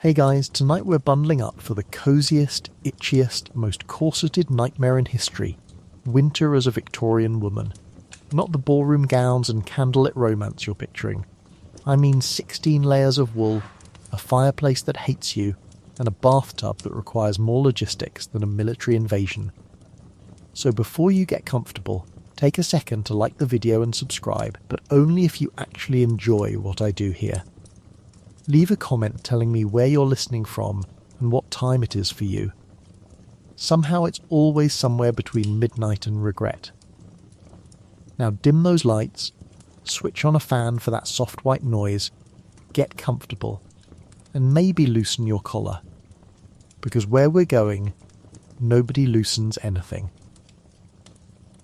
Hey guys, tonight we're bundling up for the coziest, itchiest, most corseted nightmare in history. Winter as a Victorian woman. Not the ballroom gowns and candlelit romance you're picturing. I mean 16 layers of wool, a fireplace that hates you, and a bathtub that requires more logistics than a military invasion. So before you get comfortable, take a second to like the video and subscribe, but only if you actually enjoy what I do here. Leave a comment telling me where you're listening from and what time it is for you. Somehow it's always somewhere between midnight and regret. Now dim those lights, switch on a fan for that soft white noise, get comfortable, and maybe loosen your collar. Because where we're going, nobody loosens anything.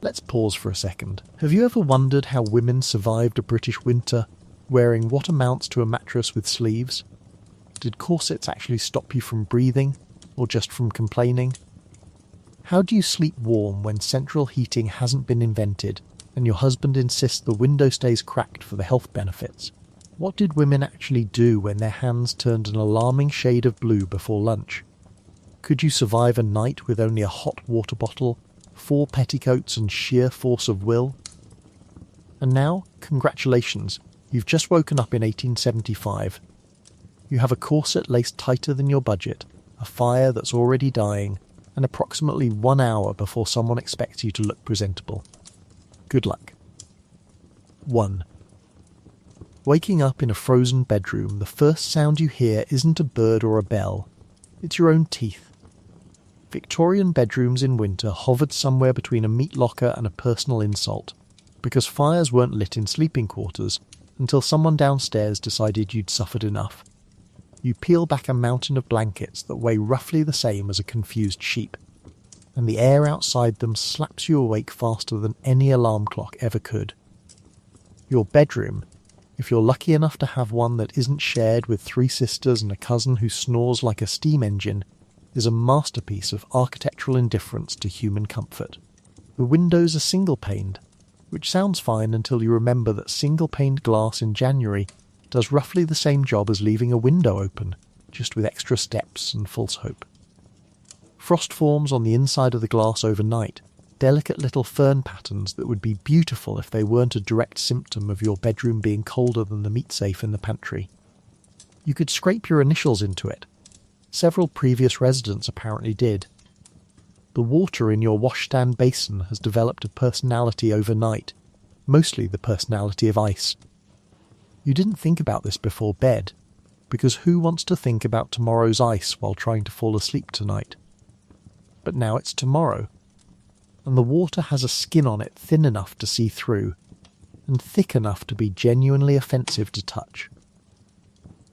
Let's pause for a second. Have you ever wondered how women survived a British winter wearing what amounts to a mattress with sleeves? Did corsets actually stop you from breathing, or just from complaining? How do you sleep warm when central heating hasn't been invented and your husband insists the window stays cracked for the health benefits? What did women actually do when their hands turned an alarming shade of blue before lunch? Could you survive a night with only a hot water bottle, 4 petticoats and sheer force of will? And now, congratulations. You've just woken up in 1875. You have a corset laced tighter than your budget, a fire that's already dying, and approximately 1 hour before someone expects you to look presentable. Good luck. 1. Waking up in a frozen bedroom, the first sound you hear isn't a bird or a bell. It's your own teeth. Victorian bedrooms in winter hovered somewhere between a meat locker and a personal insult, because fires weren't lit in sleeping quarters until someone downstairs decided you'd suffered enough. You peel back a mountain of blankets that weigh roughly the same as a confused sheep, and the air outside them slaps you awake faster than any alarm clock ever could. Your bedroom, if you're lucky enough to have one that isn't shared with 3 sisters and a cousin who snores like a steam engine, is a masterpiece of architectural indifference to human comfort. The windows are single-paned, which sounds fine until you remember that single-paned glass in January does roughly the same job as leaving a window open, just with extra steps and false hope. Frost forms on the inside of the glass overnight, delicate little fern patterns that would be beautiful if they weren't a direct symptom of your bedroom being colder than the meat safe in the pantry. You could scrape your initials into it. Several previous residents apparently did. The water in your washstand basin has developed a personality overnight, mostly the personality of ice. You didn't think about this before bed, because who wants to think about tomorrow's ice while trying to fall asleep tonight? But now it's tomorrow, and the water has a skin on it thin enough to see through, and thick enough to be genuinely offensive to touch.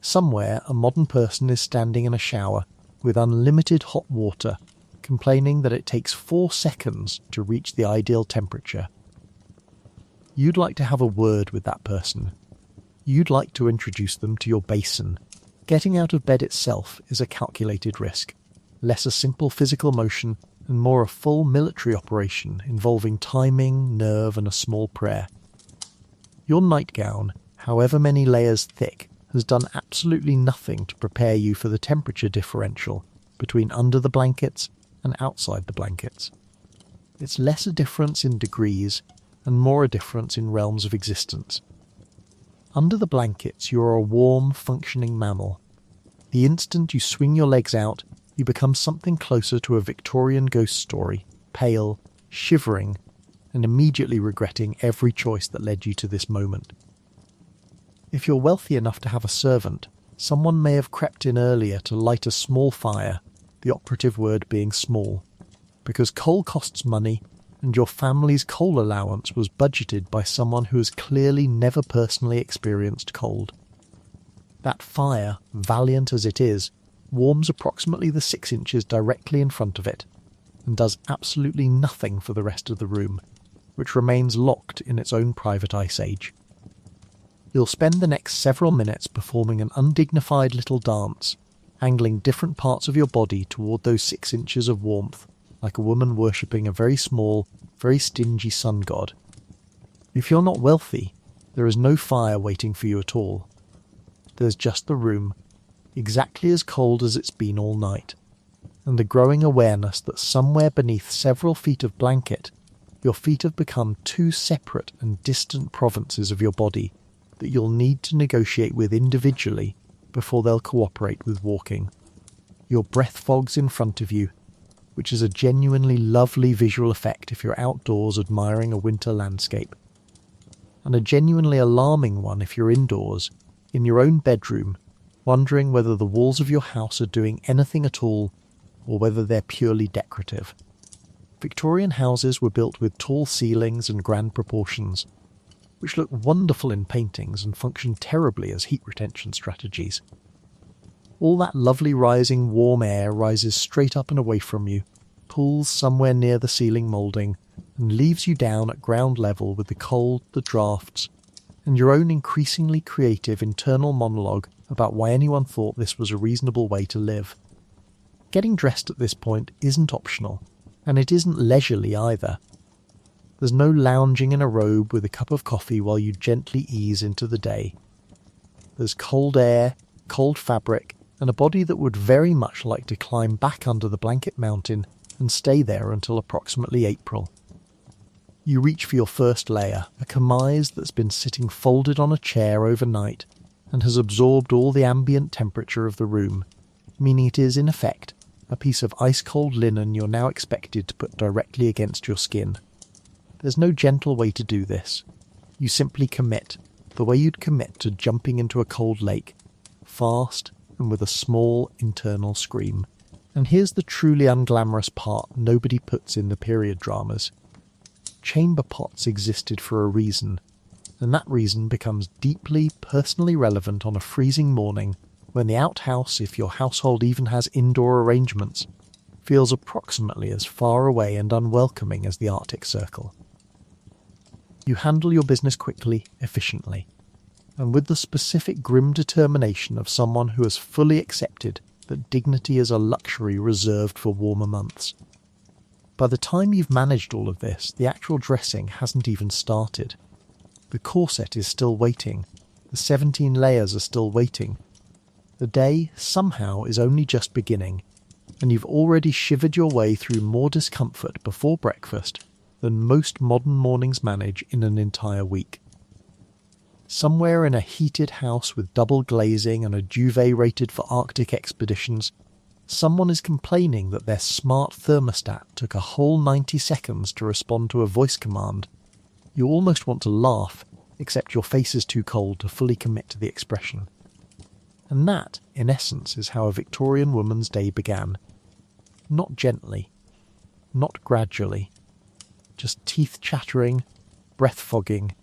Somewhere a modern person is standing in a shower with unlimited hot water, complaining that it takes 4 seconds to reach the ideal temperature. You'd like to have a word with that person. You'd like to introduce them to your basin. Getting out of bed itself is a calculated risk, less a simple physical motion and more a full military operation involving timing, nerve and a small prayer. Your nightgown, however many layers thick, has done absolutely nothing to prepare you for the temperature differential between under the blankets and outside the blankets. It's less a difference in degrees and more a difference in realms of existence. Under the blankets you're a warm, functioning mammal. The instant you swing your legs out, you become something closer to a Victorian ghost story, pale, shivering, and immediately regretting every choice that led you to this moment. If you're wealthy enough to have a servant, someone may have crept in earlier to light a small fire, the operative word being small, because coal costs money and your family's coal allowance was budgeted by someone who has clearly never personally experienced cold. That fire, valiant as it is, warms approximately the 6 inches directly in front of it, and does absolutely nothing for the rest of the room, which remains locked in its own private ice age. You'll spend the next several minutes performing an undignified little dance, angling different parts of your body toward those 6 inches of warmth, like a woman worshipping a very small, very stingy sun god. If you're not wealthy, there is no fire waiting for you at all. There's just the room, exactly as cold as it's been all night, and the growing awareness that somewhere beneath several feet of blanket, your feet have become two separate and distant provinces of your body that you'll need to negotiate with individually before they'll cooperate with walking. Your breath fogs in front of you, which is a genuinely lovely visual effect if you're outdoors admiring a winter landscape, and a genuinely alarming one if you're indoors, in your own bedroom, wondering whether the walls of your house are doing anything at all or whether they're purely decorative. Victorian houses were built with tall ceilings and grand proportions, which look wonderful in paintings and function terribly as heat retention strategies. All that lovely rising warm air rises straight up and away from you, pulls somewhere near the ceiling moulding, and leaves you down at ground level with the cold, the drafts, and your own increasingly creative internal monologue about why anyone thought this was a reasonable way to live. Getting dressed at this point isn't optional, and it isn't leisurely either. There's no lounging in a robe with a cup of coffee while you gently ease into the day. There's cold air, cold fabric, and a body that would very much like to climb back under the blanket mountain and stay there until approximately April. You reach for your first layer, a chemise that's been sitting folded on a chair overnight and has absorbed all the ambient temperature of the room, meaning it is, in effect, a piece of ice-cold linen you're now expected to put directly against your skin. There's no gentle way to do this. You simply commit, the way you'd commit to jumping into a cold lake, fast and with a small internal scream. And here's the truly unglamorous part nobody puts in the period dramas. Chamber pots existed for a reason, and that reason becomes deeply personally relevant on a freezing morning when the outhouse, if your household even has indoor arrangements, feels approximately as far away and unwelcoming as the Arctic Circle. You handle your business quickly, efficiently, and with the specific grim determination of someone who has fully accepted that dignity is a luxury reserved for warmer months. By the time you've managed all of this, the actual dressing hasn't even started. The corset is still waiting, the 17 layers are still waiting. The day, somehow, is only just beginning, and you've already shivered your way through more discomfort before breakfast than most modern mornings manage in an entire week. Somewhere in a heated house with double glazing and a duvet rated for Arctic expeditions, someone is complaining that their smart thermostat took a whole 90 seconds to respond to a voice command. You almost want to laugh, except your face is too cold to fully commit to the expression. And that, in essence, is how a Victorian woman's day began. Not gently, not gradually, just teeth chattering, breath fogging,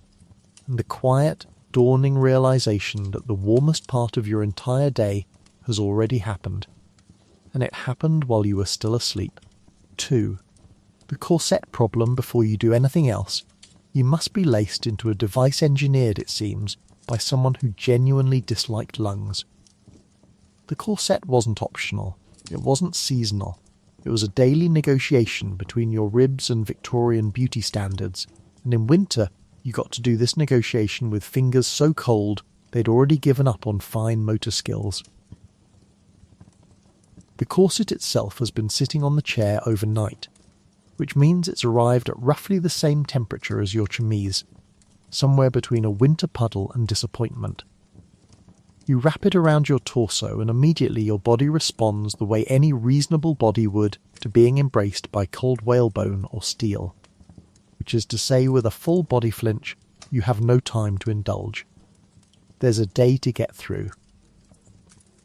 and the quiet, dawning realization that the warmest part of your entire day has already happened. And it happened while you were still asleep. 2. The corset problem before you do anything else. You must be laced into a device engineered, it seems, by someone who genuinely disliked lungs. The corset wasn't optional. It wasn't seasonal. It was a daily negotiation between your ribs and Victorian beauty standards, and in winter you got to do this negotiation with fingers so cold they'd already given up on fine motor skills. The corset itself has been sitting on the chair overnight, which means it's arrived at roughly the same temperature as your chemise, somewhere between a winter puddle and disappointment. You wrap it around your torso and immediately your body responds the way any reasonable body would to being embraced by cold whalebone or steel, which is to say with a full body flinch, you have no time to indulge. There's a day to get through.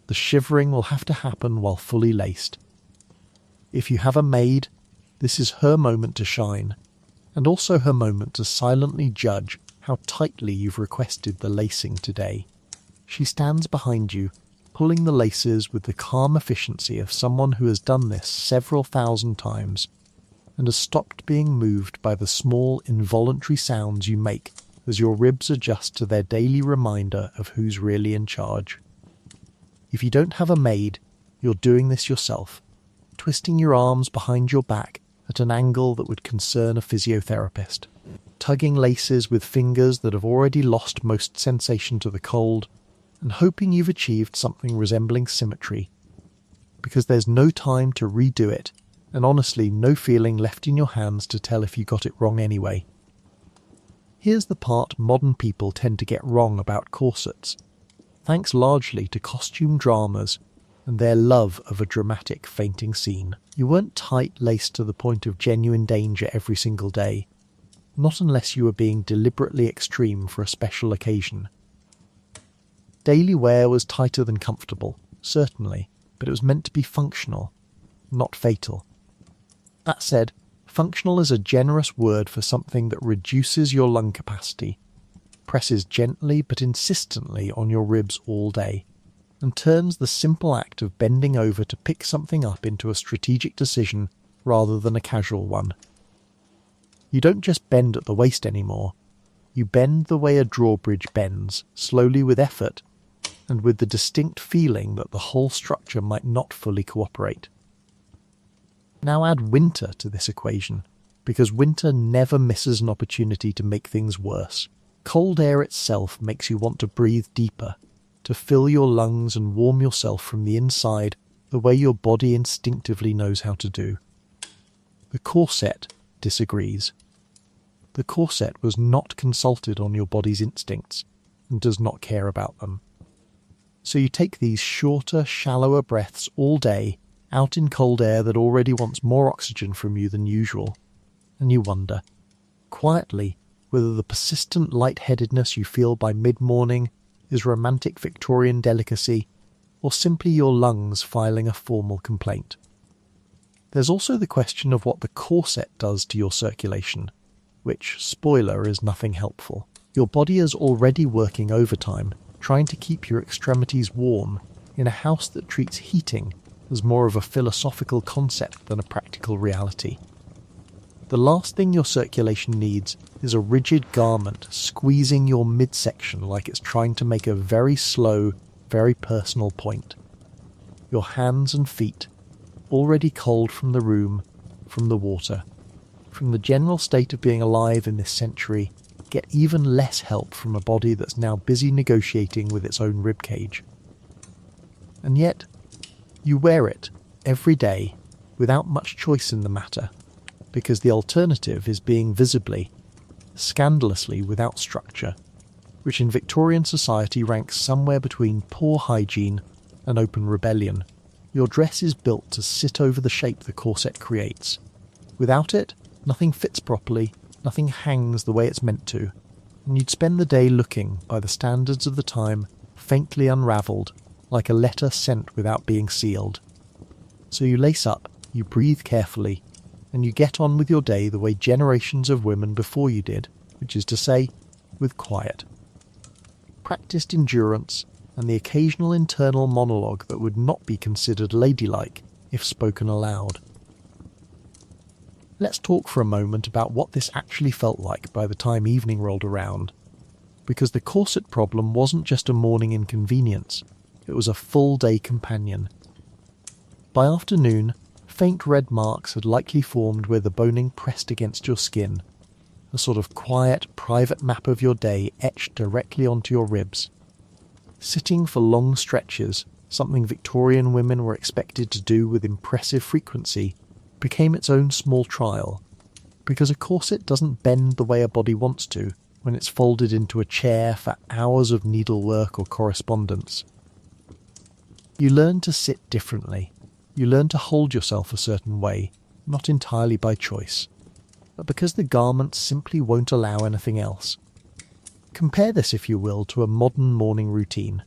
The shivering will have to happen while fully laced. If you have a maid, this is her moment to shine, and also her moment to silently judge how tightly you've requested the lacing today. She stands behind you, pulling the laces with the calm efficiency of someone who has done this several thousand times, and has stopped being moved by the small involuntary sounds you make as your ribs adjust to their daily reminder of who's really in charge. If you don't have a maid, you're doing this yourself, twisting your arms behind your back at an angle that would concern a physiotherapist, tugging laces with fingers that have already lost most sensation to the cold, and hoping you've achieved something resembling symmetry, because there's no time to redo it, and honestly no feeling left in your hands to tell if you got it wrong anyway. Here's the part modern people tend to get wrong about corsets, thanks largely to costume dramas and their love of a dramatic fainting scene. You weren't tight-laced to the point of genuine danger every single day, not unless you were being deliberately extreme for a special occasion. Daily wear was tighter than comfortable, certainly, but it was meant to be functional, not fatal. That said, functional is a generous word for something that reduces your lung capacity, presses gently but insistently on your ribs all day, and turns the simple act of bending over to pick something up into a strategic decision rather than a casual one. You don't just bend at the waist anymore, you bend the way a drawbridge bends, slowly with effort, and with the distinct feeling that the whole structure might not fully cooperate. Now add winter to this equation, because winter never misses an opportunity to make things worse. Cold air itself makes you want to breathe deeper, to fill your lungs and warm yourself from the inside the way your body instinctively knows how to do. The corset disagrees. The corset was not consulted on your body's instincts and does not care about them. So you take these shorter, shallower breaths all day out in cold air that already wants more oxygen from you than usual, and you wonder, quietly, whether the persistent lightheadedness you feel by mid-morning is romantic Victorian delicacy or simply your lungs filing a formal complaint. There's also the question of what the corset does to your circulation, which, spoiler, is nothing helpful. Your body is already working overtime, trying to keep your extremities warm in a house that treats heating as more of a philosophical concept than a practical reality. The last thing your circulation needs is a rigid garment squeezing your midsection like it's trying to make a very slow, very personal point. Your hands and feet, already cold from the room, from the water, from the general state of being alive in this century, get even less help from a body that's now busy negotiating with its own ribcage. And yet, you wear it every day without much choice in the matter, because the alternative is being visibly, scandalously without structure, which in Victorian society ranks somewhere between poor hygiene and open rebellion. Your dress is built to sit over the shape the corset creates. Without it, nothing fits properly, nothing hangs the way it's meant to, and you'd spend the day looking, by the standards of the time, faintly unravelled, like a letter sent without being sealed. So you lace up, you breathe carefully, and you get on with your day the way generations of women before you did, which is to say, with quiet. Practiced endurance, and the occasional internal monologue that would not be considered ladylike if spoken aloud. Let's talk for a moment about what this actually felt like by the time evening rolled around, because the corset problem wasn't just a morning inconvenience, it was a full-day companion. By afternoon, faint red marks had likely formed where the boning pressed against your skin, a sort of quiet, private map of your day etched directly onto your ribs. Sitting for long stretches, something Victorian women were expected to do with impressive frequency, became its own small trial, because a corset doesn't bend the way a body wants to when it's folded into a chair for hours of needlework or correspondence. You learn to sit differently. You learn to hold yourself a certain way, not entirely by choice, but because the garment simply won't allow anything else. Compare this, if you will, to a modern morning routine.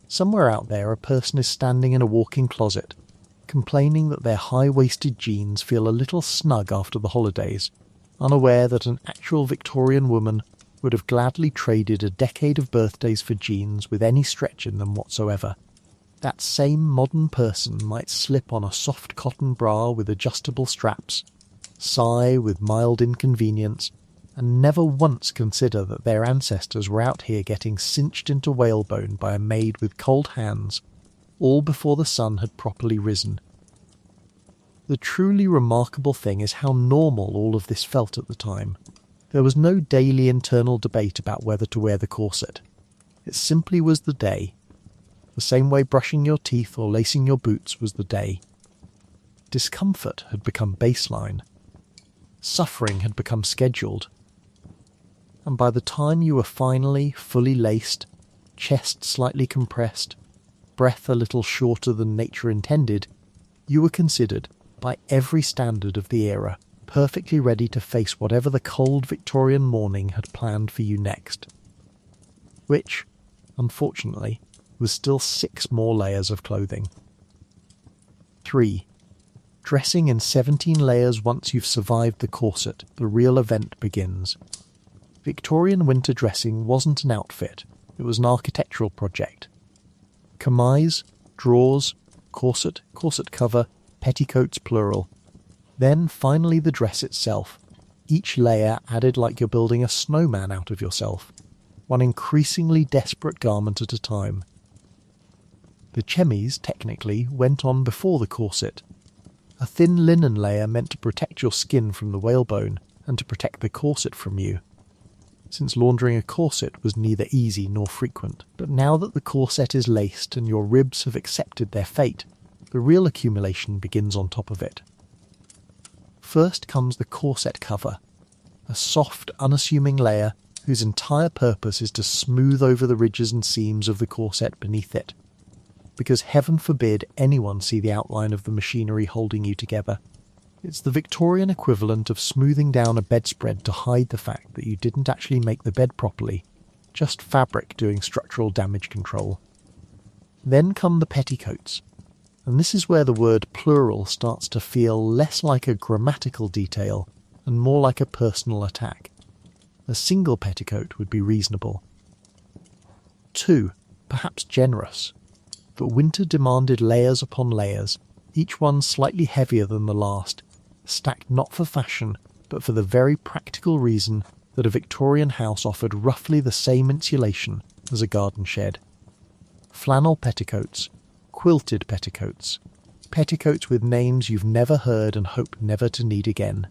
Somewhere out there a person is standing in a walk-in closet, complaining that their high-waisted jeans feel a little snug after the holidays, unaware that an actual Victorian woman would have gladly traded a decade of birthdays for jeans with any stretch in them whatsoever. That same modern person might slip on a soft cotton bra with adjustable straps, sigh with mild inconvenience, and never once consider that their ancestors were out here getting cinched into whalebone by a maid with cold hands, all before the sun had properly risen. The truly remarkable thing is how normal all of this felt at the time. There was no daily internal debate about whether to wear the corset. It simply was the day. The same way brushing your teeth or lacing your boots was the day. Discomfort had become baseline. Suffering had become scheduled. And by the time you were finally fully laced, chest slightly compressed, breath a little shorter than nature intended, you were considered, by every standard of the era, perfectly ready to face whatever the cold Victorian morning had planned for you next. Which, unfortunately, was still 6 more layers of clothing. 3. Dressing in 17 layers once you've survived the corset, the real event begins. Victorian winter dressing wasn't an outfit, it was an architectural project. Kamise, drawers, corset, corset cover, petticoats plural. Then finally the dress itself, each layer added like you're building a snowman out of yourself, one increasingly desperate garment at a time. The chemise, technically, went on before the corset. A thin linen layer meant to protect your skin from the whalebone and to protect the corset from you, since laundering a corset was neither easy nor frequent. But now that the corset is laced and your ribs have accepted their fate, the real accumulation begins on top of it. First comes the corset cover, a soft, unassuming layer whose entire purpose is to smooth over the ridges and seams of the corset beneath it, because heaven forbid anyone see the outline of the machinery holding you together. It's the Victorian equivalent of smoothing down a bedspread to hide the fact that you didn't actually make the bed properly, just fabric doing structural damage control. Then come the petticoats, and this is where the word plural starts to feel less like a grammatical detail and more like a personal attack. A single petticoat would be reasonable. 2, perhaps generous, but winter demanded layers upon layers, each one slightly heavier than the last, stacked not for fashion, but for the very practical reason that a Victorian house offered roughly the same insulation as a garden shed. Flannel petticoats, quilted petticoats, petticoats with names you've never heard and hope never to need again.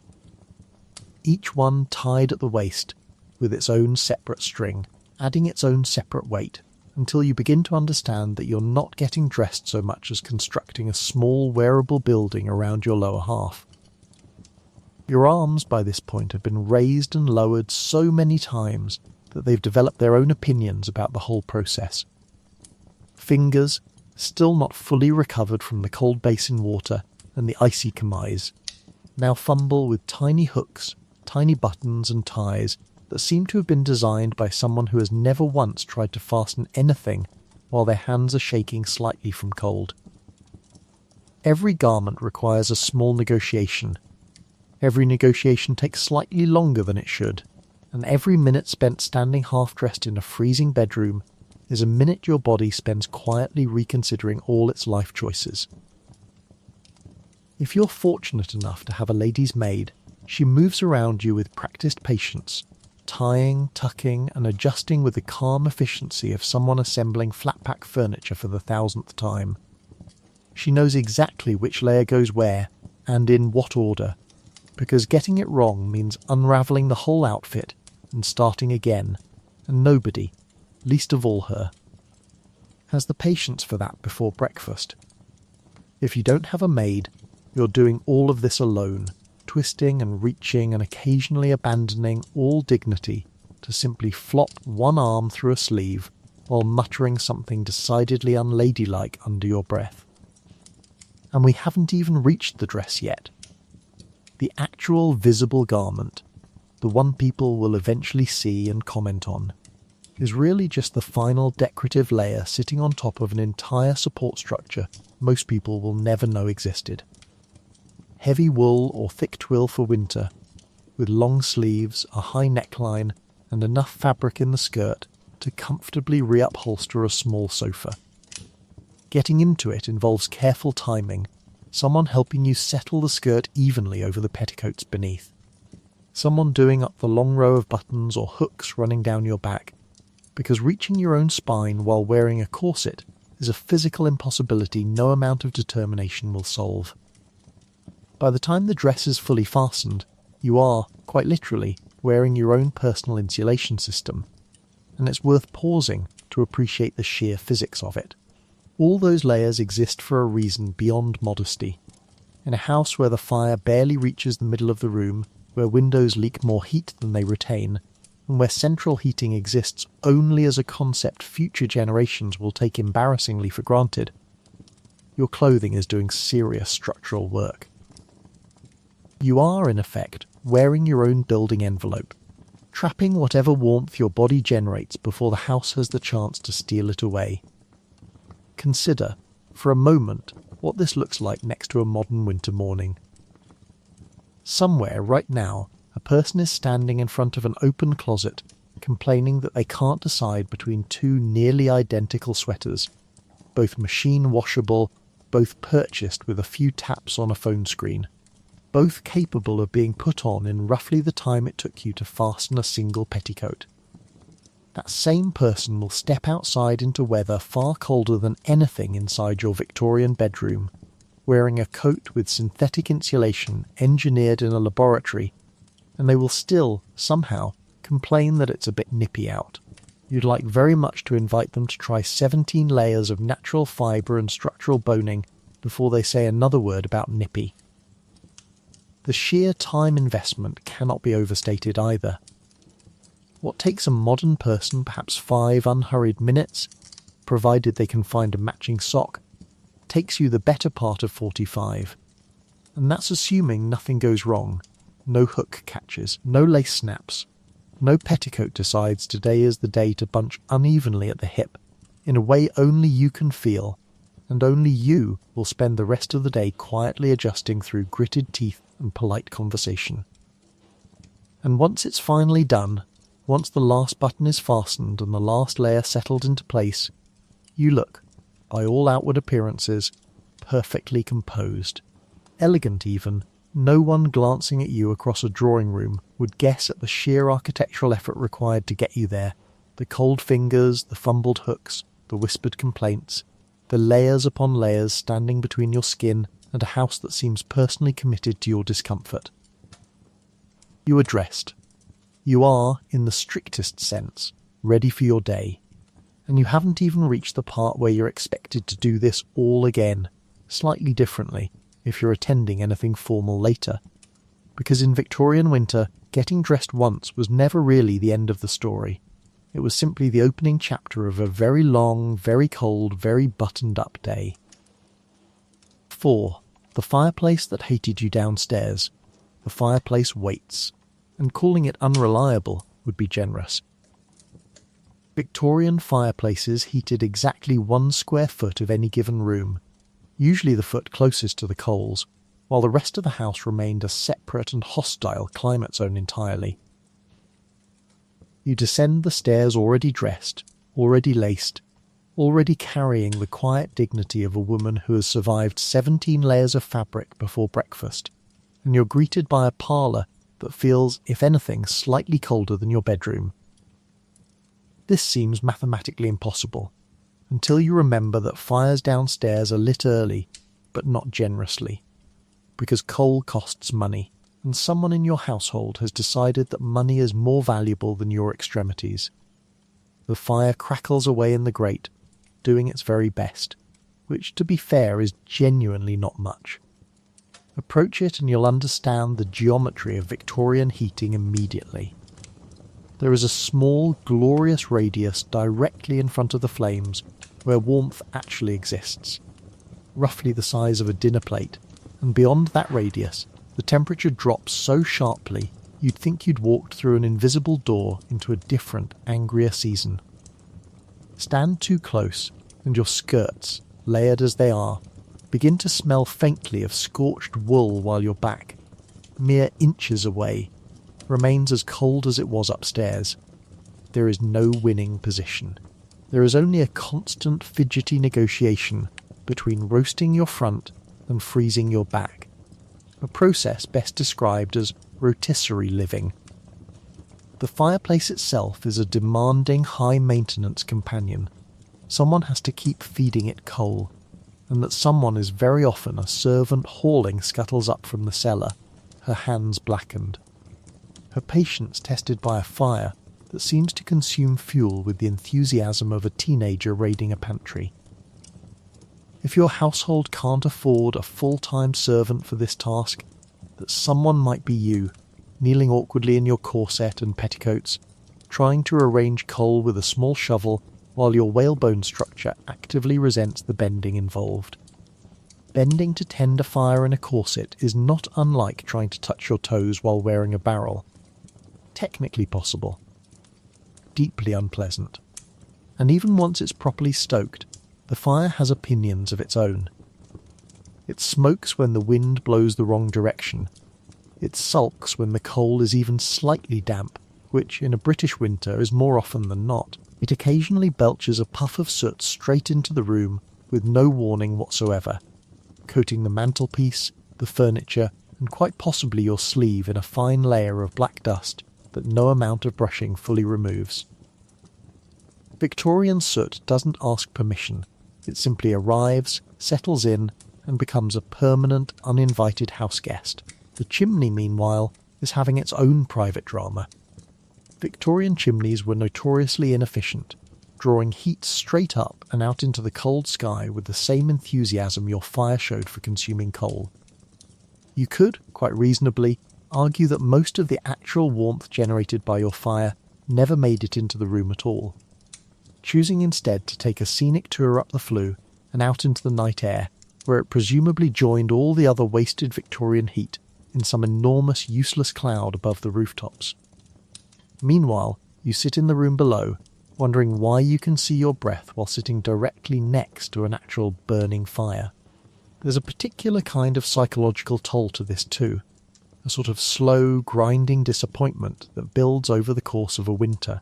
Each one tied at the waist, with its own separate string, adding its own separate weight, until you begin to understand that you're not getting dressed so much as constructing a small wearable building around your lower half. Your arms by this point have been raised and lowered so many times that they've developed their own opinions about the whole process. Fingers, still not fully recovered from the cold basin water and the icy kamise, now fumble with tiny hooks, tiny buttons and ties that seem to have been designed by someone who has never once tried to fasten anything while their hands are shaking slightly from cold. Every garment requires a small negotiation. Every negotiation takes slightly longer than it should, and every minute spent standing half-dressed in a freezing bedroom is a minute your body spends quietly reconsidering all its life choices. If you're fortunate enough to have a lady's maid, she moves around you with practiced patience, tying, tucking, and adjusting with the calm efficiency of someone assembling flat-pack furniture for the 1000th time. She knows exactly which layer goes where, and in what order, because getting it wrong means unravelling the whole outfit and starting again, and nobody, least of all her, has the patience for that before breakfast. If you don't have a maid, you're doing all of this alone, twisting and reaching and occasionally abandoning all dignity to simply flop one arm through a sleeve while muttering something decidedly unladylike under your breath. And we haven't even reached the dress yet. The actual visible garment, the one people will eventually see and comment on, is really just the final decorative layer sitting on top of an entire support structure most people will never know existed. Heavy wool or thick twill for winter, with long sleeves, a high neckline, and enough fabric in the skirt to comfortably reupholster a small sofa. Getting into it involves careful timing, someone helping you settle the skirt evenly over the petticoats beneath, someone doing up the long row of buttons or hooks running down your back, because reaching your own spine while wearing a corset is a physical impossibility no amount of determination will solve. By the time the dress is fully fastened, you are, quite literally, wearing your own personal insulation system, and it's worth pausing to appreciate the sheer physics of it. All those layers exist for a reason beyond modesty. In a house where the fire barely reaches the middle of the room, where windows leak more heat than they retain, and where central heating exists only as a concept future generations will take embarrassingly for granted, your clothing is doing serious structural work. You are, in effect, wearing your own building envelope, trapping whatever warmth your body generates before the house has the chance to steal it away. Consider, for a moment, what this looks like next to a modern winter morning. Somewhere right now, a person is standing in front of an open closet, complaining that they can't decide between two nearly identical sweaters, both machine washable, both purchased with a few taps on a phone screen, both capable of being put on in roughly the time it took you to fasten a single petticoat. That same person will step outside into weather far colder than anything inside your Victorian bedroom, wearing a coat with synthetic insulation engineered in a laboratory, and they will still, somehow, complain that it's a bit nippy out. You'd like very much to invite them to try 17 layers of natural fibre and structural boning before they say another word about nippy. The sheer time investment cannot be overstated either. What takes a modern person perhaps 5 unhurried minutes, provided they can find a matching sock, takes you the better part of 45. And that's assuming nothing goes wrong, no hook catches, no lace snaps, no petticoat decides today is the day to bunch unevenly at the hip, in a way only you can feel, and only you will spend the rest of the day quietly adjusting through gritted teeth and polite conversation. And once it's finally done, once the last button is fastened and the last layer settled into place, you look, by all outward appearances, perfectly composed. Elegant even, no one glancing at you across a drawing room would guess at the sheer architectural effort required to get you there, the cold fingers, the fumbled hooks, the whispered complaints, the layers upon layers standing between your skin and a house that seems personally committed to your discomfort. You are dressed. You are, in the strictest sense, ready for your day, and you haven't even reached the part where you're expected to do this all again, slightly differently, if you're attending anything formal later, because in Victorian winter, getting dressed once was never really the end of the story. It was simply the opening chapter of a very long, very cold, very buttoned-up day. 4. The fireplace that hated you downstairs. The fireplace waits, and calling it unreliable would be generous. Victorian fireplaces heated exactly 1 square foot of any given room, usually the foot closest to the coals, while the rest of the house remained a separate and hostile climate zone entirely. You descend the stairs already dressed, already laced, already carrying the quiet dignity of a woman who has survived 17 layers of fabric before breakfast, and you're greeted by a parlour that feels, if anything, slightly colder than your bedroom. This seems mathematically impossible, until you remember that fires downstairs are lit early, but not generously, because coal costs money, and someone in your household has decided that money is more valuable than your extremities. The fire crackles away in the grate, doing its very best, which, to be fair, is genuinely not much. Approach it and you'll understand the geometry of Victorian heating immediately. There is a small, glorious radius directly in front of the flames where warmth actually exists, roughly the size of a dinner plate, and beyond that radius, the temperature drops so sharply you'd think you'd walked through an invisible door into a different, angrier season. Stand too close, and your skirts, layered as they are, begin to smell faintly of scorched wool while your back, mere inches away, remains as cold as it was upstairs. There is no winning position. There is only a constant fidgety negotiation between roasting your front and freezing your back, a process best described as rotisserie living. The fireplace itself is a demanding, high-maintenance companion. Someone has to keep feeding it coal, and that someone is very often a servant hauling scuttles up from the cellar, her hands blackened. Her patience tested by a fire that seems to consume fuel with the enthusiasm of a teenager raiding a pantry. If your household can't afford a full-time servant for this task, that someone might be you, kneeling awkwardly in your corset and petticoats, trying to arrange coal with a small shovel while your whalebone structure actively resents the bending involved. Bending to tend a fire in a corset is not unlike trying to touch your toes while wearing a barrel. Technically possible. Deeply unpleasant. And even once it's properly stoked, the fire has opinions of its own. It smokes when the wind blows the wrong direction. It sulks when the coal is even slightly damp, which in a British winter is more often than not. It occasionally belches a puff of soot straight into the room with no warning whatsoever, coating the mantelpiece, the furniture, and quite possibly your sleeve in a fine layer of black dust that no amount of brushing fully removes. Victorian soot doesn't ask permission. It simply arrives, settles in, and becomes a permanent, uninvited house guest. The chimney, meanwhile, is having its own private drama. Victorian chimneys were notoriously inefficient, drawing heat straight up and out into the cold sky with the same enthusiasm your fire showed for consuming coal. You could, quite reasonably, argue that most of the actual warmth generated by your fire never made it into the room at all. Choosing instead to take a scenic tour up the flue and out into the night air, where it presumably joined all the other wasted Victorian heat in some enormous useless cloud above the rooftops. Meanwhile, you sit in the room below, wondering why you can see your breath while sitting directly next to an actual burning fire. There's a particular kind of psychological toll to this too, a sort of slow, grinding disappointment that builds over the course of a winter.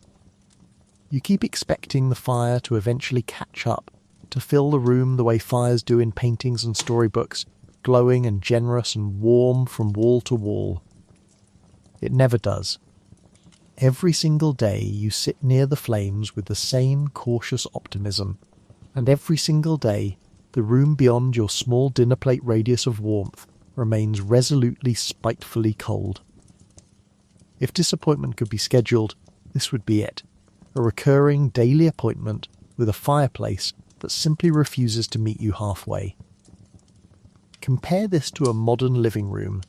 You keep expecting the fire to eventually catch up, to fill the room the way fires do in paintings and storybooks, glowing and generous and warm from wall to wall. It never does. Every single day you sit near the flames with the same cautious optimism, and every single day the room beyond your small dinner plate radius of warmth remains resolutely, spitefully cold. If disappointment could be scheduled, this would be it. A recurring daily appointment with a fireplace that simply refuses to meet you halfway. Compare this to a modern living room,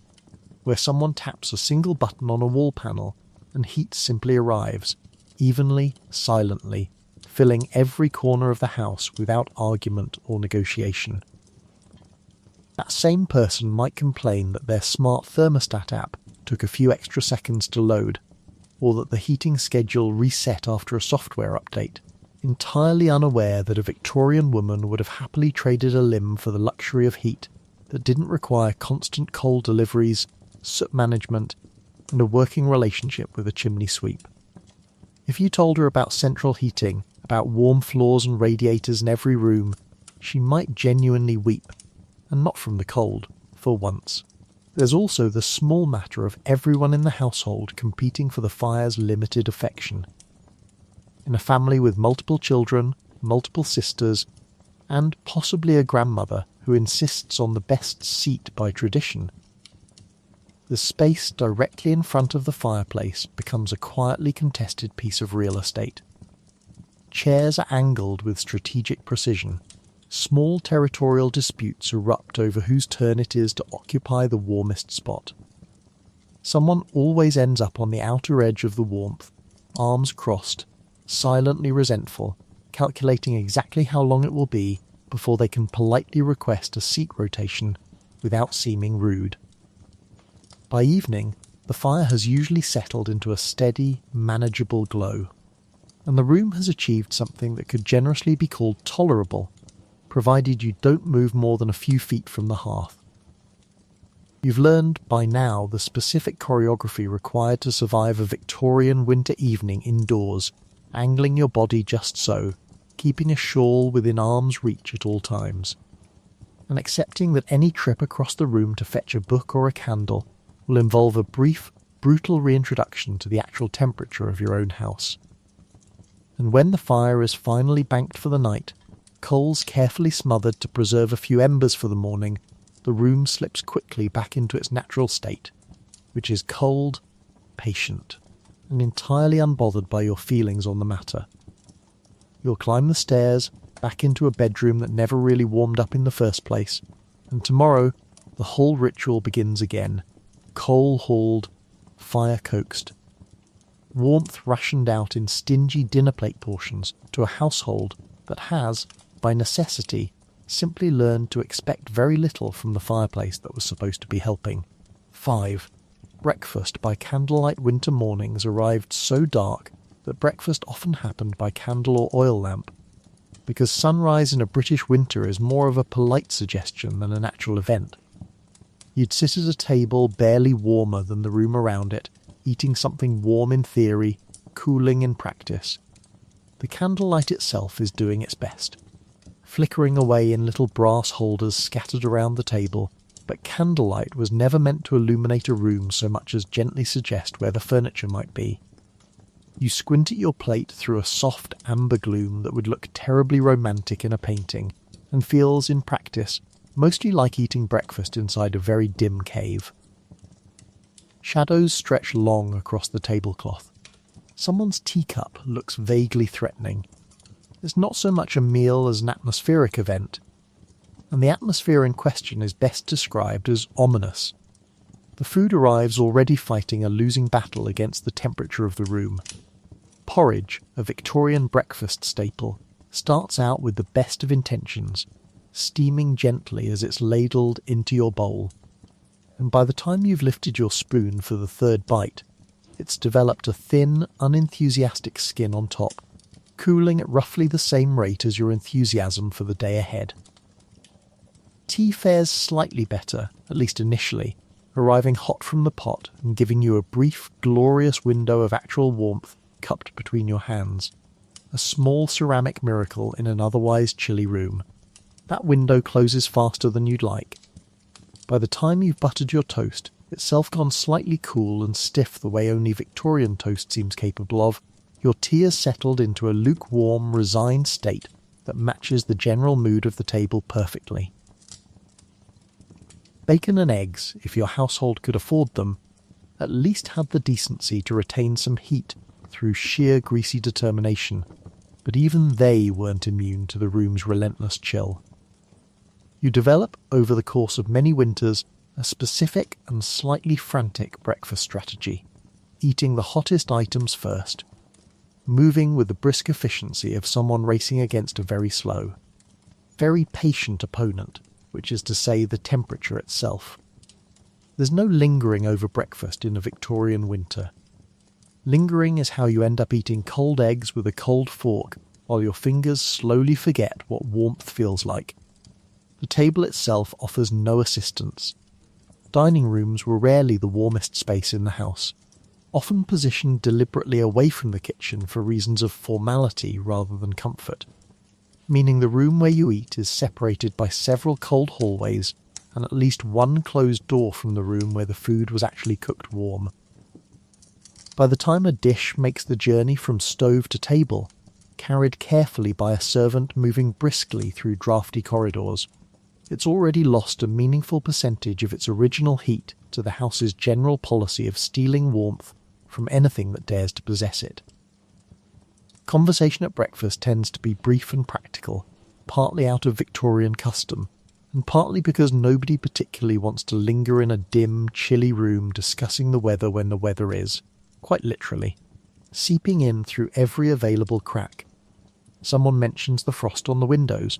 where someone taps a single button on a wall panel and heat simply arrives, evenly, silently, filling every corner of the house without argument or negotiation. That same person might complain that their smart thermostat app took a few extra seconds to load, or that the heating schedule reset after a software update, entirely unaware that a Victorian woman would have happily traded a limb for the luxury of heat that didn't require constant coal deliveries, soot management, and a working relationship with a chimney sweep. If you told her about central heating, about warm floors and radiators in every room, she might genuinely weep, and not from the cold, for once. There's also the small matter of everyone in the household competing for the fire's limited affection. In a family with multiple children, multiple sisters, and possibly a grandmother who insists on the best seat by tradition, the space directly in front of the fireplace becomes a quietly contested piece of real estate. Chairs are angled with strategic precision. Small territorial disputes erupt over whose turn it is to occupy the warmest spot. Someone always ends up on the outer edge of the warmth, arms crossed, silently resentful, calculating exactly how long it will be before they can politely request a seat rotation without seeming rude. By evening, the fire has usually settled into a steady, manageable glow, and the room has achieved something that could generously be called tolerable, provided you don't move more than a few feet from the hearth. You've learned by now the specific choreography required to survive a Victorian winter evening indoors, angling your body just so, keeping a shawl within arm's reach at all times, and accepting that any trip across the room to fetch a book or a candle will involve a brief, brutal reintroduction to the actual temperature of your own house. And when the fire is finally banked for the night, coals carefully smothered to preserve a few embers for the morning, the room slips quickly back into its natural state, which is cold, patient, and entirely unbothered by your feelings on the matter. You'll climb the stairs, back into a bedroom that never really warmed up in the first place, and tomorrow the whole ritual begins again, coal-hauled, fire-coaxed. Warmth rationed out in stingy dinner plate portions to a household that has, by necessity, simply learned to expect very little from the fireplace that was supposed to be helping. 5. Breakfast by candlelight winter mornings arrived so dark that breakfast often happened by candle or oil lamp, because sunrise in a British winter is more of a polite suggestion than an actual event. You'd sit at a table barely warmer than the room around it, eating something warm in theory, cooling in practice. The candlelight itself is doing its best, flickering away in little brass holders scattered around the table, but candlelight was never meant to illuminate a room so much as gently suggest where the furniture might be. You squint at your plate through a soft amber gloom that would look terribly romantic in a painting, and feels, in practice, mostly like eating breakfast inside a very dim cave. Shadows stretch long across the tablecloth. Someone's teacup looks vaguely threatening. It's not so much a meal as an atmospheric event, and the atmosphere in question is best described as ominous. The food arrives already fighting a losing battle against the temperature of the room. Porridge, a Victorian breakfast staple, starts out with the best of intentions, steaming gently as it's ladled into your bowl. And by the time you've lifted your spoon for the third bite, it's developed a thin, unenthusiastic skin on top, cooling at roughly the same rate as your enthusiasm for the day ahead. Tea fares slightly better, at least initially, arriving hot from the pot and giving you a brief, glorious window of actual warmth cupped between your hands. A small ceramic miracle in an otherwise chilly room. That window closes faster than you'd like. By the time you've buttered your toast, itself gone slightly cool and stiff the way only Victorian toast seems capable of, your tea has settled into a lukewarm, resigned state that matches the general mood of the table perfectly. Bacon and eggs, if your household could afford them, at least had the decency to retain some heat through sheer greasy determination, but even they weren't immune to the room's relentless chill. You develop, over the course of many winters, a specific and slightly frantic breakfast strategy, eating the hottest items first, moving with the brisk efficiency of someone racing against a very slow, very patient opponent, which is to say the temperature itself. There's no lingering over breakfast in a Victorian winter. Lingering is how you end up eating cold eggs with a cold fork while your fingers slowly forget what warmth feels like. The table itself offers no assistance. Dining rooms were rarely the warmest space in the house, often positioned deliberately away from the kitchen for reasons of formality rather than comfort, meaning the room where you eat is separated by several cold hallways and at least one closed door from the room where the food was actually cooked warm. By the time a dish makes the journey from stove to table, carried carefully by a servant moving briskly through drafty corridors, it's already lost a meaningful percentage of its original heat to the house's general policy of stealing warmth from anything that dares to possess it. Conversation at breakfast tends to be brief and practical, partly out of Victorian custom, and partly because nobody particularly wants to linger in a dim, chilly room discussing the weather when the weather is, quite literally, seeping in through every available crack. Someone mentions the frost on the windows.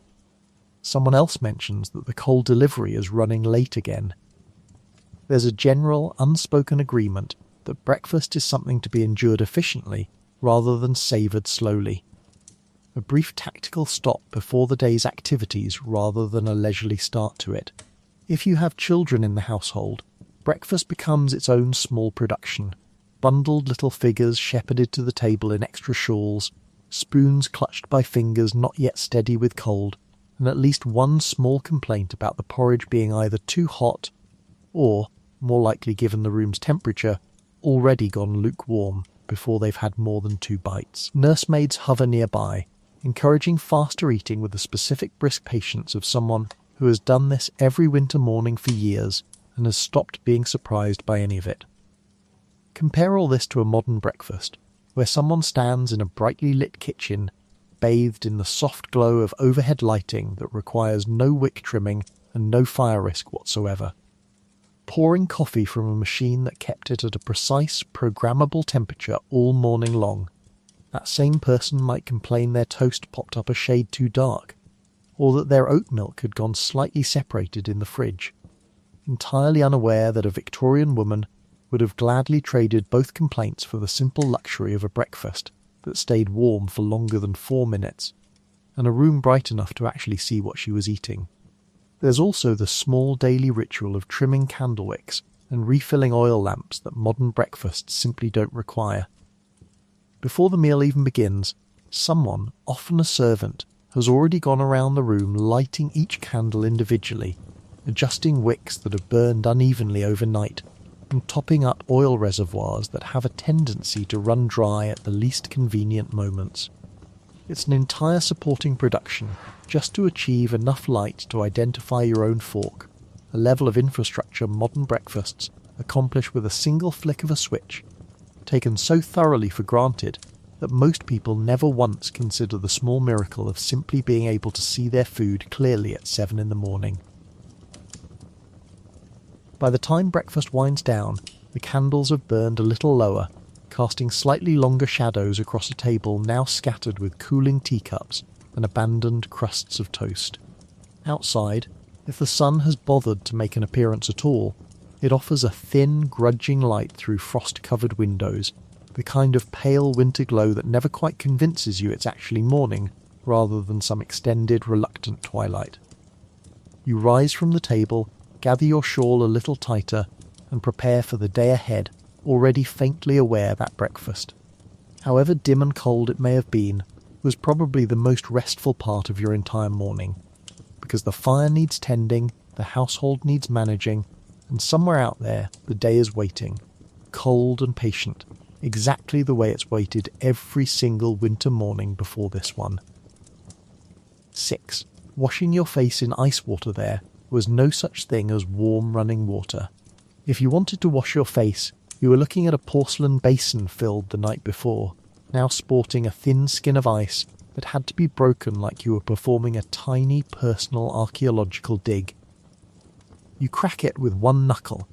Someone else mentions that the coal delivery is running late again. There's a general, unspoken agreement that breakfast is something to be endured efficiently rather than savoured slowly. A brief tactical stop before the day's activities rather than a leisurely start to it. If you have children in the household, breakfast becomes its own small production. Bundled little figures shepherded to the table in extra shawls, spoons clutched by fingers not yet steady with cold, and at least one small complaint about the porridge being either too hot or, more likely given the room's temperature, already gone lukewarm before they've had more than 2 bites. Nursemaids hover nearby, encouraging faster eating with the specific brisk patience of someone who has done this every winter morning for years and has stopped being surprised by any of it. Compare all this to a modern breakfast, where someone stands in a brightly lit kitchen, bathed in the soft glow of overhead lighting that requires no wick trimming and no fire risk whatsoever. Pouring coffee from a machine that kept it at a precise, programmable temperature all morning long. That same person might complain their toast popped up a shade too dark, or that their oat milk had gone slightly separated in the fridge, entirely unaware that a Victorian woman would have gladly traded both complaints for the simple luxury of a breakfast that stayed warm for longer than 4 minutes, and a room bright enough to actually see what she was eating. There's also the small daily ritual of trimming candle wicks and refilling oil lamps that modern breakfasts simply don't require. Before the meal even begins, someone, often a servant, has already gone around the room lighting each candle individually, adjusting wicks that have burned unevenly overnight, and topping up oil reservoirs that have a tendency to run dry at the least convenient moments. It's an entire supporting production just to achieve enough light to identify your own fork, a level of infrastructure modern breakfasts accomplish with a single flick of a switch, taken so thoroughly for granted that most people never once consider the small miracle of simply being able to see their food clearly at 7 in the morning. By the time breakfast winds down, the candles have burned a little lower, casting slightly longer shadows across a table now scattered with cooling teacups and abandoned crusts of toast. Outside, if the sun has bothered to make an appearance at all, it offers a thin, grudging light through frost-covered windows, the kind of pale winter glow that never quite convinces you it's actually morning, rather than some extended, reluctant twilight. You rise from the table, gather your shawl a little tighter, and prepare for the day ahead, already faintly aware that breakfast, however dim and cold it may have been, was probably the most restful part of your entire morning, because the fire needs tending, the household needs managing, and somewhere out there the day is waiting, cold and patient, exactly the way it's waited every single winter morning before this one. 6. Washing your face in ice water there was no such thing as warm running water. If you wanted to wash your face, you were looking at a porcelain basin filled the night before, now sporting a thin skin of ice that had to be broken like you were performing a tiny personal archaeological dig. You crack it with one knuckle,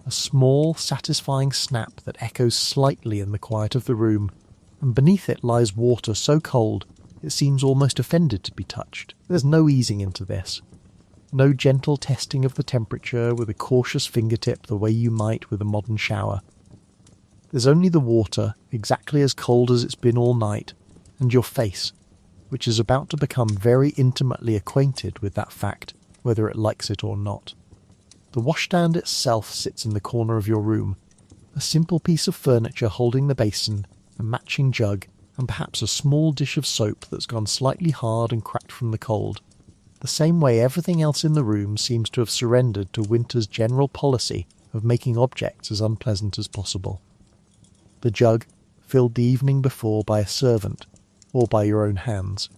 a small, satisfying snap that echoes slightly in the quiet of the room, and beneath it lies water so cold it seems almost offended to be touched. There's no easing into this. No gentle testing of the temperature with a cautious fingertip the way you might with a modern shower. There's only the water, exactly as cold as it's been all night, and your face, which is about to become very intimately acquainted with that fact, whether it likes it or not. The washstand itself sits in the corner of your room, a simple piece of furniture holding the basin, a matching jug, and perhaps a small dish of soap that's gone slightly hard and cracked from the cold, the same way everything else in the room seems to have surrendered to winter's general policy of making objects as unpleasant as possible. The jug, filled the evening before by a servant, or by your own hands,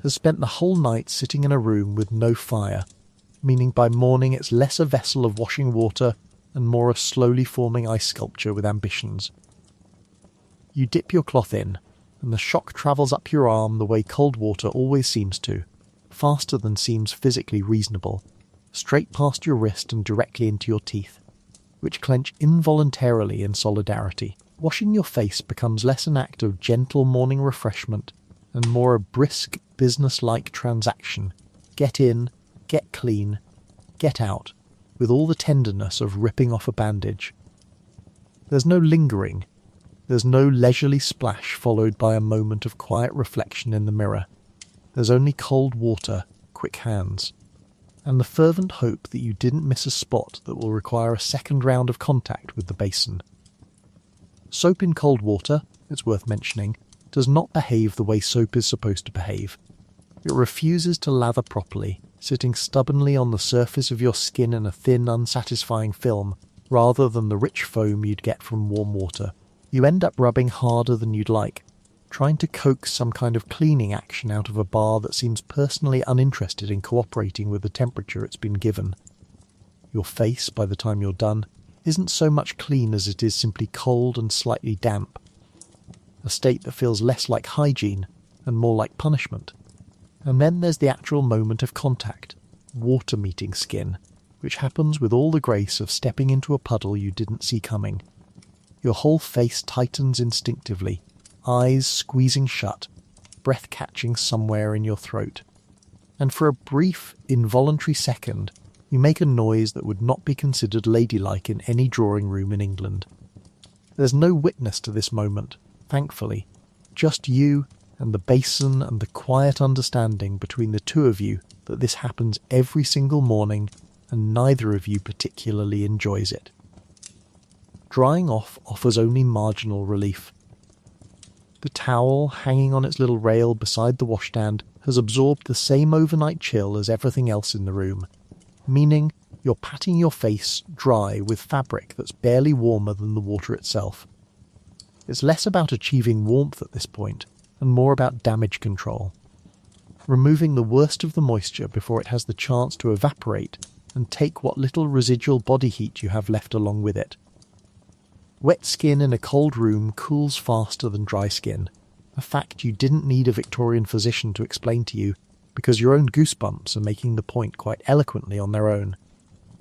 has spent the whole night sitting in a room with no fire, meaning by morning it's less a vessel of washing water and more a slowly forming ice sculpture with ambitions. You dip your cloth in, and the shock travels up your arm the way cold water always seems to, faster than seems physically reasonable, straight past your wrist and directly into your teeth, which clench involuntarily in solidarity. Washing your face becomes less an act of gentle morning refreshment and more a brisk, business-like transaction. Get in, get clean, get out, with all the tenderness of ripping off a bandage. There's no lingering. There's no leisurely splash followed by a moment of quiet reflection in the mirror. There's only cold water, quick hands, and the fervent hope that you didn't miss a spot that will require a second round of contact with the basin. Soap in cold water, it's worth mentioning, does not behave the way soap is supposed to behave. It refuses to lather properly, sitting stubbornly on the surface of your skin in a thin, unsatisfying film, rather than the rich foam you'd get from warm water. You end up rubbing harder than you'd like, trying to coax some kind of cleaning action out of a bar that seems personally uninterested in cooperating with the temperature it's been given. Your face, by the time you're done, isn't so much clean as it is simply cold and slightly damp, a state that feels less like hygiene and more like punishment. And then there's the actual moment of contact, water meeting skin, which happens with all the grace of stepping into a puddle you didn't see coming. Your whole face tightens instinctively, eyes squeezing shut, breath catching somewhere in your throat. And for a brief, involuntary second, you make a noise that would not be considered ladylike in any drawing room in England. There's no witness to this moment, thankfully, just you and the basin and the quiet understanding between the two of you that this happens every single morning and neither of you particularly enjoys it. Drying off offers only marginal relief. The towel hanging on its little rail beside the washstand has absorbed the same overnight chill as everything else in the room, meaning you're patting your face dry with fabric that's barely warmer than the water itself. It's less about achieving warmth at this point and more about damage control, removing the worst of the moisture before it has the chance to evaporate and take what little residual body heat you have left along with it. Wet skin in a cold room cools faster than dry skin, a fact you didn't need a Victorian physician to explain to you because your own goosebumps are making the point quite eloquently on their own.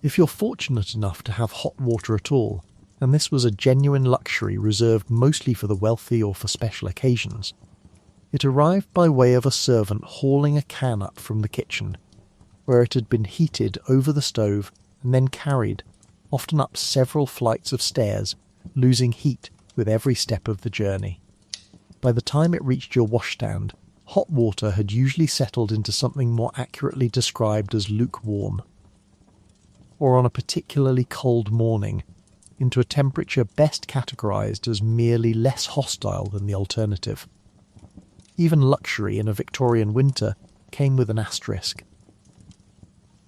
If you're fortunate enough to have hot water at all, and this was a genuine luxury reserved mostly for the wealthy or for special occasions, it arrived by way of a servant hauling a can up from the kitchen, where it had been heated over the stove and then carried, often up several flights of stairs, losing heat with every step of the journey. By the time it reached your washstand, hot water had usually settled into something more accurately described as lukewarm, or on a particularly cold morning, into a temperature best categorised as merely less hostile than the alternative. Even luxury in a Victorian winter came with an asterisk.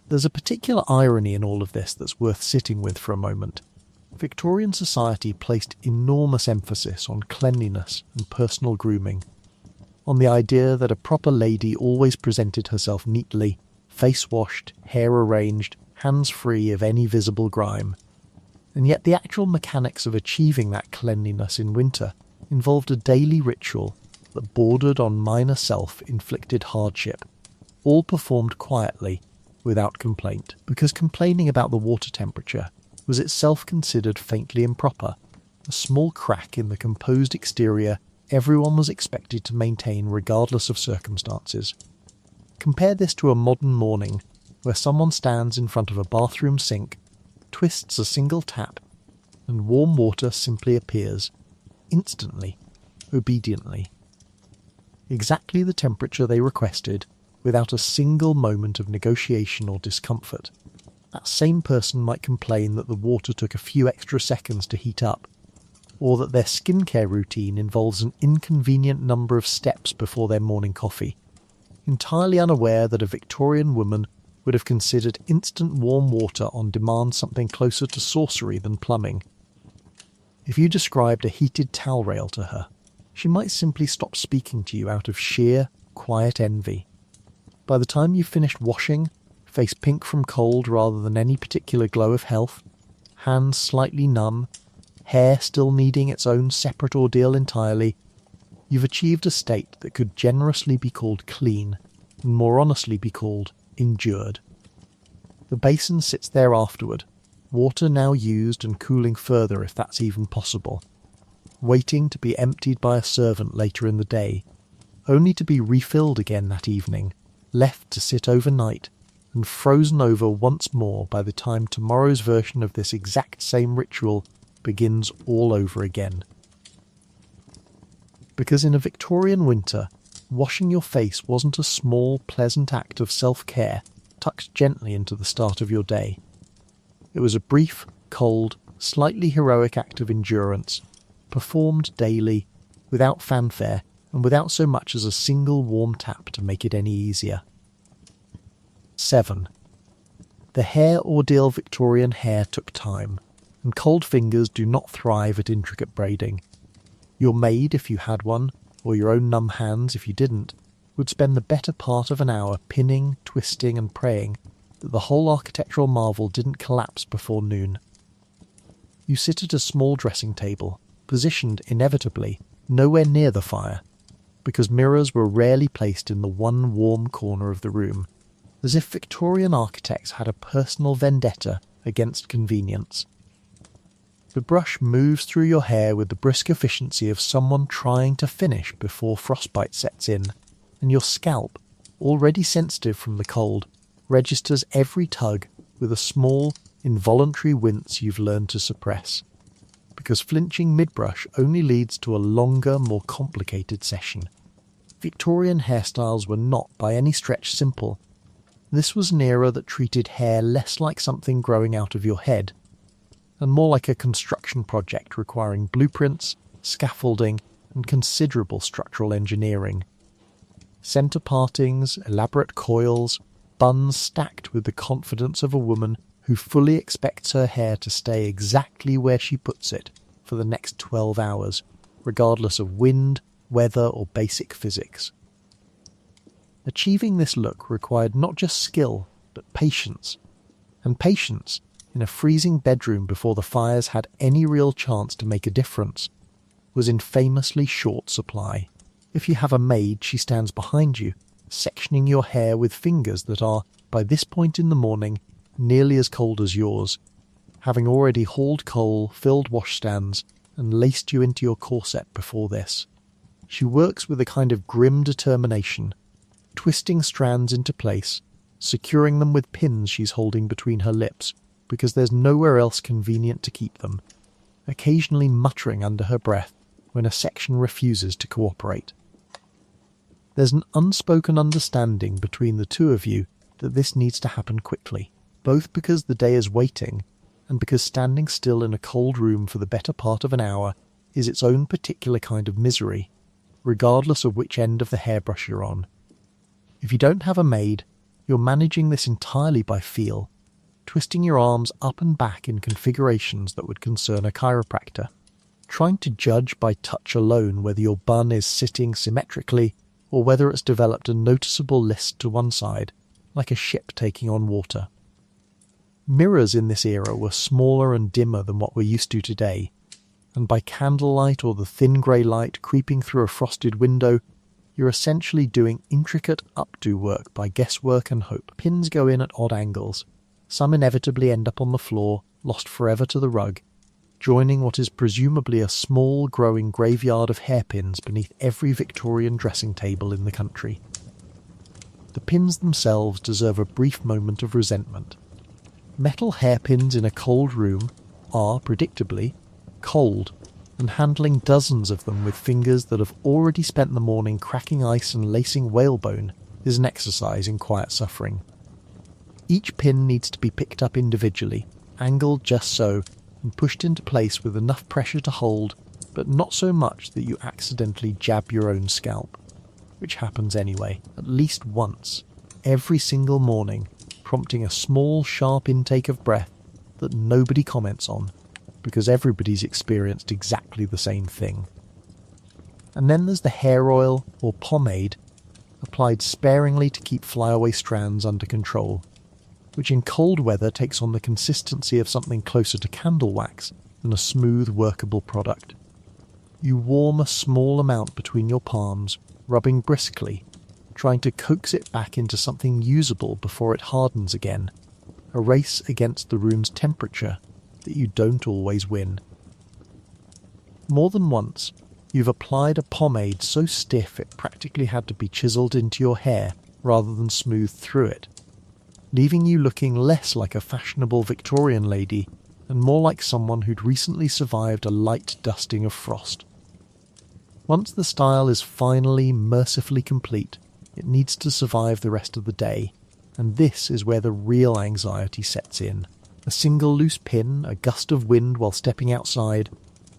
There's a particular irony in all of this that's worth sitting with for a moment. Victorian society placed enormous emphasis on cleanliness and personal grooming, on the idea that a proper lady always presented herself neatly, face washed, hair arranged, hands free of any visible grime. And yet the actual mechanics of achieving that cleanliness in winter involved a daily ritual that bordered on minor self-inflicted hardship, all performed quietly, without complaint, because complaining about the water temperature was itself considered faintly improper, a small crack in the composed exterior everyone was expected to maintain regardless of circumstances. Compare this to a modern morning where someone stands in front of a bathroom sink, twists a single tap, and warm water simply appears, instantly, obediently. Exactly the temperature they requested, without a single moment of negotiation or discomfort. That same person might complain that the water took a few extra seconds to heat up, or that their skincare routine involves an inconvenient number of steps before their morning coffee, entirely unaware that a Victorian woman would have considered instant warm water on demand something closer to sorcery than plumbing. If you described a heated towel rail to her, she might simply stop speaking to you out of sheer, quiet envy. By the time you've finished washing, face pink from cold rather than any particular glow of health, hands slightly numb, hair still needing its own separate ordeal entirely, you've achieved a state that could generously be called clean, and more honestly be called endured. The basin sits there afterward, water now used and cooling further if that's even possible, waiting to be emptied by a servant later in the day, only to be refilled again that evening, left to sit overnight, and frozen over once more by the time tomorrow's version of this exact same ritual begins all over again. Because in a Victorian winter, washing your face wasn't a small, pleasant act of self-care tucked gently into the start of your day. It was a brief, cold, slightly heroic act of endurance, performed daily, without fanfare, and without so much as a single warm tap to make it any easier. 7. The hair ordeal Victorian hair took time, and cold fingers do not thrive at intricate braiding. Your maid, if you had one, or your own numb hands if you didn't, would spend the better part of an hour pinning, twisting and praying that the whole architectural marvel didn't collapse before noon. You sit at a small dressing table, positioned inevitably nowhere near the fire, because mirrors were rarely placed in the one warm corner of the room, as if Victorian architects had a personal vendetta against convenience. The brush moves through your hair with the brisk efficiency of someone trying to finish before frostbite sets in, and your scalp, already sensitive from the cold, registers every tug with a small, involuntary wince you've learned to suppress, because flinching mid-brush only leads to a longer, more complicated session. Victorian hairstyles were not by any stretch simple. This was an era that treated hair less like something growing out of your head, and more like a construction project requiring blueprints, scaffolding, and considerable structural engineering. Centre partings, elaborate coils, buns stacked with the confidence of a woman who fully expects her hair to stay exactly where she puts it for the next 12 hours, regardless of wind, weather, or basic physics. Achieving this look required not just skill, but patience. And patience, in a freezing bedroom before the fires had any real chance to make a difference, was in famously short supply. If you have a maid, she stands behind you, sectioning your hair with fingers that are, by this point in the morning, nearly as cold as yours, having already hauled coal, filled washstands, and laced you into your corset before this. She works with a kind of grim determination, twisting strands into place, securing them with pins she's holding between her lips, because there's nowhere else convenient to keep them, occasionally muttering under her breath when a section refuses to cooperate. There's an unspoken understanding between the two of you that this needs to happen quickly, both because the day is waiting and because standing still in a cold room for the better part of an hour is its own particular kind of misery, regardless of which end of the hairbrush you're on. If you don't have a maid, you're managing this entirely by feel, twisting your arms up and back in configurations that would concern a chiropractor, trying to judge by touch alone whether your bun is sitting symmetrically or whether it's developed a noticeable list to one side, like a ship taking on water. Mirrors in this era were smaller and dimmer than what we're used to today, and by candlelight or the thin grey light creeping through a frosted window, you're essentially doing intricate updo work by guesswork and hope. Pins go in at odd angles. Some inevitably end up on the floor, lost forever to the rug, joining what is presumably a small growing graveyard of hairpins beneath every Victorian dressing table in the country. The pins themselves deserve a brief moment of resentment. Metal hairpins in a cold room are, predictably, cold, and handling dozens of them with fingers that have already spent the morning cracking ice and lacing whalebone is an exercise in quiet suffering. Each pin needs to be picked up individually, angled just so, and pushed into place with enough pressure to hold, but not so much that you accidentally jab your own scalp, which happens anyway, at least once, every single morning, prompting a small, sharp intake of breath that nobody comments on, because everybody's experienced exactly the same thing. And then there's the hair oil, or pomade, applied sparingly to keep flyaway strands under control, which in cold weather takes on the consistency of something closer to candle wax than a smooth, workable product. You warm a small amount between your palms, rubbing briskly, trying to coax it back into something usable before it hardens again, a race against the room's temperature that you don't always win. More than once, you've applied a pomade so stiff it practically had to be chiselled into your hair rather than smoothed through it, leaving you looking less like a fashionable Victorian lady and more like someone who'd recently survived a light dusting of frost. Once the style is finally, mercifully complete, it needs to survive the rest of the day, and this is where the real anxiety sets in. A single loose pin, a gust of wind while stepping outside,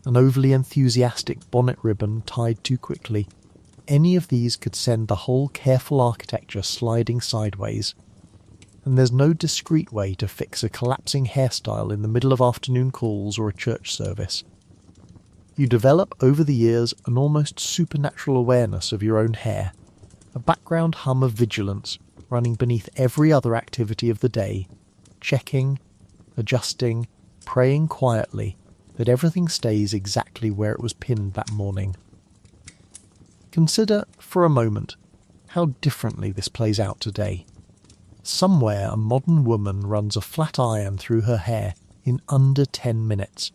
an overly enthusiastic bonnet ribbon tied too quickly. Any of these could send the whole careful architecture sliding sideways. And there's no discreet way to fix a collapsing hairstyle in the middle of afternoon calls or a church service. You develop over the years an almost supernatural awareness of your own hair, a background hum of vigilance running beneath every other activity of the day, checking, adjusting, praying quietly that everything stays exactly where it was pinned that morning. Consider, for a moment, how differently this plays out today. Somewhere a modern woman runs a flat iron through her hair in under 10 minutes,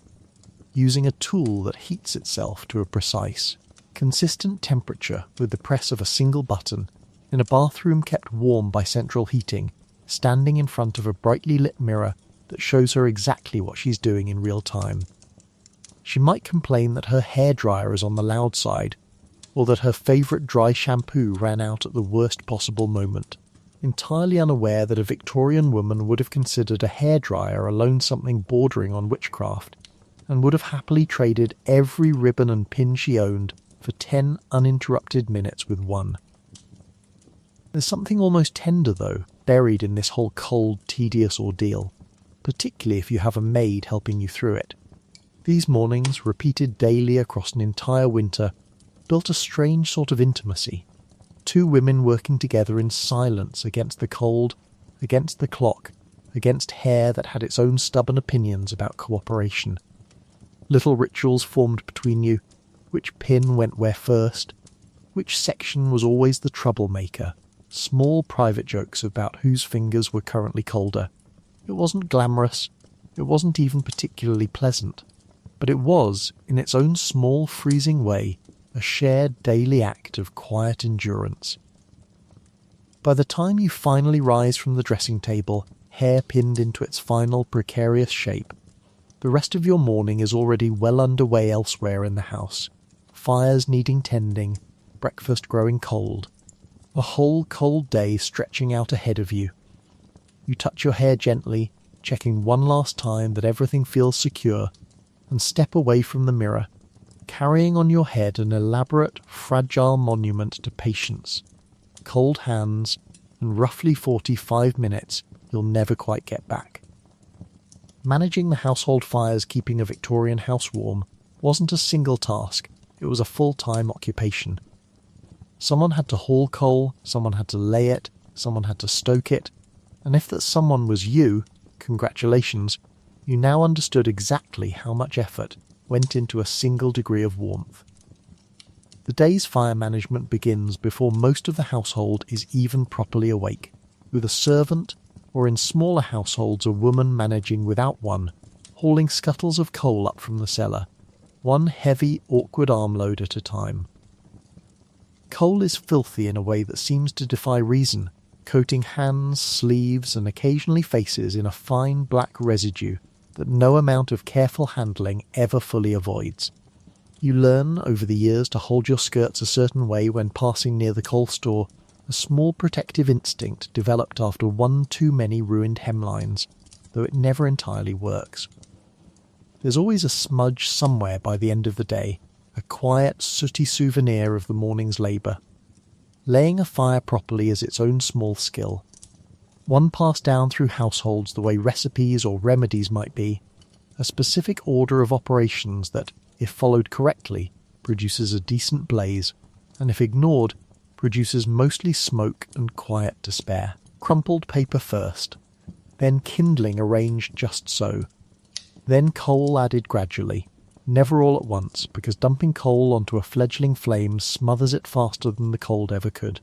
using a tool that heats itself to a precise, consistent temperature with the press of a single button, in a bathroom kept warm by central heating, standing in front of a brightly lit mirror that shows her exactly what she's doing in real time. She might complain that her hairdryer is on the loud side, or that her favourite dry shampoo ran out at the worst possible moment, entirely unaware that a Victorian woman would have considered a hairdryer alone something bordering on witchcraft, and would have happily traded every ribbon and pin she owned for 10 uninterrupted minutes with one. There's something almost tender, though, buried in this whole cold, tedious ordeal, particularly if you have a maid helping you through it. These mornings, repeated daily across an entire winter, built a strange sort of intimacy. Two women working together in silence against the cold, against the clock, against hair that had its own stubborn opinions about cooperation. Little rituals formed between you, which pin went where first, which section was always the troublemaker, small private jokes about whose fingers were currently colder. It wasn't glamorous, it wasn't even particularly pleasant, but it was, in its own small freezing way, a shared daily act of quiet endurance. By the time you finally rise from the dressing table, hair pinned into its final precarious shape, the rest of your morning is already well underway elsewhere in the house. Fires needing tending, breakfast growing cold, a whole cold day stretching out ahead of you. You touch your hair gently, checking one last time that everything feels secure, and step away from the mirror, carrying on your head an elaborate, fragile monument to patience, cold hands, and roughly 45 minutes you'll never quite get back. Managing the household fires keeping a Victorian house warm wasn't a single task, it was a full-time occupation. Someone had to haul coal, someone had to lay it, someone had to stoke it, and if that someone was you, congratulations, you now understood exactly how much effort went into a single degree of warmth. The day's fire management begins before most of the household is even properly awake, with a servant, or in smaller households a woman managing without one, hauling scuttles of coal up from the cellar, one heavy, awkward armload at a time. Coal is filthy in a way that seems to defy reason, coating hands, sleeves, and occasionally faces in a fine black residue that no amount of careful handling ever fully avoids. You learn over the years to hold your skirts a certain way when passing near the coal store, a small protective instinct developed after one too many ruined hemlines, though it never entirely works. There's always a smudge somewhere by the end of the day, a quiet, sooty souvenir of the morning's labour. Laying a fire properly is its own small skill, one passed down through households the way recipes or remedies might be, a specific order of operations that, if followed correctly, produces a decent blaze, and if ignored, produces mostly smoke and quiet despair. Crumpled paper first, then kindling arranged just so, then coal added gradually, never all at once, because dumping coal onto a fledgling flame smothers it faster than the cold ever could.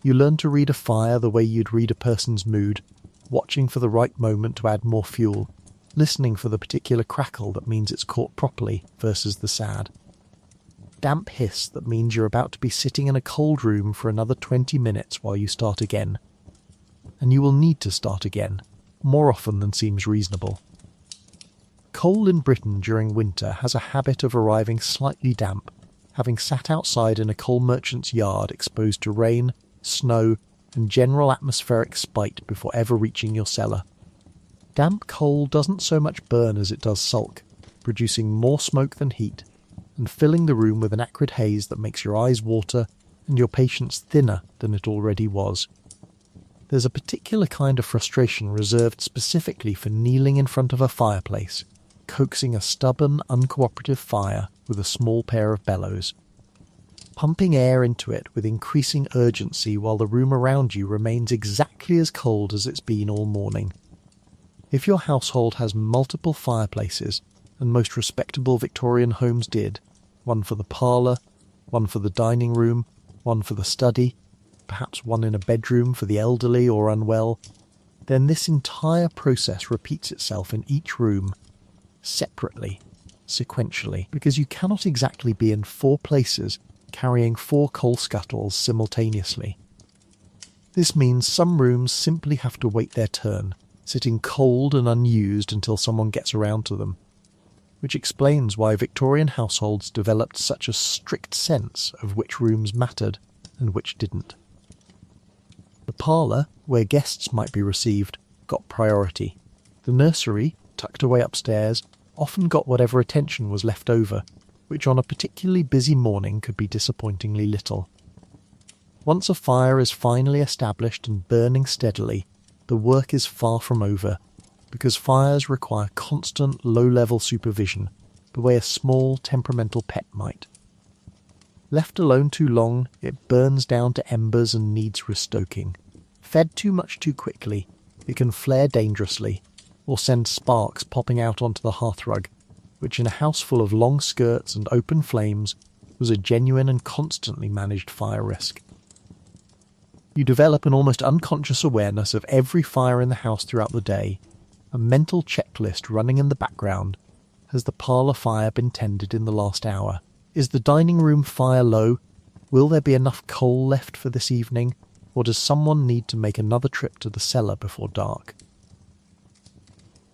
You learn to read a fire the way you'd read a person's mood, watching for the right moment to add more fuel, listening for the particular crackle that means it's caught properly versus the sad. Damp hiss that means you're about to be sitting in a cold room for another 20 minutes while you start again. And you will need to start again, more often than seems reasonable. Coal in Britain during winter has a habit of arriving slightly damp, having sat outside in a coal merchant's yard exposed to rain, snow, and general atmospheric spite before ever reaching your cellar. Damp coal doesn't so much burn as it does sulk, producing more smoke than heat, and filling the room with an acrid haze that makes your eyes water and your patience thinner than it already was. There's a particular kind of frustration reserved specifically for kneeling in front of a fireplace, coaxing a stubborn, uncooperative fire with a small pair of bellows, pumping air into it with increasing urgency while the room around you remains exactly as cold as it's been all morning. If your household has multiple fireplaces, and most respectable Victorian homes did, one for the parlour, one for the dining room, one for the study, perhaps one in a bedroom for the elderly or unwell, then this entire process repeats itself in each room, separately, sequentially, because you cannot exactly be in 4 places carrying 4 coal scuttles simultaneously. This means some rooms simply have to wait their turn, sitting cold and unused until someone gets around to them, which explains why Victorian households developed such a strict sense of which rooms mattered and which didn't. The parlour, where guests might be received, got priority. The nursery, tucked away upstairs, often got whatever attention was left over, which on a particularly busy morning could be disappointingly little. Once a fire is finally established and burning steadily, the work is far from over, because fires require constant low-level supervision, the way a small temperamental pet might. Left alone too long, it burns down to embers and needs restoking. Fed too much too quickly, it can flare dangerously, or send sparks popping out onto the hearthrug, which in a house full of long skirts and open flames was a genuine and constantly managed fire risk. You develop an almost unconscious awareness of every fire in the house throughout the day, a mental checklist running in the background. Has the parlour fire been tended in the last hour? Is the dining room fire low? Will there be enough coal left for this evening? Or does someone need to make another trip to the cellar before dark?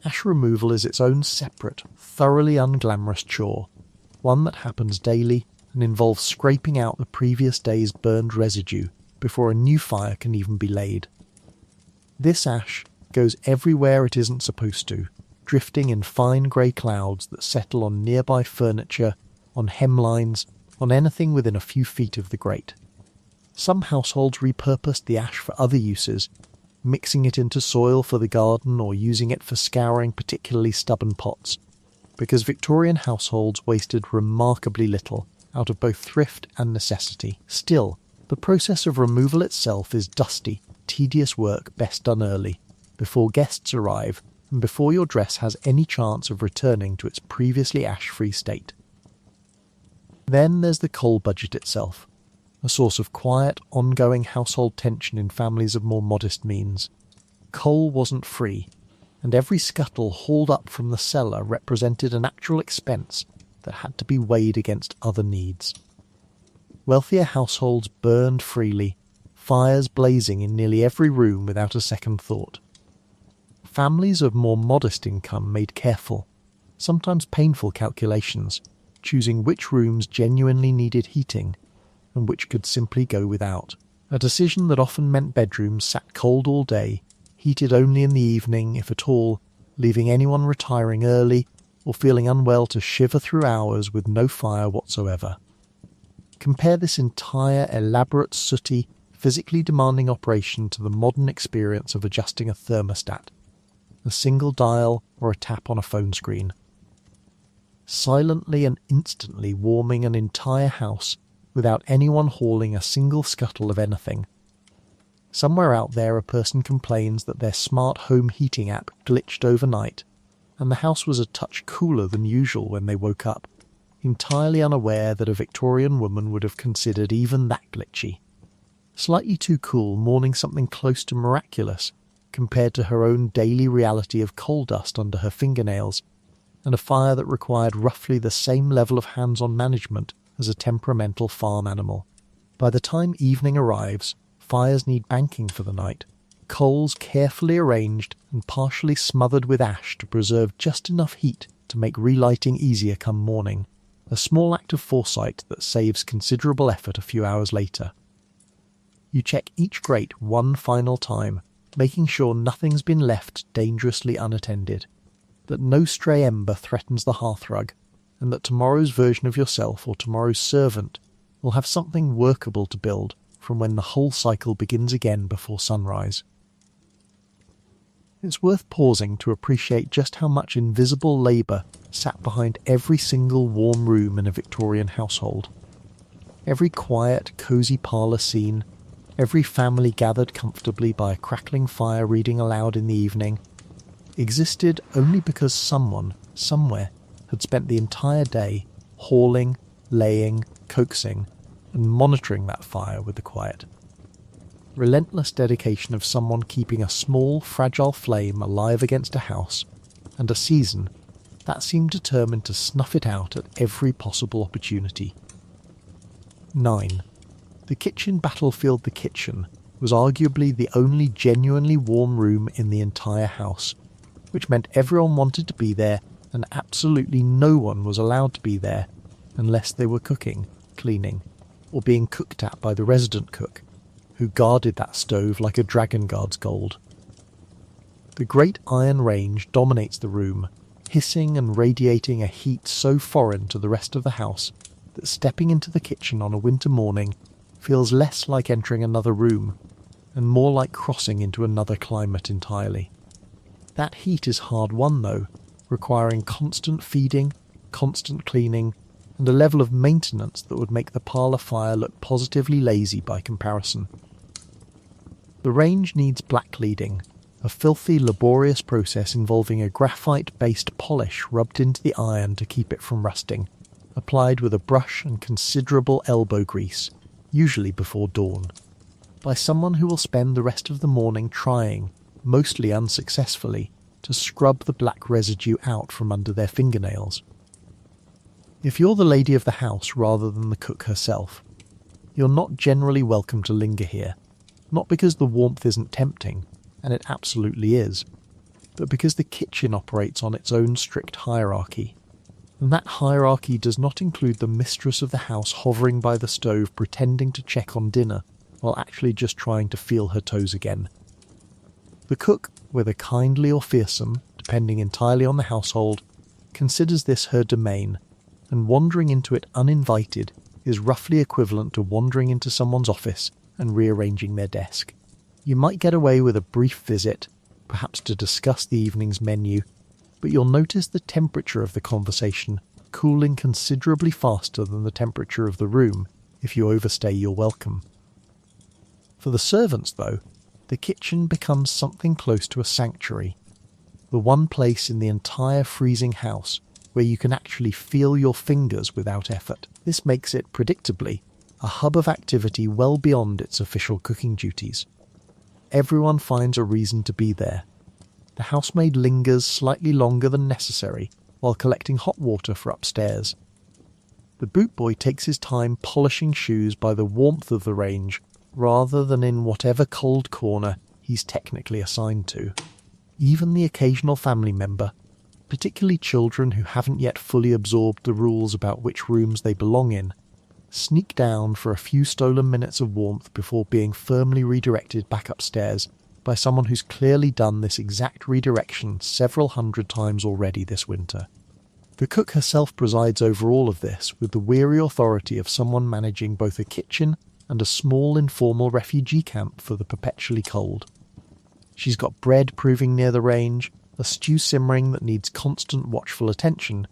Ash removal is its own separate, thoroughly unglamorous chore, one that happens daily and involves scraping out the previous day's burned residue before a new fire can even be laid. This ash goes everywhere it isn't supposed to, drifting in fine grey clouds that settle on nearby furniture, on hemlines, on anything within a few feet of the grate. Some households repurposed the ash for other uses, mixing it into soil for the garden or using it for scouring particularly stubborn pots, because Victorian households wasted remarkably little out of both thrift and necessity. Still, the process of removal itself is dusty, tedious work best done early, before guests arrive and before your dress has any chance of returning to its previously ash-free state. Then there's the coal budget itself, a source of quiet, ongoing household tension in families of more modest means. Coal wasn't free, and every scuttle hauled up from the cellar represented an actual expense that had to be weighed against other needs. Wealthier households burned freely, fires blazing in nearly every room without a second thought. Families of more modest income made careful, sometimes painful calculations, choosing which rooms genuinely needed heating and which could simply go without. A decision that often meant bedrooms sat cold all day, heated only in the evening, if at all, leaving anyone retiring early or feeling unwell to shiver through hours with no fire whatsoever. Compare this entire elaborate, sooty, physically demanding operation to the modern experience of adjusting a thermostat, a single dial or a tap on a phone screen. Silently and instantly warming an entire house without anyone hauling a single scuttle of anything. Somewhere out there a person complains that their smart home heating app glitched overnight, and the house was a touch cooler than usual when they woke up, entirely unaware that a Victorian woman would have considered even that glitchy. Slightly too cool, mourning something close to miraculous compared to her own daily reality of coal dust under her fingernails, and a fire that required roughly the same level of hands-on management as a temperamental farm animal. By the time evening arrives, fires need banking for the night, coals carefully arranged and partially smothered with ash to preserve just enough heat to make relighting easier come morning, a small act of foresight that saves considerable effort a few hours later. You check each grate one final time, making sure nothing's been left dangerously unattended, that no stray ember threatens the hearthrug, and that tomorrow's version of yourself or tomorrow's servant will have something workable to build from when the whole cycle begins again before sunrise. It's worth pausing to appreciate just how much invisible labour sat behind every single warm room in a Victorian household. Every quiet, cosy parlour scene, every family gathered comfortably by a crackling fire reading aloud in the evening, existed only because someone, somewhere, had spent the entire day hauling, laying, coaxing, and monitoring that fire with the quiet. Relentless dedication of someone keeping a small, fragile flame alive against a house, and a season that seemed determined to snuff it out at every possible opportunity. 9. The kitchen battlefield the kitchen was arguably the only genuinely warm room in the entire house, which meant everyone wanted to be there and absolutely no one was allowed to be there unless they were cooking, cleaning, or being cooked at by the resident cook, who guarded that stove like a dragon guards gold. The great iron range dominates the room, hissing and radiating a heat so foreign to the rest of the house that stepping into the kitchen on a winter morning feels less like entering another room and more like crossing into another climate entirely. That heat is hard won though, requiring constant feeding, constant cleaning, and a level of maintenance that would make the parlour fire look positively lazy by comparison. The range needs blackleading, a filthy, laborious process involving a graphite-based polish rubbed into the iron to keep it from rusting, applied with a brush and considerable elbow grease, usually before dawn, by someone who will spend the rest of the morning trying, mostly unsuccessfully, to scrub the black residue out from under their fingernails. If you're the lady of the house rather than the cook herself, you're not generally welcome to linger here, not because the warmth isn't tempting, and it absolutely is, but because the kitchen operates on its own strict hierarchy, and that hierarchy does not include the mistress of the house hovering by the stove pretending to check on dinner while actually just trying to feel her toes again. The cook, whether kindly or fearsome, depending entirely on the household, considers this her domain, and wandering into it uninvited is roughly equivalent to wandering into someone's office and rearranging their desk. You might get away with a brief visit, perhaps to discuss the evening's menu, but you'll notice the temperature of the conversation cooling considerably faster than the temperature of the room if you overstay your welcome. For the servants, though, the kitchen becomes something close to a sanctuary, the one place in the entire freezing house where you can actually feel your fingers without effort. This makes it, predictably, a hub of activity well beyond its official cooking duties. Everyone finds a reason to be there. The housemaid lingers slightly longer than necessary while collecting hot water for upstairs. The boot boy takes his time polishing shoes by the warmth of the range rather than in whatever cold corner he's technically assigned to. Even the occasional family member, particularly children who haven't yet fully absorbed the rules about which rooms they belong in, sneak down for a few stolen minutes of warmth before being firmly redirected back upstairs by someone who's clearly done this exact redirection several hundred times already this winter. The cook herself presides over all of this with the weary authority of someone managing both a kitchen and a small informal refugee camp for the perpetually cold. She's got bread proving near the range, a stew simmering that needs constant watchful attention,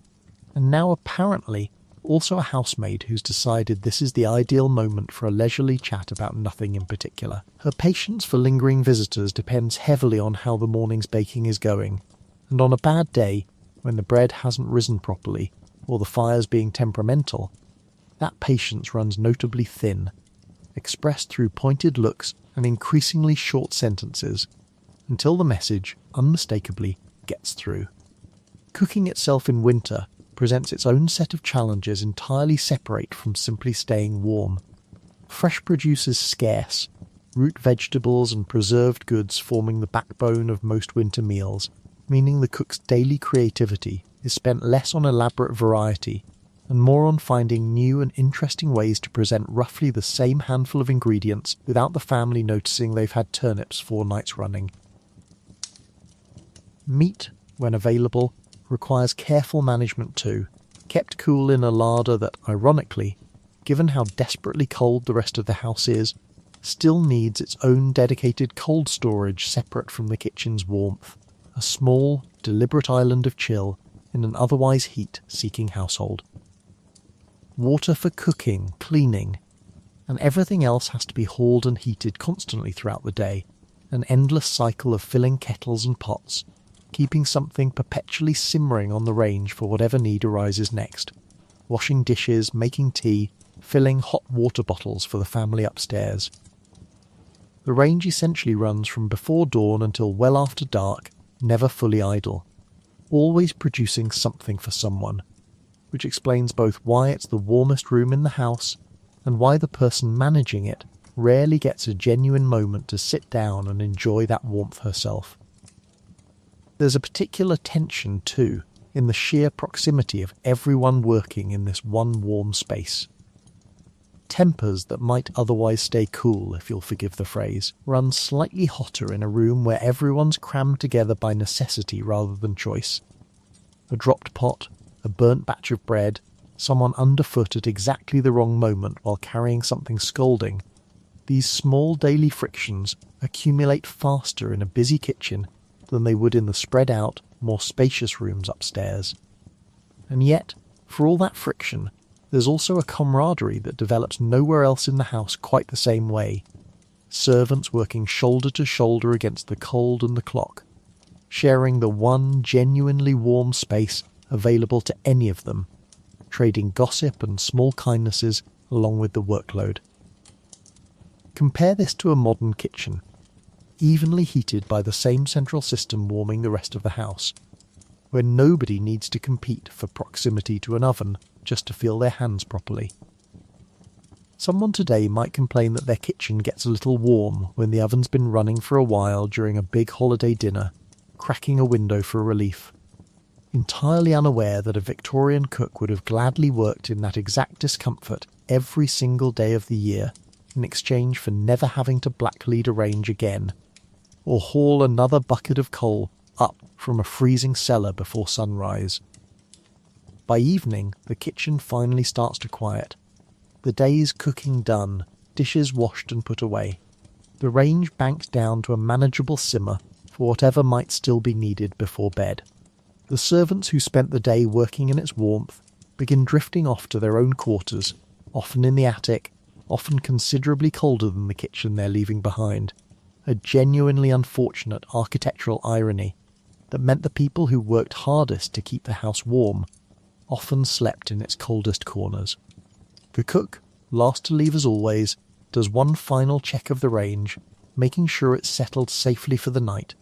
and now apparently also a housemaid who's decided this is the ideal moment for a leisurely chat about nothing in particular. Her patience for lingering visitors depends heavily on how the morning's baking is going, and on a bad day, when the bread hasn't risen properly, or the fire's being temperamental, that patience runs notably thin, expressed through pointed looks and increasingly short sentences, until the message, unmistakably, gets through. Cooking itself in winter presents its own set of challenges entirely separate from simply staying warm. Fresh produce is scarce, root vegetables and preserved goods forming the backbone of most winter meals, meaning the cook's daily creativity is spent less on elaborate variety and more on finding new and interesting ways to present roughly the same handful of ingredients without the family noticing they've had turnips 4 nights running. Meat, when available, requires careful management too, kept cool in a larder that, ironically, given how desperately cold the rest of the house is, still needs its own dedicated cold storage separate from the kitchen's warmth, a small, deliberate island of chill in an otherwise heat-seeking household. Water for cooking, cleaning, and everything else has to be hauled and heated constantly throughout the day, an endless cycle of filling kettles and pots, keeping something perpetually simmering on the range for whatever need arises next. Washing dishes, making tea, filling hot water bottles for the family upstairs. The range essentially runs from before dawn until well after dark, never fully idle, always producing something for someone, which explains both why it's the warmest room in the house and why the person managing it rarely gets a genuine moment to sit down and enjoy that warmth herself. There's a particular tension, too, in the sheer proximity of everyone working in this one warm space. Tempers that might otherwise stay cool, if you'll forgive the phrase, run slightly hotter in a room where everyone's crammed together by necessity rather than choice. A dropped pot, a burnt batch of bread, someone underfoot at exactly the wrong moment while carrying something scalding. These small daily frictions accumulate faster in a busy kitchen than they would in the spread out, more spacious rooms upstairs. And yet, for all that friction, there's also a camaraderie that develops nowhere else in the house quite the same way. Servants working shoulder to shoulder against the cold and the clock, sharing the one genuinely warm space available to any of them, trading gossip and small kindnesses along with the workload. Compare this to a modern kitchen, evenly heated by the same central system warming the rest of the house, where nobody needs to compete for proximity to an oven just to feel their hands properly. Someone today might complain that their kitchen gets a little warm when the oven's been running for a while during a big holiday dinner, cracking a window for relief, entirely unaware that a Victorian cook would have gladly worked in that exact discomfort every single day of the year in exchange for never having to black-lead a range again, or haul another bucket of coal up from a freezing cellar before sunrise. By evening, the kitchen finally starts to quiet. The day's cooking done, dishes washed and put away. The range banked down to a manageable simmer for whatever might still be needed before bed. The servants who spent the day working in its warmth begin drifting off to their own quarters, often in the attic, often considerably colder than the kitchen they're leaving behind. A genuinely unfortunate architectural irony that meant the people who worked hardest to keep the house warm often slept in its coldest corners. The cook, last to leave as always, does one final check of the range, making sure it's settled safely for the night,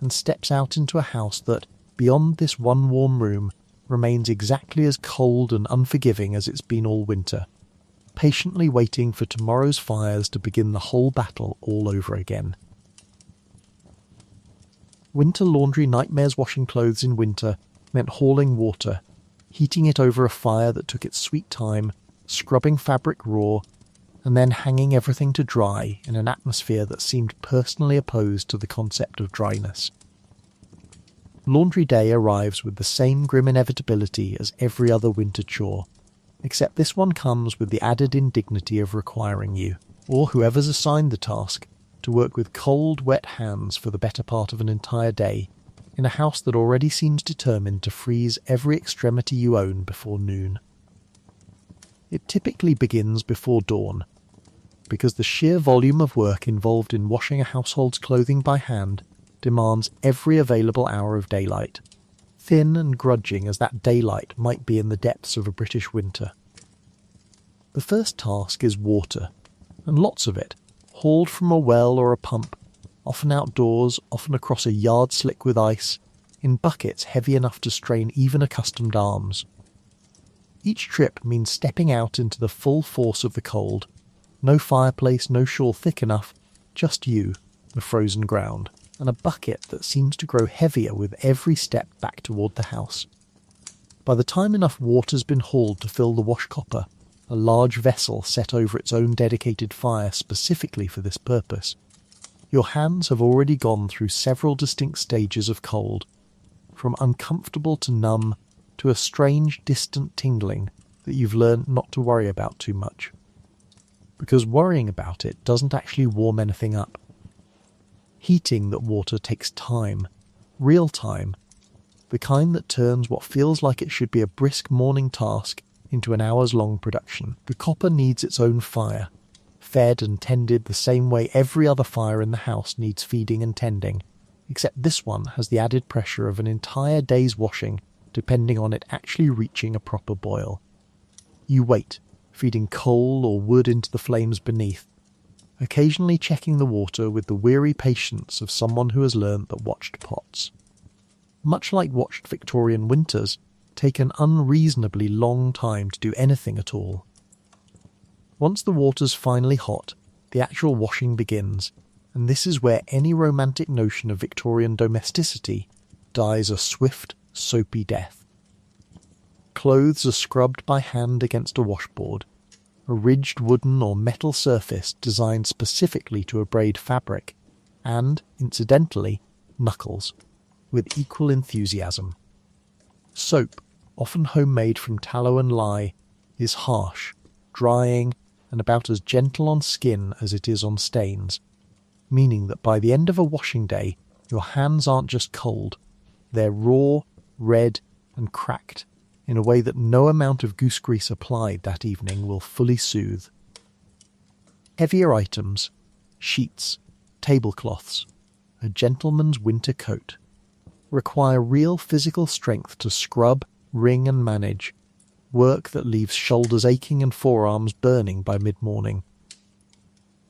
and steps out into a house that, beyond this one warm room, remains exactly as cold and unforgiving as it's been all winter, patiently waiting for tomorrow's fires to begin the whole battle all over again. Winter laundry nightmares washing clothes in winter meant hauling water, heating it over a fire that took its sweet time, scrubbing fabric raw, and then hanging everything to dry in an atmosphere that seemed personally opposed to the concept of dryness. Laundry day arrives with the same grim inevitability as every other winter chore, except this one comes with the added indignity of requiring you, or whoever's assigned the task, to work with cold, wet hands for the better part of an entire day, in a house that already seems determined to freeze every extremity you own before noon. It typically begins before dawn, because the sheer volume of work involved in washing a household's clothing by hand demands every available hour of daylight, thin and grudging as that daylight might be in the depths of a British winter. The first task is water, and lots of it, hauled from a well or a pump, often outdoors, often across a yard slick with ice, in buckets heavy enough to strain even accustomed arms. Each trip means stepping out into the full force of the cold. No fireplace, no shawl thick enough, just you, the frozen ground, and a bucket that seems to grow heavier with every step back toward the house. By the time enough water's been hauled to fill the wash copper, a large vessel set over its own dedicated fire specifically for this purpose, your hands have already gone through several distinct stages of cold, from uncomfortable to numb, to a strange, distant tingling that you've learned not to worry about too much. Because worrying about it doesn't actually warm anything up. Heating that water takes time, real time, the kind that turns what feels like it should be a brisk morning task into an hours-long production. The copper needs its own fire, fed and tended the same way every other fire in the house needs feeding and tending, except this one has the added pressure of an entire day's washing, depending on it actually reaching a proper boil. You wait, feeding coal or wood into the flames beneath, occasionally checking the water with the weary patience of someone who has learned that watched pots. Much like watched Victorian winters, take an unreasonably long time to do anything at all. Once the water's finally hot, the actual washing begins, and this is where any romantic notion of Victorian domesticity dies a swift, soapy death. Clothes are scrubbed by hand against a washboard, a ridged wooden or metal surface designed specifically to abrade fabric, and, incidentally, knuckles, with equal enthusiasm. Soap, often homemade from tallow and lye, is harsh, drying, and about as gentle on skin as it is on stains, meaning that by the end of a washing day, your hands aren't just cold, they're raw, red, and cracked, in a way that no amount of goose grease applied that evening will fully soothe. Heavier items, sheets, tablecloths, a gentleman's winter coat, require real physical strength to scrub, wring and manage, work that leaves shoulders aching and forearms burning by mid-morning.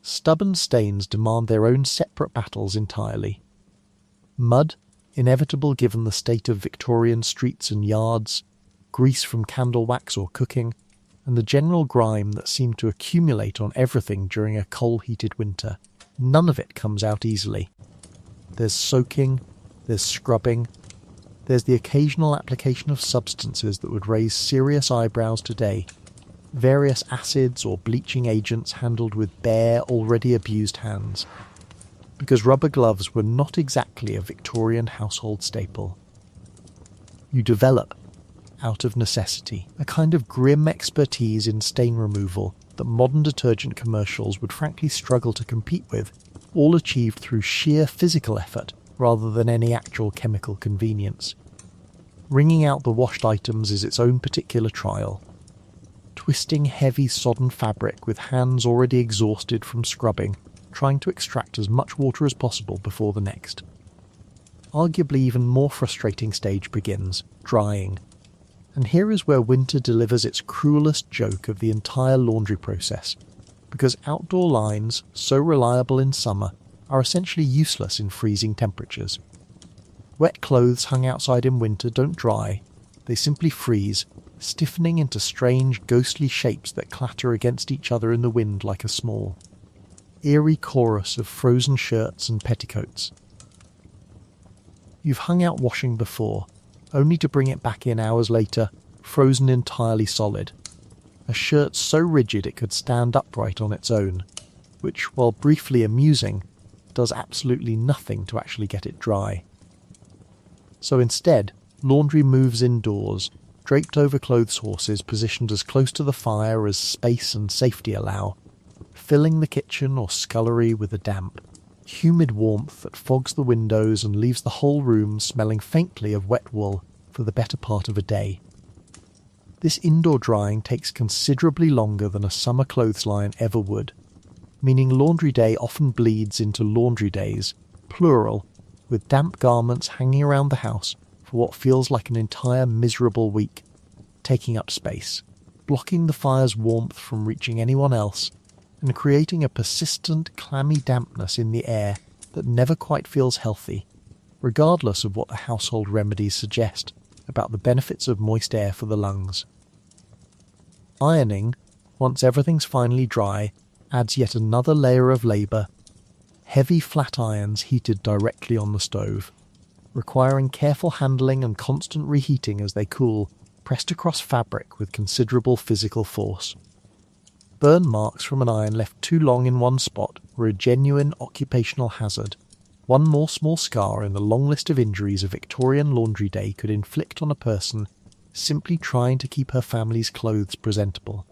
Stubborn stains demand their own separate battles entirely. Mud, inevitable given the state of Victorian streets and yards, grease from candle wax or cooking, and the general grime that seemed to accumulate on everything during a coal-heated winter. None of it comes out easily. There's soaking, there's scrubbing, there's the occasional application of substances that would raise serious eyebrows today, various acids or bleaching agents handled with bare, already abused hands, because rubber gloves were not exactly a Victorian household staple. You develop, out of necessity, a kind of grim expertise in stain removal that modern detergent commercials would frankly struggle to compete with, all achieved through sheer physical effort rather than any actual chemical convenience. Wringing out the washed items is its own particular trial. Twisting heavy sodden fabric with hands already exhausted from scrubbing, trying to extract as much water as possible before the next. Arguably even more frustrating stage begins, drying. And here is where winter delivers its cruelest joke of the entire laundry process, because outdoor lines, so reliable in summer, are essentially useless in freezing temperatures. Wet clothes hung outside in winter don't dry, they simply freeze, stiffening into strange, ghostly shapes that clatter against each other in the wind like a small, eerie chorus of frozen shirts and petticoats. You've hung out washing before, only to bring it back in hours later, frozen entirely solid. A shirt so rigid it could stand upright on its own, which, while briefly amusing, does absolutely nothing to actually get it dry. So instead, laundry moves indoors, draped over clothes horses positioned as close to the fire as space and safety allow, filling the kitchen or scullery with a damp, humid warmth that fogs the windows and leaves the whole room smelling faintly of wet wool for the better part of a day. This indoor drying takes considerably longer than a summer clothesline ever would, meaning laundry day often bleeds into laundry days, plural, with damp garments hanging around the house for what feels like an entire miserable week, taking up space, blocking the fire's warmth from reaching anyone else, and creating a persistent, clammy dampness in the air that never quite feels healthy, regardless of what the household remedies suggest about the benefits of moist air for the lungs. Ironing, once everything's finally dry, adds yet another layer of labour. Heavy flat irons heated directly on the stove, requiring careful handling and constant reheating as they cool, pressed across fabric with considerable physical force. Burn marks from an iron left too long in one spot were a genuine occupational hazard, one more small scar in the long list of injuries a Victorian laundry day could inflict on a person simply trying to keep her family's clothes presentable.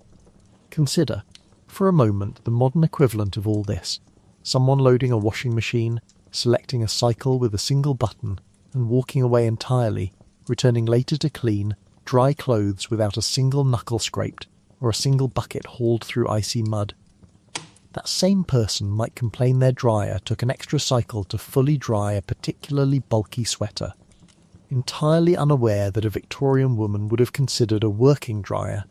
Consider, for a moment, the modern equivalent of all this. Someone loading a washing machine, selecting a cycle with a single button, and walking away entirely, returning later to clean, dry clothes without a single knuckle scraped, or a single bucket hauled through icy mud. that same person might complain their dryer took an extra cycle to fully dry a particularly bulky sweater, entirely unaware that a Victorian woman would have considered a working dryer,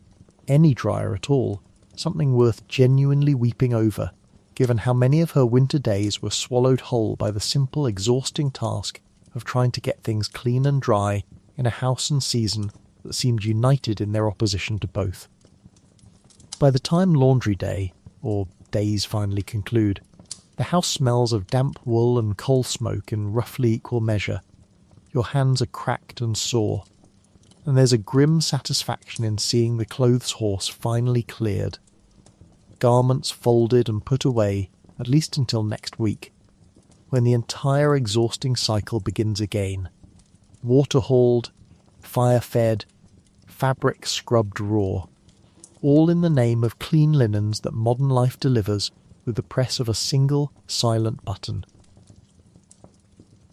any dryer at all, something worth genuinely weeping over, given how many of her winter days were swallowed whole by the simple, exhausting task of trying to get things clean and dry in a house and season that seemed united in their opposition to both. By the time laundry day, or days finally conclude, the house smells of damp wool and coal smoke in roughly equal measure. Your hands are cracked and sore, and there's a grim satisfaction in seeing the clothes horse finally cleared. Garments folded and put away, at least until next week, when the entire exhausting cycle begins again. Water hauled, fire fed, fabric scrubbed raw, all in the name of clean linens that modern life delivers with the press of a single silent button.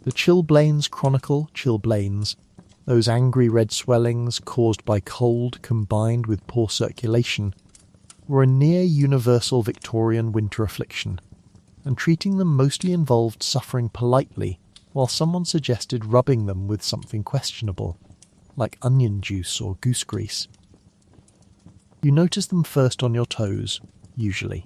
The chilblains chronicle chilblains, those angry red swellings caused by cold combined with poor circulation, were a near universal Victorian winter affliction, and treating them mostly involved suffering politely while someone suggested rubbing them with something questionable, like onion juice or goose grease. You notice them first on your toes, usually.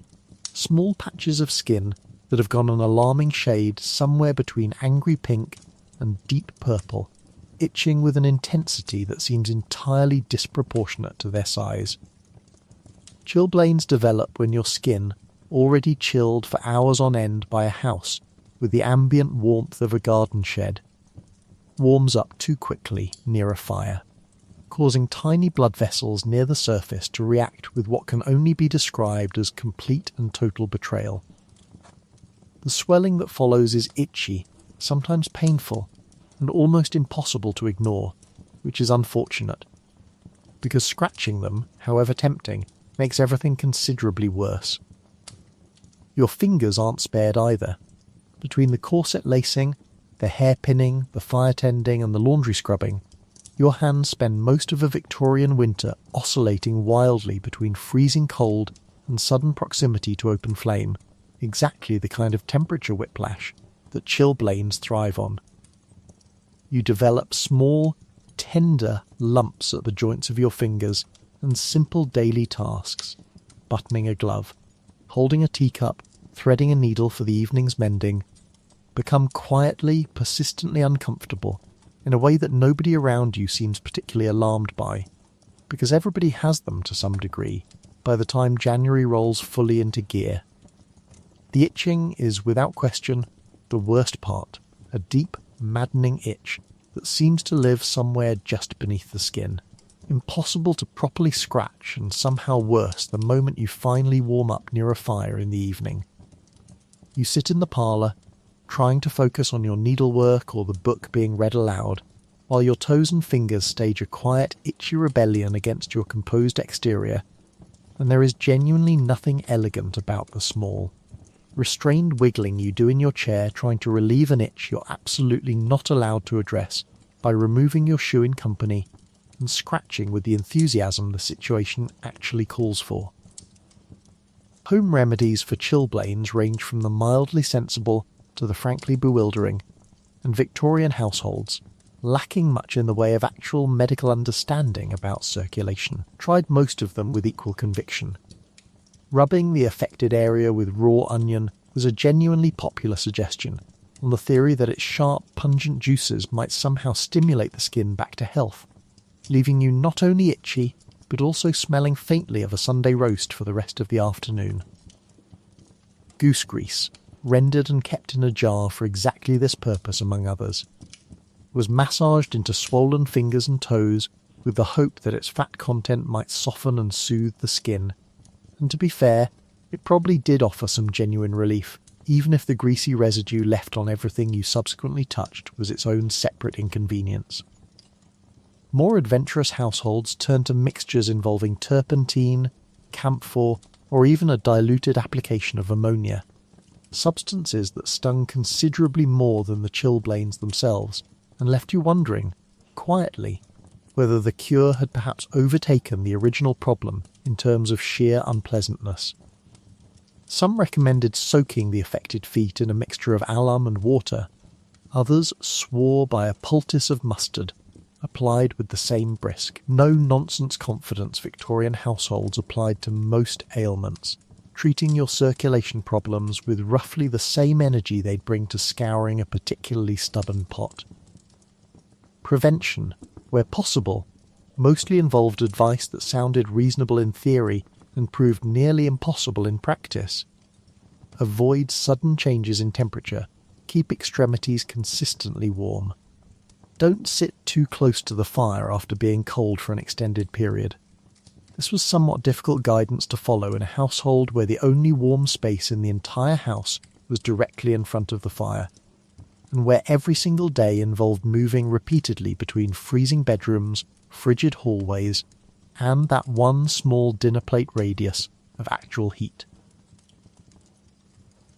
Small patches of skin that have gone an alarming shade somewhere between angry pink and deep purple, itching with an intensity that seems entirely disproportionate to their size. Chilblains develop when your skin, already chilled for hours on end by a house with the ambient warmth of a garden shed, warms up too quickly near a fire, causing tiny blood vessels near the surface to react with what can only be described as complete and total betrayal. The swelling that follows is itchy, sometimes painful, and almost impossible to ignore, which is unfortunate, because scratching them, however tempting, makes everything considerably worse. Your fingers aren't spared either. Between the corset lacing, the hair pinning, the fire tending, and the laundry scrubbing, your hands spend most of a Victorian winter oscillating wildly between freezing cold and sudden proximity to open flame, exactly the kind of temperature whiplash that chilblains thrive on. You develop small, tender lumps at the joints of your fingers, and simple daily tasks, buttoning a glove, holding a teacup, threading a needle for the evening's mending, become quietly, persistently uncomfortable in a way that nobody around you seems particularly alarmed by, because everybody has them to some degree by the time January rolls fully into gear. The itching is, without question, the worst part, a deep, maddening itch that seems to live somewhere just beneath the skin, impossible to properly scratch, and somehow worse the moment you finally warm up near a fire in the evening. You sit in the parlour, trying to focus on your needlework or the book being read aloud, while your toes and fingers stage a quiet, itchy rebellion against your composed exterior, and there is genuinely nothing elegant about the small, restrained wiggling you do in your chair trying to relieve an itch you're absolutely not allowed to address by removing your shoe in company and scratching with the enthusiasm the situation actually calls for. Home remedies for chilblains range from the mildly sensible to the frankly bewildering, and Victorian households, lacking much in the way of actual medical understanding about circulation, tried most of them with equal conviction. Rubbing the affected area with raw onion was a genuinely popular suggestion, on the theory that its sharp, pungent juices might somehow stimulate the skin back to health, leaving you not only itchy, but also smelling faintly of a Sunday roast for the rest of the afternoon. Goose grease, rendered and kept in a jar for exactly this purpose among others, was massaged into swollen fingers and toes with the hope that its fat content might soften and soothe the skin, and to be fair, it probably did offer some genuine relief, even if the greasy residue left on everything you subsequently touched was its own separate inconvenience. More adventurous households turned to mixtures involving turpentine, camphor, or even a diluted application of ammonia, substances that stung considerably more than the chilblains themselves, and left you wondering, quietly, whether the cure had perhaps overtaken the original problem in terms of sheer unpleasantness. Some recommended soaking the affected feet in a mixture of alum and water. Others swore by a poultice of mustard, applied with the same brisk, no-nonsense confidence Victorian households applied to most ailments, treating your circulation problems with roughly the same energy they'd bring to scouring a particularly stubborn pot. Prevention, where possible, mostly involved advice that sounded reasonable in theory and proved nearly impossible in practice. Avoid sudden changes in temperature. Keep extremities consistently warm. Don't sit too close to the fire after being cold for an extended period. This was somewhat difficult guidance to follow in a household where the only warm space in the entire house was directly in front of the fire, and where every single day involved moving repeatedly between freezing bedrooms, frigid hallways, and that one small dinner plate radius of actual heat.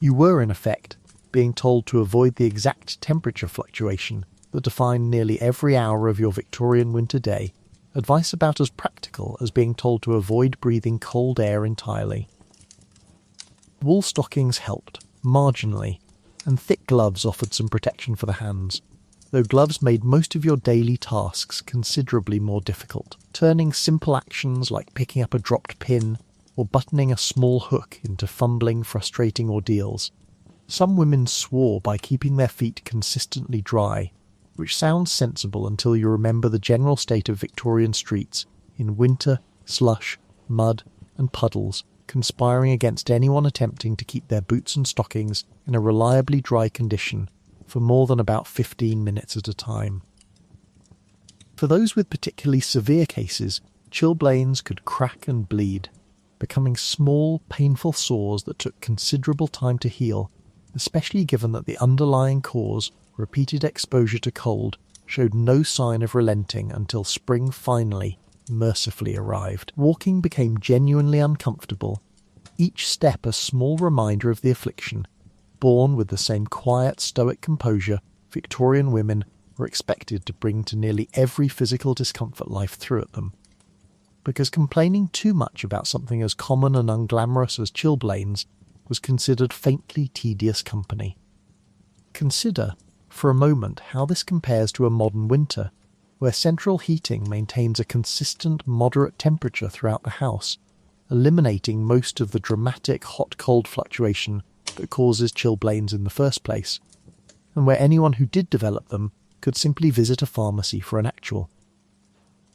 You were, in effect, being told to avoid the exact temperature fluctuation that defined nearly every hour of your Victorian winter day, advice about as practical as being told to avoid breathing cold air entirely. Wool stockings helped, marginally, and thick gloves offered some protection for the hands, though gloves made most of your daily tasks considerably more difficult, turning simple actions like picking up a dropped pin or buttoning a small hook into fumbling, frustrating ordeals. Some women swore by keeping their feet consistently dry, which sounds sensible until you remember the general state of Victorian streets in winter, slush, mud and puddles, conspiring against anyone attempting to keep their boots and stockings in a reliably dry condition for more than about 15 minutes at a time. For those with particularly severe cases, chilblains could crack and bleed, becoming small, painful sores that took considerable time to heal, especially given that the underlying cause, repeated exposure to cold, showed no sign of relenting until spring finally, mercifully arrived. Walking became genuinely uncomfortable, each step a small reminder of the affliction, borne with the same quiet, stoic composure Victorian women were expected to bring to nearly every physical discomfort life threw at them. Because complaining too much about something as common and unglamorous as chilblains was considered faintly tedious company. Consider, for a moment, how this compares to a modern winter, where central heating maintains a consistent, moderate temperature throughout the house, eliminating most of the dramatic hot-cold fluctuation that causes chilblains in the first place, and where anyone who did develop them could simply visit a pharmacy for an actual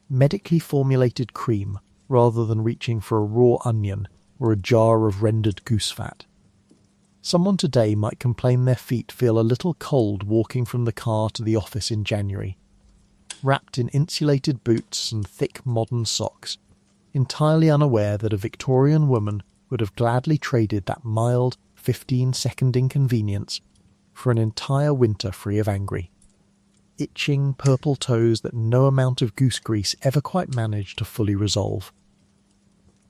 medically formulated cream rather than reaching for a raw onion or a jar of rendered goose fat. Someone today might complain their feet feel a little cold walking from the car to the office in January, wrapped in insulated boots and thick modern socks, entirely unaware that a Victorian woman would have gladly traded that mild 15-second inconvenience for an entire winter free of angry. Itching purple toes that no amount of goose grease ever quite managed to fully resolve.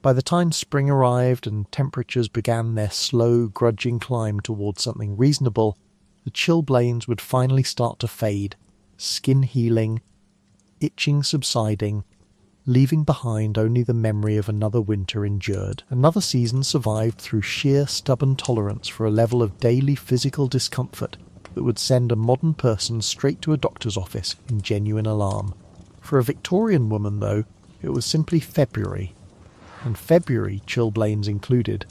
By the time spring arrived and temperatures began their slow, grudging climb towards something reasonable, the chilblains would finally start to fade, skin healing, itching subsiding, leaving behind only the memory of another winter endured. Another season survived through sheer stubborn tolerance for a level of daily physical discomfort that would send a modern person straight to a doctor's office in genuine alarm. For a Victorian woman, though, it was simply February, and February, chilblains included,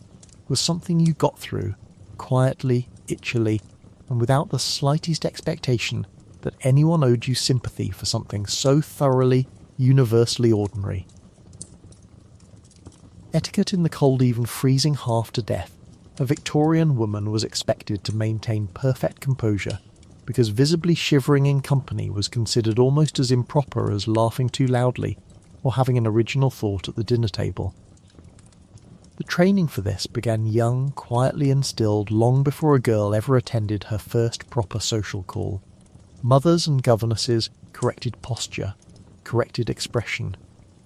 was something you got through, quietly, itchily, and without the slightest expectation that anyone owed you sympathy for something so thoroughly, universally ordinary. Etiquette in the cold even freezing half to death, a Victorian woman was expected to maintain perfect composure, because visibly shivering in company was considered almost as improper as laughing too loudly or having an original thought at the dinner table. The training for this began young, quietly instilled long before a girl ever attended her first proper social call. Mothers and governesses corrected posture, corrected expression,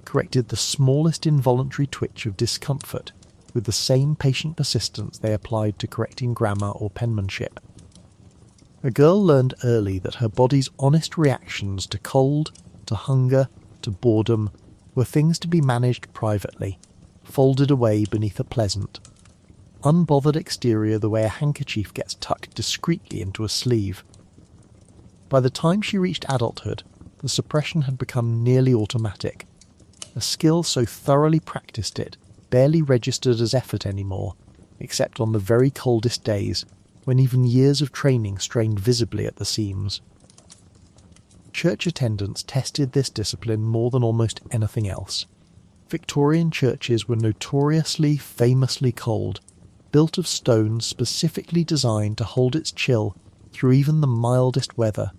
corrected the smallest involuntary twitch of discomfort with the same patient persistence they applied to correcting grammar or penmanship. A girl learned early that her body's honest reactions to cold, to hunger, to boredom were things to be managed privately, folded away beneath a pleasant, unbothered exterior the way a handkerchief gets tucked discreetly into a sleeve. By the time she reached adulthood, the suppression had become nearly automatic. A skill so thoroughly practiced it barely registered as effort anymore, except on the very coldest days, when even years of training strained visibly at the seams. Church attendance tested this discipline more than almost anything else. Victorian churches were notoriously, famously cold, built of stone specifically designed to hold its chill through even the mildest weather,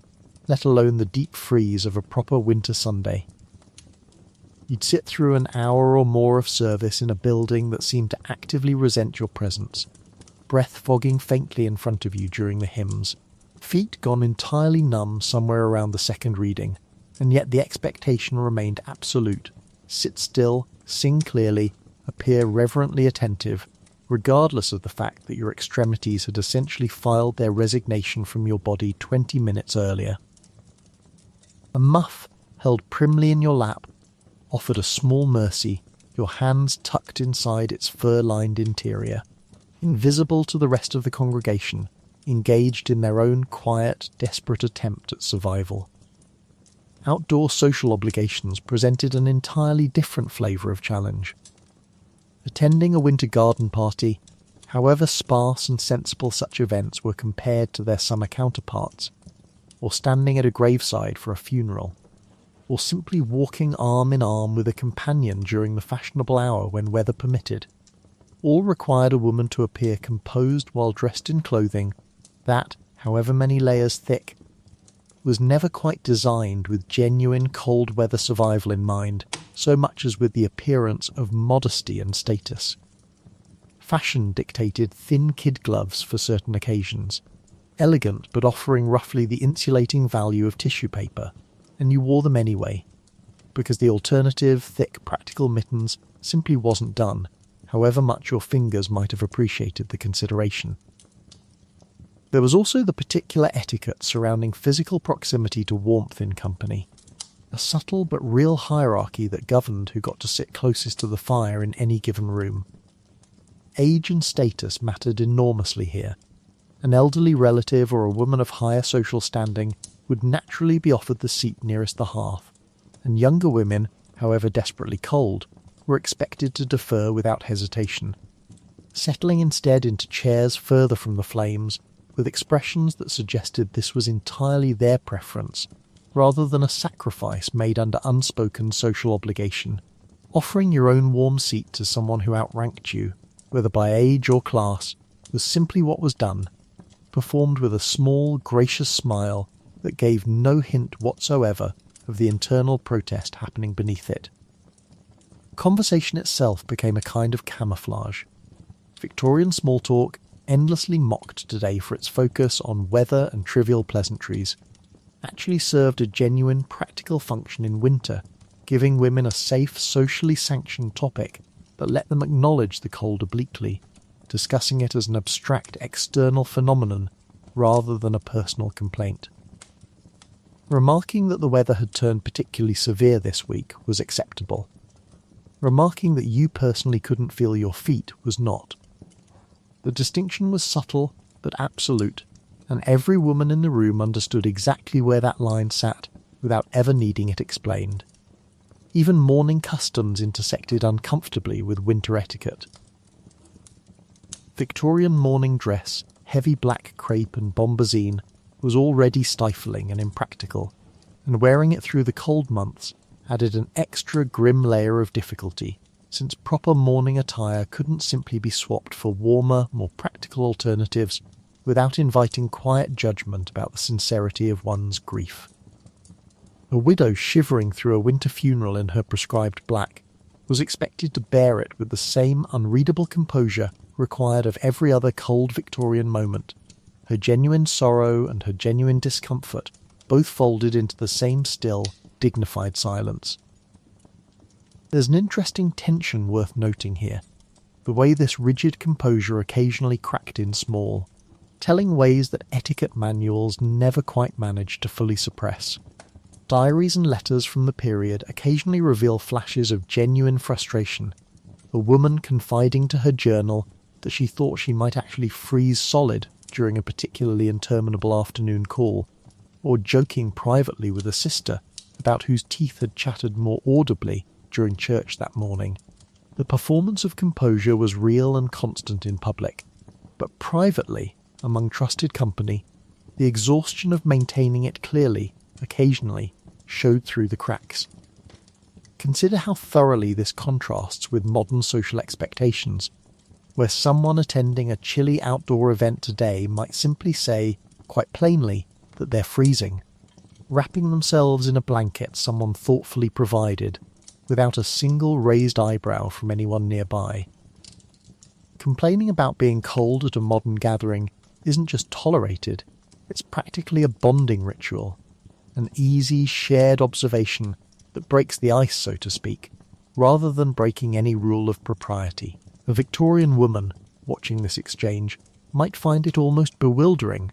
let alone the deep freeze of a proper winter Sunday. You'd sit through an hour or more of service in a building that seemed to actively resent your presence, breath fogging faintly in front of you during the hymns, feet gone entirely numb somewhere around the second reading, and yet the expectation remained absolute. Sit still, sing clearly, appear reverently attentive, regardless of the fact that your extremities had essentially filed their resignation from your body 20 minutes earlier. A muff held primly in your lap offered a small mercy, your hands tucked inside its fur-lined interior, invisible to the rest of the congregation, engaged in their own quiet, desperate attempt at survival. Outdoor social obligations presented an entirely different flavour of challenge. Attending a winter garden party, however sparse and sensible such events were compared to their summer counterparts, or standing at a graveside for a funeral, or simply walking arm in arm with a companion during the fashionable hour when weather permitted, all required a woman to appear composed while dressed in clothing that, however many layers thick, was never quite designed with genuine cold weather survival in mind, so much as with the appearance of modesty and status. Fashion dictated thin kid gloves for certain occasions, elegant but offering roughly the insulating value of tissue paper, and you wore them anyway, because the alternative, thick, practical mittens simply wasn't done, however much your fingers might have appreciated the consideration. There was also the particular etiquette surrounding physical proximity to warmth in company, a subtle but real hierarchy that governed who got to sit closest to the fire in any given room. Age and status mattered enormously here. An elderly relative or a woman of higher social standing would naturally be offered the seat nearest the hearth, and younger women, however desperately cold, were expected to defer without hesitation, settling instead into chairs further from the flames, with expressions that suggested this was entirely their preference, rather than a sacrifice made under unspoken social obligation. Offering your own warm seat to someone who outranked you, whether by age or class, was simply what was done, performed with a small, gracious smile that gave no hint whatsoever of the internal protest happening beneath it. Conversation itself became a kind of camouflage. Victorian small talk, endlessly mocked today for its focus on weather and trivial pleasantries, actually served a genuine practical function in winter, giving women a safe, socially sanctioned topic that let them acknowledge the cold obliquely, discussing it as an abstract external phenomenon rather than a personal complaint. Remarking that the weather had turned particularly severe this week was acceptable. Remarking that you personally couldn't feel your feet was not. The distinction was subtle but absolute, and every woman in the room understood exactly where that line sat without ever needing it explained. Even morning customs intersected uncomfortably with winter etiquette. Victorian morning dress, heavy black crepe and bombazine, was already stifling and impractical, and wearing it through the cold months added an extra grim layer of difficulty, since proper morning attire couldn't simply be swapped for warmer, more practical alternatives without inviting quiet judgment about the sincerity of one's grief. A widow shivering through a winter funeral in her prescribed black was expected to bear it with the same unreadable composure required of every other cold Victorian moment, her genuine sorrow and her genuine discomfort both folded into the same still, dignified silence. There's an interesting tension worth noting here, the way this rigid composure occasionally cracked in small, telling ways that etiquette manuals never quite managed to fully suppress. Diaries and letters from the period occasionally reveal flashes of genuine frustration, a woman confiding to her journal that she thought she might actually freeze solid during a particularly interminable afternoon call, or joking privately with a sister about whose teeth had chattered more audibly during church that morning. The performance of composure was real and constant in public, but privately, among trusted company, the exhaustion of maintaining it clearly, occasionally, showed through the cracks. Consider how thoroughly this contrasts with modern social expectations, where someone attending a chilly outdoor event today might simply say, quite plainly, that they're freezing, wrapping themselves in a blanket someone thoughtfully provided, without a single raised eyebrow from anyone nearby. Complaining about being cold at a modern gathering isn't just tolerated, it's practically a bonding ritual, an easy, shared observation that breaks the ice, so to speak, rather than breaking any rule of propriety. A Victorian woman, watching this exchange, might find it almost bewildering.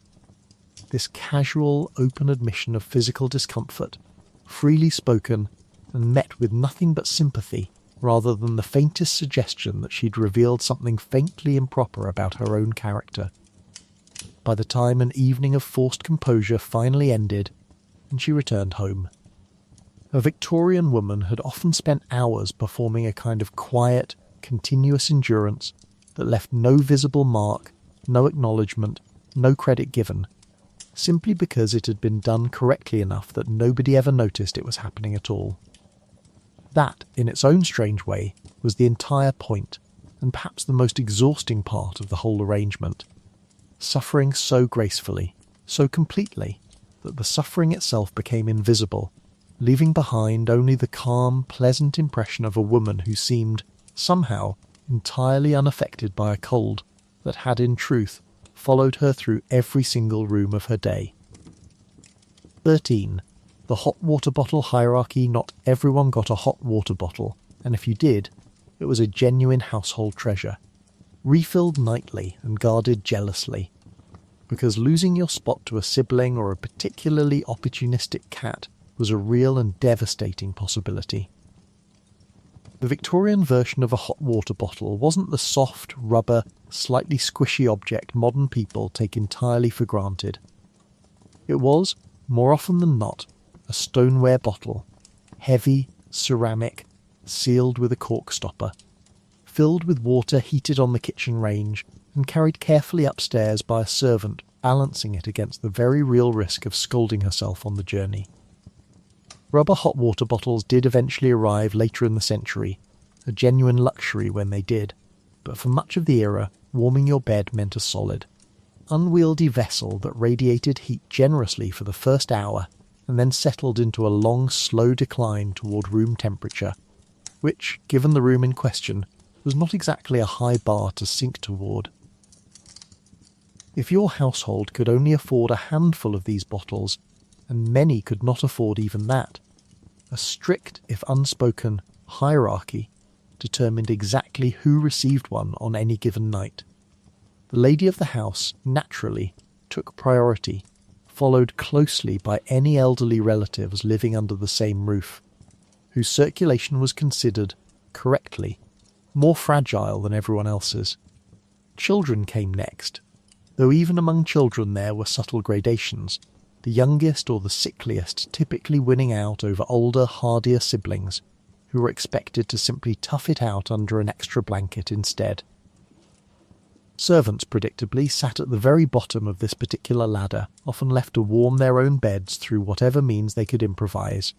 This casual, open admission of physical discomfort, freely spoken and met with nothing but sympathy, rather than the faintest suggestion that she'd revealed something faintly improper about her own character. By the time an evening of forced composure finally ended, and she returned home. A Victorian woman had often spent hours performing a kind of quiet, continuous endurance that left no visible mark, no acknowledgement, no credit given, simply because it had been done correctly enough that nobody ever noticed it was happening at all. That, in its own strange way, was the entire point, and perhaps the most exhausting part of the whole arrangement. Suffering so gracefully, so completely, that the suffering itself became invisible, leaving behind only the calm, pleasant impression of a woman who seemed, somehow, entirely unaffected by a cold that had, in truth, followed her through every single room of her day. 13. The hot water bottle hierarchy. Not everyone got a hot water bottle, and if you did, it was a genuine household treasure, refilled nightly and guarded jealously, because losing your spot to a sibling or a particularly opportunistic cat was a real and devastating possibility. The Victorian version of a hot water bottle wasn't the soft, rubber, slightly squishy object modern people take entirely for granted. It was, more often than not, a stoneware bottle, heavy, ceramic, sealed with a cork stopper, filled with water heated on the kitchen range and carried carefully upstairs by a servant balancing it against the very real risk of scalding herself on the journey. Rubber hot water bottles did eventually arrive later in the century, a genuine luxury when they did, but for much of the era, warming your bed meant a solid, unwieldy vessel that radiated heat generously for the first hour and then settled into a long, slow decline toward room temperature, which, given the room in question, was not exactly a high bar to sink toward. If your household could only afford a handful of these bottles, and many could not afford even that, a strict, if unspoken, hierarchy determined exactly who received one on any given night. The lady of the house, naturally, took priority, followed closely by any elderly relatives living under the same roof, whose circulation was considered, correctly, more fragile than everyone else's. Children came next, though even among children there were subtle gradations, the youngest or the sickliest typically winning out over older, hardier siblings, who were expected to simply tough it out under an extra blanket instead. Servants, predictably, sat at the very bottom of this particular ladder, often left to warm their own beds through whatever means they could improvise.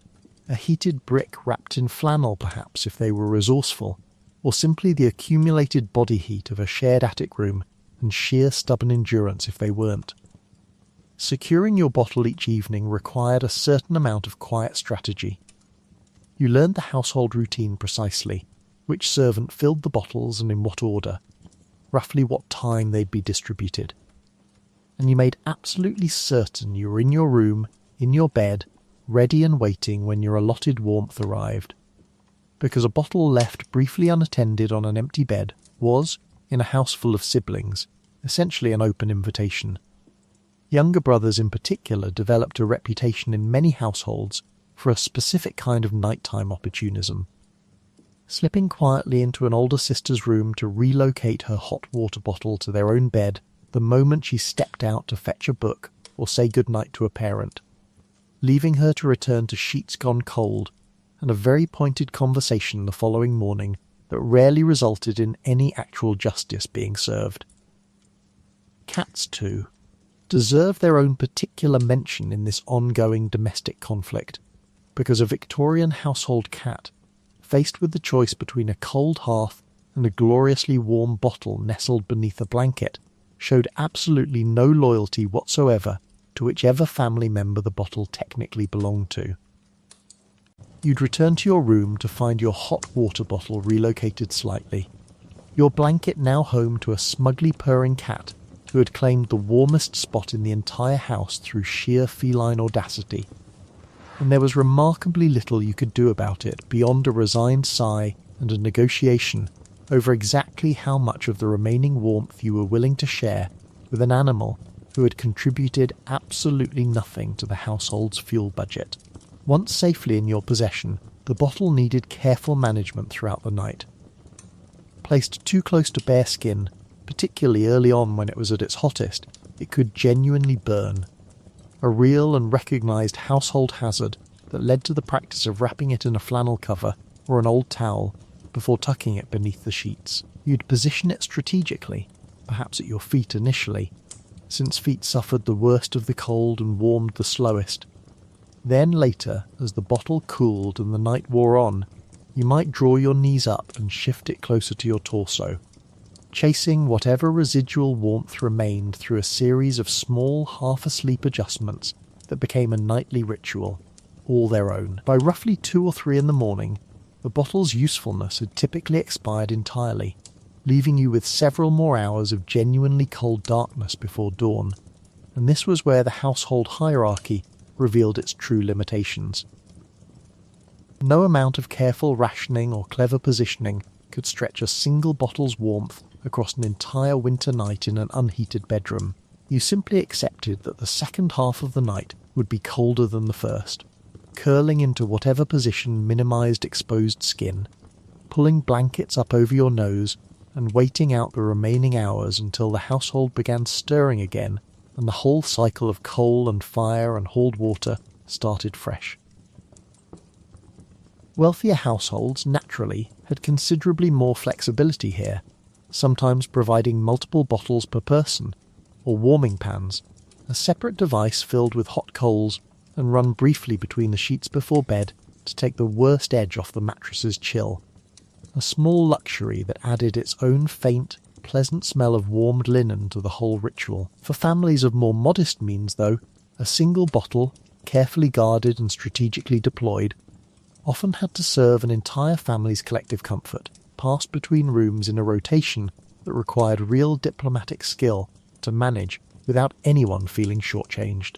A heated brick wrapped in flannel, perhaps, if they were resourceful, or simply the accumulated body heat of a shared attic room and sheer stubborn endurance if they weren't. Securing your bottle each evening required a certain amount of quiet strategy. You learned the household routine precisely, which servant filled the bottles and in what order, roughly what time they'd be distributed. And you made absolutely certain you were in your room, in your bed, ready and waiting when your allotted warmth arrived. Because a bottle left briefly unattended on an empty bed was, in a house full of siblings, essentially an open invitation. Younger brothers in particular developed a reputation in many households for a specific kind of nighttime opportunism. Slipping quietly into an older sister's room to relocate her hot water bottle to their own bed the moment she stepped out to fetch a book or say goodnight to a parent, leaving her to return to sheets gone cold and a very pointed conversation the following morning that rarely resulted in any actual justice being served. Cats, too, deserve their own particular mention in this ongoing domestic conflict, because a Victorian household cat, faced with the choice between a cold hearth and a gloriously warm bottle nestled beneath a blanket, showed absolutely no loyalty whatsoever to whichever family member the bottle technically belonged to. You'd return to your room to find your hot water bottle relocated slightly, your blanket now home to a smugly purring cat who had claimed the warmest spot in the entire house through sheer feline audacity, and there was remarkably little you could do about it beyond a resigned sigh and a negotiation over exactly how much of the remaining warmth you were willing to share with an animal who had contributed absolutely nothing to the household's fuel budget. Once safely in your possession, the bottle needed careful management throughout the night. Placed too close to bare skin, particularly early on when it was at its hottest, it could genuinely burn. A real and recognised household hazard that led to the practice of wrapping it in a flannel cover or an old towel before tucking it beneath the sheets. You'd position it strategically, perhaps at your feet initially, since feet suffered the worst of the cold and warmed the slowest. Then later, as the bottle cooled and the night wore on, you might draw your knees up and shift it closer to your torso, chasing whatever residual warmth remained through a series of small half-asleep adjustments that became a nightly ritual, all their own. By roughly 2 or 3 in the morning, the bottle's usefulness had typically expired entirely, leaving you with several more hours of genuinely cold darkness before dawn, and this was where the household hierarchy revealed its true limitations. No amount of careful rationing or clever positioning could stretch a single bottle's warmth across an entire winter night in an unheated bedroom. You simply accepted that the second half of the night would be colder than the first, curling into whatever position minimised exposed skin, pulling blankets up over your nose and waiting out the remaining hours until the household began stirring again and the whole cycle of coal and fire and hauled water started fresh. Wealthier households, naturally, had considerably more flexibility here, sometimes providing multiple bottles per person, or warming pans, a separate device filled with hot coals and run briefly between the sheets before bed to take the worst edge off the mattress's chill. A small luxury that added its own faint, pleasant smell of warmed linen to the whole ritual. For families of more modest means, though, a single bottle, carefully guarded and strategically deployed, often had to serve an entire family's collective comfort, passed between rooms in a rotation that required real diplomatic skill to manage without anyone feeling shortchanged.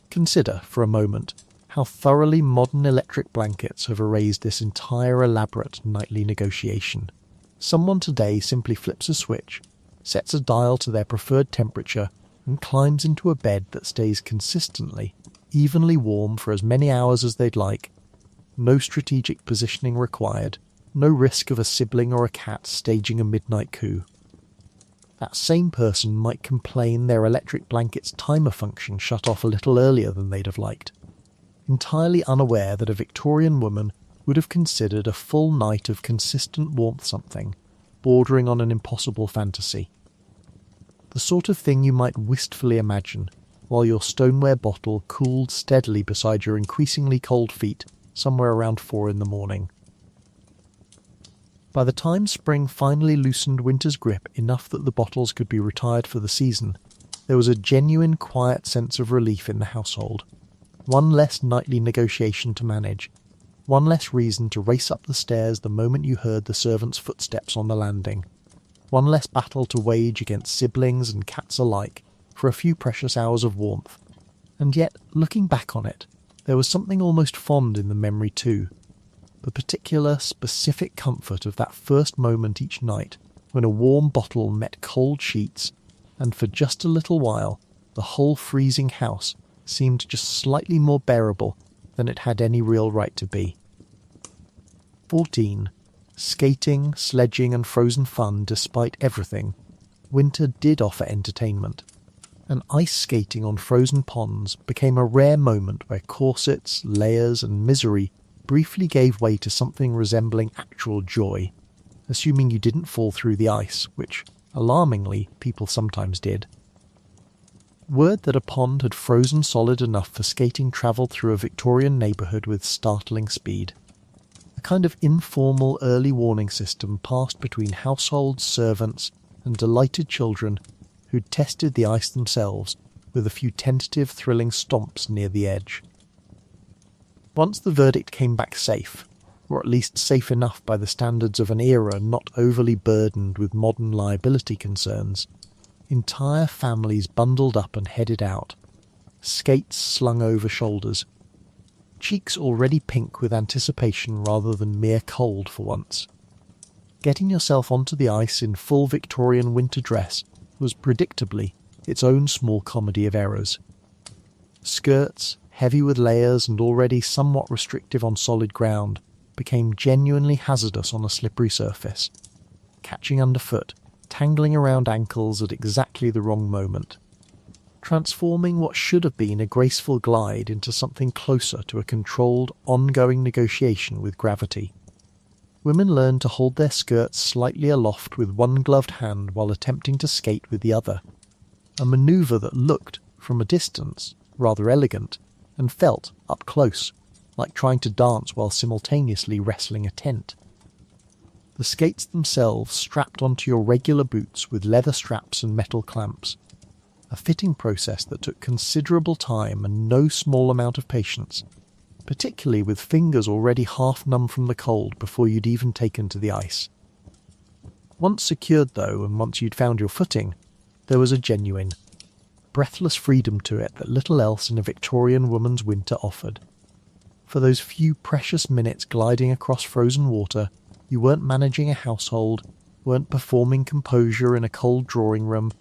Consider, for a moment, how thoroughly modern electric blankets have erased this entire elaborate nightly negotiation. Someone today simply flips a switch, sets a dial to their preferred temperature, and climbs into a bed that stays consistently, evenly warm for as many hours as they'd like. No strategic positioning required, no risk of a sibling or a cat staging a midnight coup. That same person might complain their electric blanket's timer function shut off a little earlier than they'd have liked, entirely unaware that a Victorian woman would have considered a full night of consistent warmth something, bordering on an impossible fantasy. The sort of thing you might wistfully imagine, while your stoneware bottle cooled steadily beside your increasingly cold feet somewhere around 4 in the morning. By the time spring finally loosened winter's grip enough that the bottles could be retired for the season, there was a genuine quiet sense of relief in the household. One less nightly negotiation to manage, one less reason to race up the stairs the moment you heard the servant's footsteps on the landing, one less battle to wage against siblings and cats alike for a few precious hours of warmth. And yet, looking back on it, there was something almost fond in the memory too. The particular, specific comfort of that first moment each night when a warm bottle met cold sheets, and for just a little while the whole freezing house seemed just slightly more bearable than it had any real right to be. 14. Skating, sledging and frozen fun despite everything, winter did offer entertainment, and ice skating on frozen ponds became a rare moment where corsets, layers and misery briefly gave way to something resembling actual joy, assuming you didn't fall through the ice, which, alarmingly, people sometimes did. Word that a pond had frozen solid enough for skating travelled through a Victorian neighbourhood with startling speed. A kind of informal early warning system passed between households, servants and delighted children who'd tested the ice themselves with a few tentative, thrilling stomps near the edge. Once the verdict came back safe, or at least safe enough by the standards of an era not overly burdened with modern liability concerns, entire families bundled up and headed out, skates slung over shoulders, cheeks already pink with anticipation rather than mere cold for once. Getting yourself onto the ice in full Victorian winter dress was predictably its own small comedy of errors. Skirts, heavy with layers and already somewhat restrictive on solid ground, became genuinely hazardous on a slippery surface, catching underfoot, tangling around ankles at exactly the wrong moment, transforming what should have been a graceful glide into something closer to a controlled, ongoing negotiation with gravity. Women learned to hold their skirts slightly aloft with one gloved hand while attempting to skate with the other, a manoeuvre that looked, from a distance, rather elegant, and felt, up close, like trying to dance while simultaneously wrestling a tent. The skates themselves strapped onto your regular boots with leather straps and metal clamps, a fitting process that took considerable time and no small amount of patience, particularly with fingers already half numb from the cold before you'd even taken to the ice. Once secured though, and once you'd found your footing, there was a genuine, breathless freedom to it that little else in a Victorian woman's winter offered. For those few precious minutes gliding across frozen water, you weren't managing a household, weren't performing composure in a cold drawing room,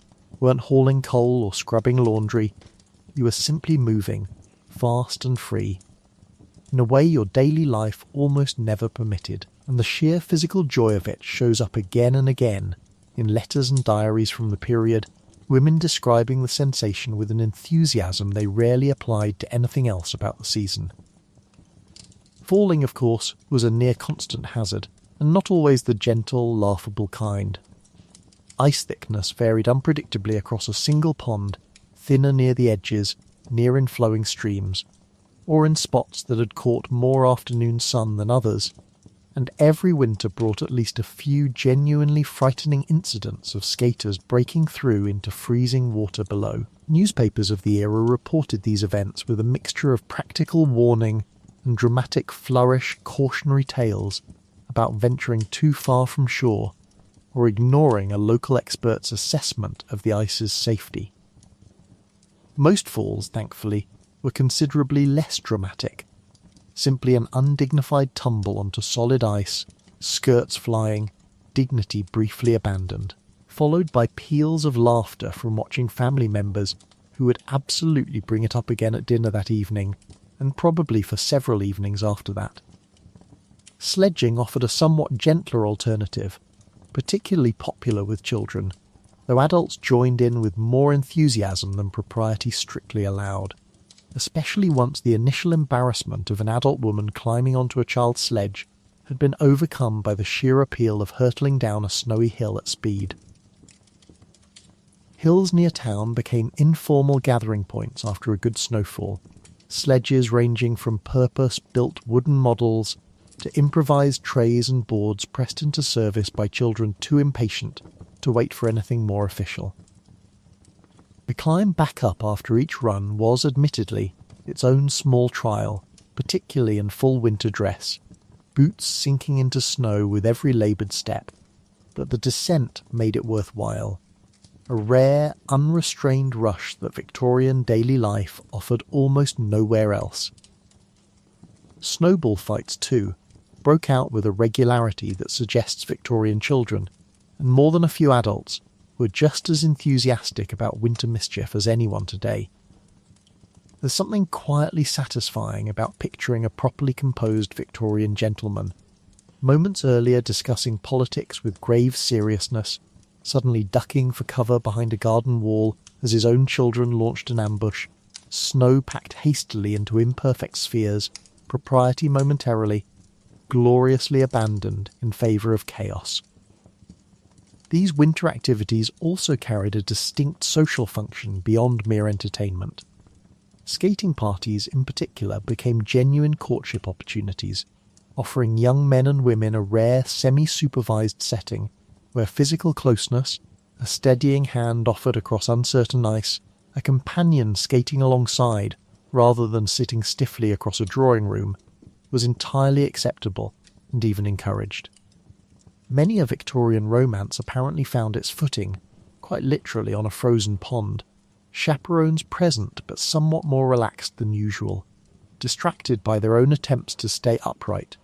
weren't hauling coal or scrubbing laundry. You were simply moving, fast and free, in a way your daily life almost never permitted, and the sheer physical joy of it shows up again and again in letters and diaries from the period, women describing the sensation with an enthusiasm they rarely applied to anything else about the season. Falling, of course, was a near-constant hazard, and not always the gentle, laughable kind. Ice thickness varied unpredictably across a single pond, thinner near the edges, near in flowing streams, or in spots that had caught more afternoon sun than others, and every winter brought at least a few genuinely frightening incidents of skaters breaking through into freezing water below. Newspapers of the era reported these events with a mixture of practical warning and dramatic flourish cautionary tales about venturing too far from shore or ignoring a local expert's assessment of the ice's safety. Most falls, thankfully, were considerably less dramatic, simply an undignified tumble onto solid ice, skirts flying, dignity briefly abandoned, followed by peals of laughter from watching family members who would absolutely bring it up again at dinner that evening, and probably for several evenings after that. Sledging offered a somewhat gentler alternative, particularly popular with children, though adults joined in with more enthusiasm than propriety strictly allowed, especially once the initial embarrassment of an adult woman climbing onto a child's sledge had been overcome by the sheer appeal of hurtling down a snowy hill at speed. Hills near town became informal gathering points after a good snowfall, sledges ranging from purpose-built wooden models to improvised trays and boards pressed into service by children too impatient to wait for anything more official. The climb back up after each run was, admittedly, its own small trial, particularly in full winter dress, boots sinking into snow with every laboured step, but the descent made it worthwhile. A rare, unrestrained rush that Victorian daily life offered almost nowhere else. Snowball fights, too, broke out with a regularity that suggests Victorian children, and more than a few adults, were just as enthusiastic about winter mischief as anyone today. There's something quietly satisfying about picturing a properly composed Victorian gentleman, Moments earlier discussing politics with grave seriousness, suddenly ducking for cover behind a garden wall as his own children launched an ambush, snow packed hastily into imperfect spheres, propriety momentarily, gloriously abandoned in favour of chaos. These winter activities also carried a distinct social function beyond mere entertainment. Skating parties in particular became genuine courtship opportunities, offering young men and women a rare semi-supervised setting where physical closeness, a steadying hand offered across uncertain ice, a companion skating alongside rather than sitting stiffly across a drawing room, was entirely acceptable and even encouraged. Many a Victorian romance apparently found its footing, quite literally on a frozen pond, chaperones present but somewhat more relaxed than usual, distracted by their own attempts to stay upright,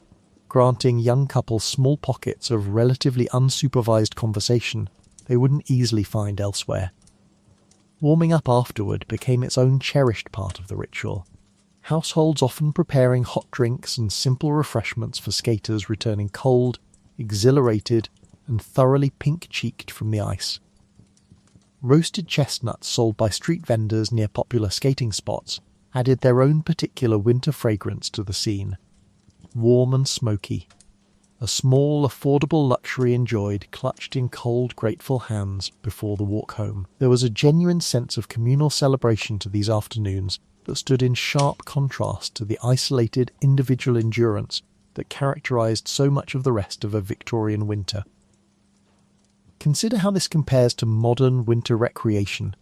granting young couples small pockets of relatively unsupervised conversation they wouldn't easily find elsewhere. Warming up afterward became its own cherished part of the ritual, households often preparing hot drinks and simple refreshments for skaters returning cold, exhilarated, and thoroughly pink-cheeked from the ice. Roasted chestnuts sold by street vendors near popular skating spots added their own particular winter fragrance to the scene. Warm and smoky. A small, affordable luxury enjoyed clutched in cold, grateful hands before the walk home. There was a genuine sense of communal celebration to these afternoons that stood in sharp contrast to the isolated individual endurance that characterised so much of the rest of a Victorian winter. Consider how this compares to modern winter recreation,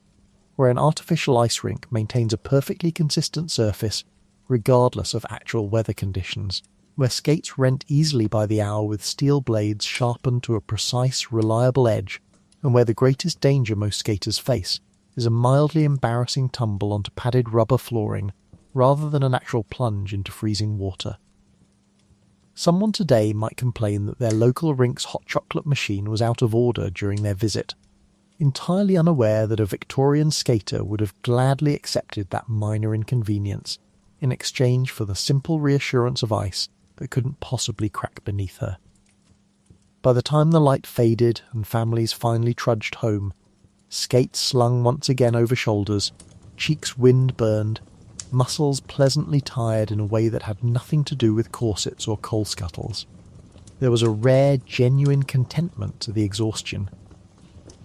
where an artificial ice rink maintains a perfectly consistent surface regardless of actual weather conditions, where skates rent easily by the hour with steel blades sharpened to a precise, reliable edge, and where the greatest danger most skaters face is a mildly embarrassing tumble onto padded rubber flooring rather than an actual plunge into freezing water. Someone today might complain that their local rink's hot chocolate machine was out of order during their visit, entirely unaware that a Victorian skater would have gladly accepted that minor inconvenience in exchange for the simple reassurance of ice that couldn't possibly crack beneath her. By the time the light faded and families finally trudged home, skates slung once again over shoulders, cheeks wind-burned, muscles pleasantly tired in a way that had nothing to do with corsets or coal scuttles, there was a rare, genuine contentment to the exhaustion.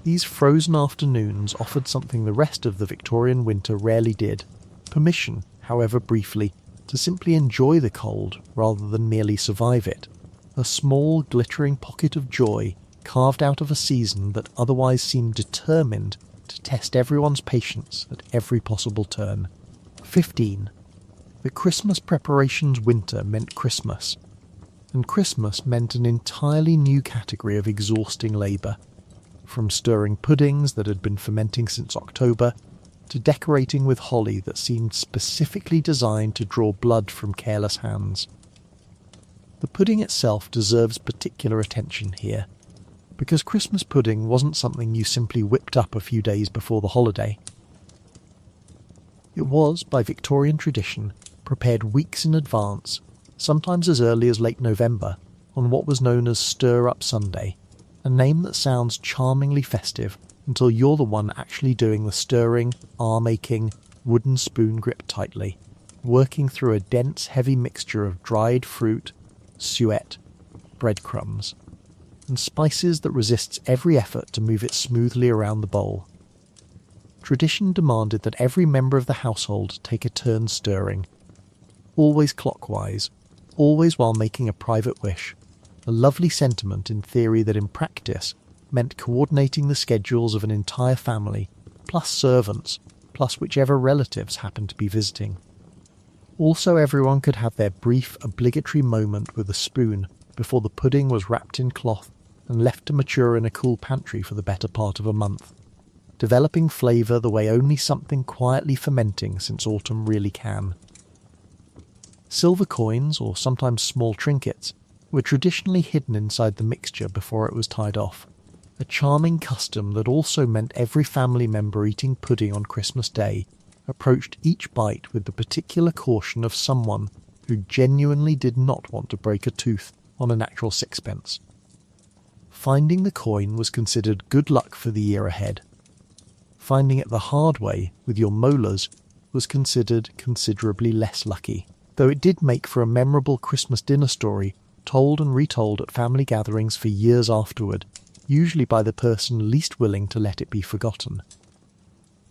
These frozen afternoons offered something the rest of the Victorian winter rarely did: permission, however briefly, to simply enjoy the cold rather than merely survive it. A small, glittering pocket of joy carved out of a season that otherwise seemed determined to test everyone's patience at every possible turn. 15. The Christmas preparations winter meant Christmas, and Christmas meant an entirely new category of exhausting labour, from stirring puddings that had been fermenting since October, to decorating with holly that seemed specifically designed to draw blood from careless hands. The pudding itself deserves particular attention here, because Christmas pudding wasn't something you simply whipped up a few days before the holiday. It was, by Victorian tradition, prepared weeks in advance, sometimes as early as late November, on what was known as Stir-Up Sunday, a name that sounds charmingly festive until you're the one actually doing the stirring, arm-aching, wooden spoon grip tightly, working through a dense, heavy mixture of dried fruit, suet, breadcrumbs, and spices that resists every effort to move it smoothly around the bowl. Tradition demanded that every member of the household take a turn stirring, always clockwise, always while making a private wish, a lovely sentiment in theory that in practice meant coordinating the schedules of an entire family, plus servants, plus whichever relatives happened to be visiting. Also, everyone could have their brief, obligatory moment with a spoon before the pudding was wrapped in cloth and left to mature in a cool pantry for the better part of a month, developing flavour the way only something quietly fermenting since autumn really can. Silver coins, or sometimes small trinkets, were traditionally hidden inside the mixture before it was tied off, a charming custom that also meant every family member eating pudding on Christmas Day approached each bite with the particular caution of someone who genuinely did not want to break a tooth on an actual sixpence. Finding the coin was considered good luck for the year ahead. Finding it the hard way with your molars was considered considerably less lucky, though it did make for a memorable Christmas dinner story told and retold at family gatherings for years afterward, usually by the person least willing to let it be forgotten.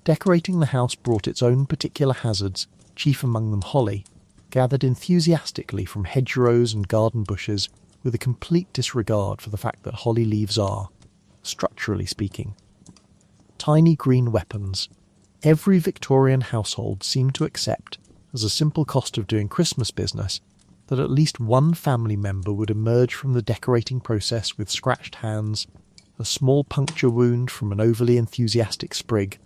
Decorating the house brought its own particular hazards, chief among them holly, gathered enthusiastically from hedgerows and garden bushes with a complete disregard for the fact that holly leaves are, structurally speaking, tiny green weapons. Every Victorian household seemed to accept, as a simple cost of doing Christmas business, that at least one family member would emerge from the decorating process with scratched hands, a small puncture wound from an overly enthusiastic sprig,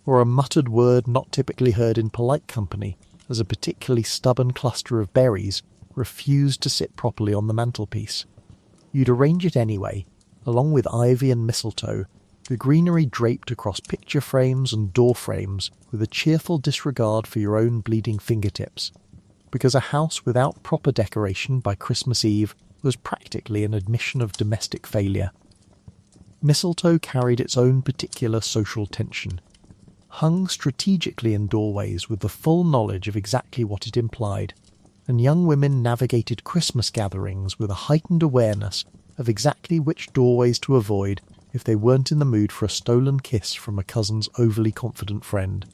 or a muttered word not typically heard in polite company as a particularly stubborn cluster of berries refused to sit properly on the mantelpiece. You'd arrange it anyway, along with ivy and mistletoe, the greenery draped across picture frames and door frames with a cheerful disregard for your own bleeding fingertips, because a house without proper decoration by Christmas Eve was practically an admission of domestic failure. Mistletoe carried its own particular social tension. Hung strategically in doorways with the full knowledge of exactly what it implied, and young women navigated Christmas gatherings with a heightened awareness of exactly which doorways to avoid if they weren't in the mood for a stolen kiss from a cousin's overly confident friend.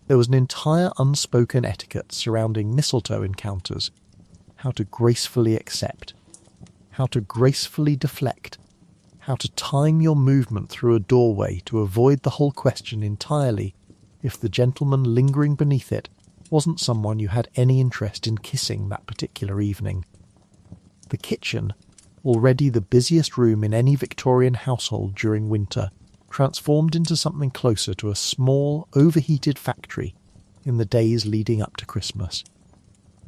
There was an entire unspoken etiquette surrounding mistletoe encounters: how to gracefully accept, how to gracefully deflect, how to time your movement through a doorway to avoid the whole question entirely if the gentleman lingering beneath it wasn't someone you had any interest in kissing that particular evening. The kitchen, already the busiest room in any Victorian household during winter, transformed into something closer to a small, overheated factory in the days leading up to Christmas.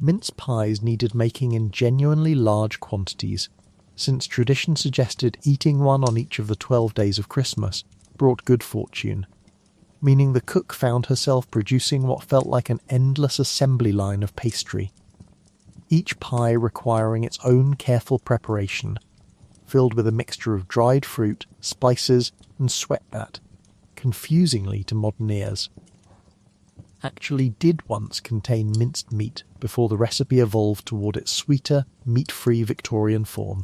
Mince pies needed making in genuinely large quantities, since tradition suggested eating one on each of the 12 days of Christmas brought good fortune, meaning the cook found herself producing what felt like an endless assembly line of pastry, each pie requiring its own careful preparation, filled with a mixture of dried fruit, spices, and sweatbat, confusingly to modern ears. Actually did once contain minced meat before the recipe evolved toward its sweeter, meat-free Victorian form.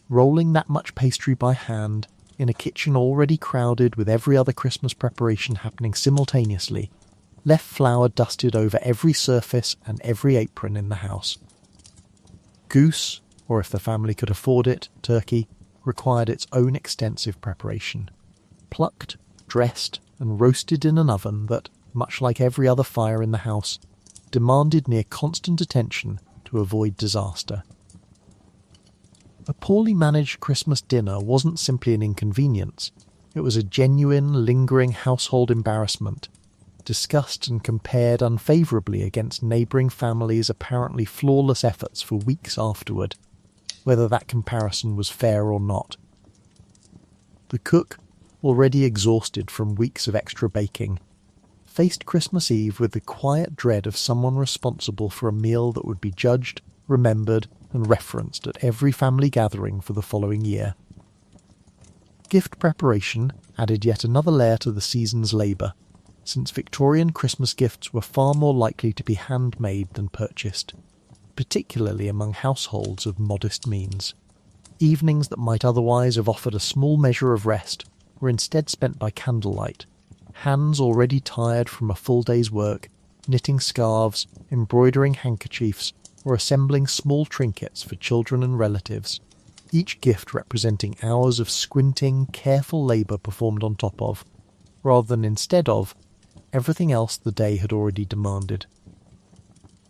Rolling that much pastry by hand, in a kitchen already crowded with every other Christmas preparation happening simultaneously, left flour dusted over every surface and every apron in the house. Goose, or if the family could afford it, turkey, required its own extensive preparation. Plucked, dressed, and roasted in an oven that, much like every other fire in the house, demanded near constant attention to avoid disaster. A poorly managed Christmas dinner wasn't simply an inconvenience, it was a genuine, lingering household embarrassment, discussed and compared unfavourably against neighbouring families' apparently flawless efforts for weeks afterward, whether that comparison was fair or not. The cook, already exhausted from weeks of extra baking, faced Christmas Eve with the quiet dread of someone responsible for a meal that would be judged, remembered, and referenced at every family gathering for the following year. Gift preparation added yet another layer to the season's labour, since Victorian Christmas gifts were far more likely to be handmade than purchased, particularly among households of modest means. Evenings that might otherwise have offered a small measure of rest were instead spent by candlelight, hands already tired from a full day's work, knitting scarves, embroidering handkerchiefs, or assembling small trinkets for children and relatives, each gift representing hours of squinting, careful labour performed on top of, rather than instead of, everything else the day had already demanded.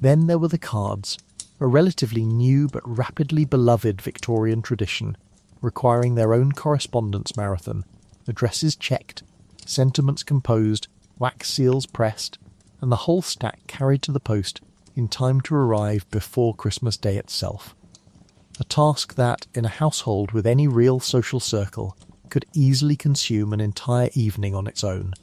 Then there were the cards, a relatively new but rapidly beloved Victorian tradition, requiring their own correspondence marathon, addresses checked, sentiments composed, wax seals pressed, and the whole stack carried to the post in time to arrive before Christmas Day itself. A task that, in a household with any real social circle, could easily consume an entire evening on its own.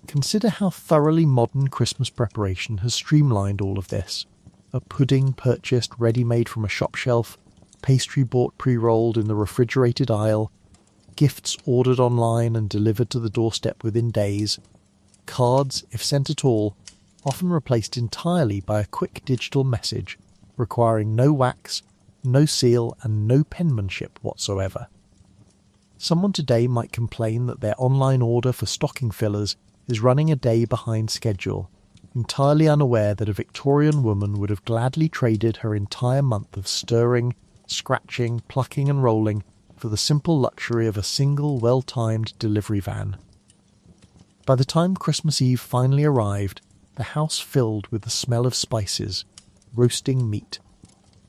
Consider how thoroughly modern Christmas preparation has streamlined all of this. a pudding purchased ready-made from a shop shelf, pastry bought pre-rolled in the refrigerated aisle, gifts ordered online and delivered to the doorstep within days, cards, if sent at all, often replaced entirely by a quick digital message requiring no wax, no seal and no penmanship whatsoever. Someone today might complain that their online order for stocking fillers is running a day behind schedule, entirely unaware that a Victorian woman would have gladly traded her entire month of stirring, scratching, plucking and rolling for the simple luxury of a single well-timed delivery van. By the time Christmas Eve finally arrived, the house filled with the smell of spices, roasting meat,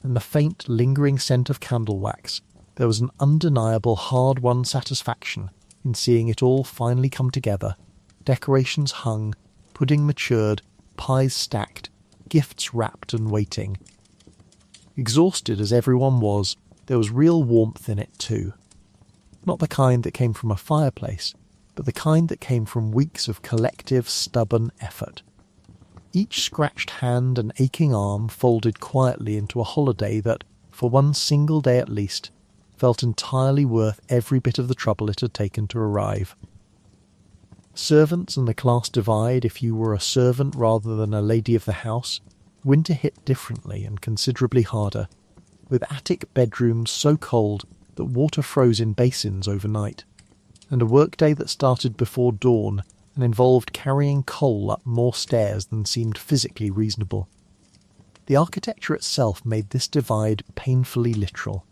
and the faint, lingering scent of candle wax. There was an undeniable hard-won satisfaction in seeing it all finally come together, decorations hung, pudding matured, pies stacked, gifts wrapped and waiting. Exhausted as everyone was, there was real warmth in it too. Not the kind that came from a fireplace, but the kind that came from weeks of collective, stubborn effort. Each scratched hand and aching arm folded quietly into a holiday that, for one single day at least, felt entirely worth every bit of the trouble it had taken to arrive. Servants and the class divide, if you were a servant rather than a lady of the house, winter hit differently and considerably harder, with attic bedrooms so cold that water froze in basins overnight, and a workday that started before dawn and involved carrying coal up more stairs than seemed physically reasonable. The architecture itself made this divide painfully literal.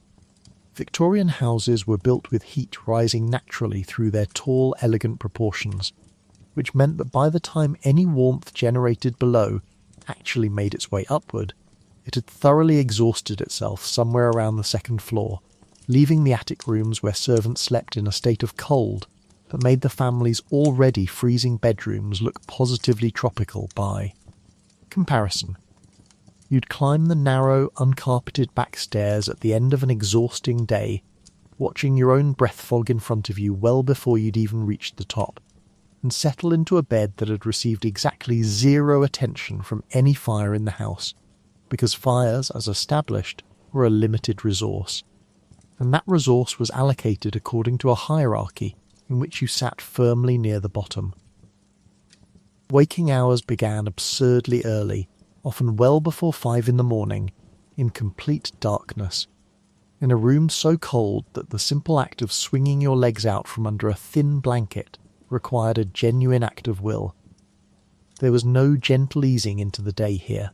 Victorian houses were built with heat rising naturally through their tall, elegant proportions, which meant that by the time any warmth generated below actually made its way upward, it had thoroughly exhausted itself somewhere around the second floor, leaving the attic rooms where servants slept in a state of cold that made the family's already freezing bedrooms look positively tropical by comparison. You'd climb the narrow, uncarpeted back stairs at the end of an exhausting day, watching your own breath fog in front of you well before you'd even reached the top, and settle into a bed that had received exactly zero attention from any fire in the house, because fires, as established, were a limited resource. And that resource was allocated according to a hierarchy in which you sat firmly near the bottom. Waking hours began absurdly early, often well before 5 in the morning, in complete darkness, in a room so cold that the simple act of swinging your legs out from under a thin blanket required a genuine act of will. There was no gentle easing into the day here,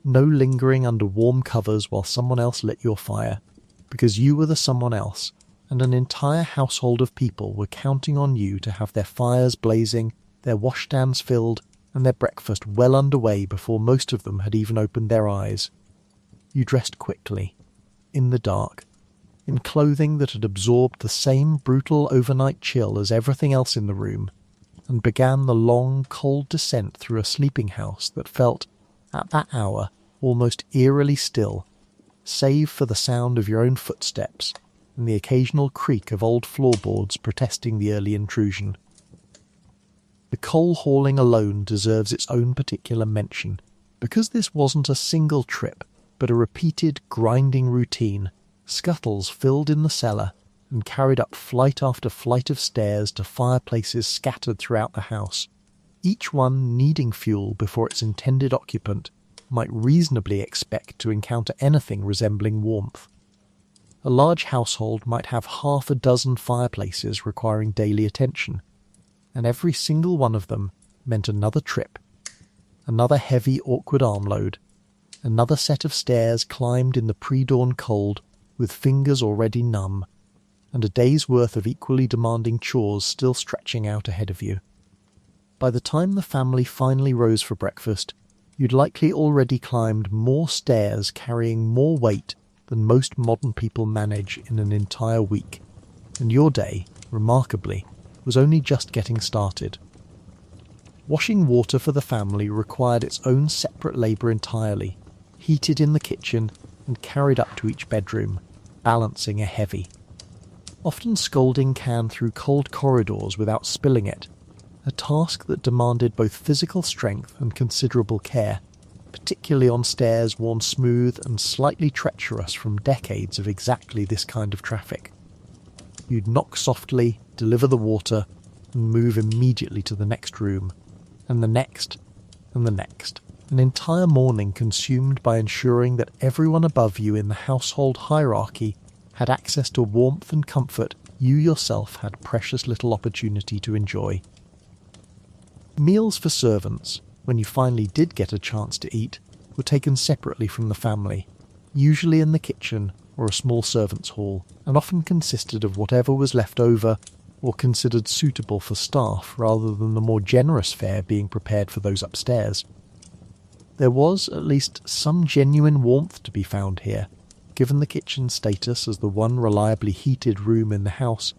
no lingering under warm covers while someone else lit your fire, because you were the someone else, and an entire household of people were counting on you to have their fires blazing, their washstands filled, and their breakfast well underway before most of them had even opened their eyes. You dressed quickly, in the dark, in clothing that had absorbed the same brutal overnight chill as everything else in the room, and began the long, cold descent through a sleeping house that felt, at that hour, almost eerily still, save for the sound of your own footsteps and the occasional creak of old floorboards protesting the early intrusion. The coal hauling alone deserves its own particular mention, because this wasn't a single trip, but a repeated, grinding routine, scuttles filled in the cellar and carried up flight after flight of stairs to fireplaces scattered throughout the house, each one needing fuel before its intended occupant might reasonably expect to encounter anything resembling warmth. A large household might have half a dozen fireplaces requiring daily attention, and every single one of them meant another trip, another heavy, awkward arm load, another set of stairs climbed in the pre-dawn cold with fingers already numb, and a day's worth of equally demanding chores still stretching out ahead of you. By the time the family finally rose for breakfast, you'd likely already climbed more stairs carrying more weight than most modern people manage in an entire week, and your day, remarkably, was only just getting started. Washing water for the family required its own separate labour entirely, heated in the kitchen and carried up to each bedroom, balancing a heavy. Often scalding can through cold corridors without spilling it, a task that demanded both physical strength and considerable care, particularly on stairs worn smooth and slightly treacherous from decades of exactly this kind of traffic. You'd knock softly, deliver the water, and move immediately to the next room, and the next, and the next. An entire morning consumed by ensuring that everyone above you in the household hierarchy had access to warmth and comfort you yourself had precious little opportunity to enjoy. Meals for servants, when you finally did get a chance to eat, were taken separately from the family, usually in the kitchen or a small servants' hall, and often consisted of whatever was left over or considered suitable for staff rather than the more generous fare being prepared for those upstairs. There was at least some genuine warmth to be found here, given the kitchen's status as the one reliably heated room in the house,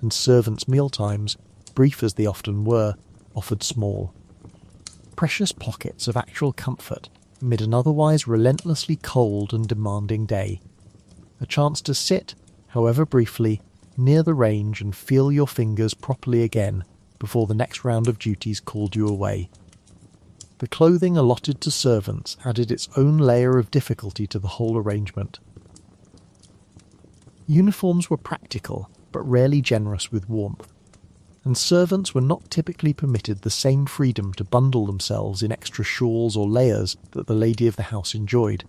and servants' mealtimes, brief as they often were, offered small. Precious pockets of actual comfort amid an otherwise relentlessly cold and demanding day. A chance to sit, however briefly, near the range and feel your fingers properly again before the next round of duties called you away. The clothing allotted to servants added its own layer of difficulty to the whole arrangement. Uniforms were practical, but rarely generous with warmth, and servants were not typically permitted the same freedom to bundle themselves in extra shawls or layers that the lady of the house enjoyed,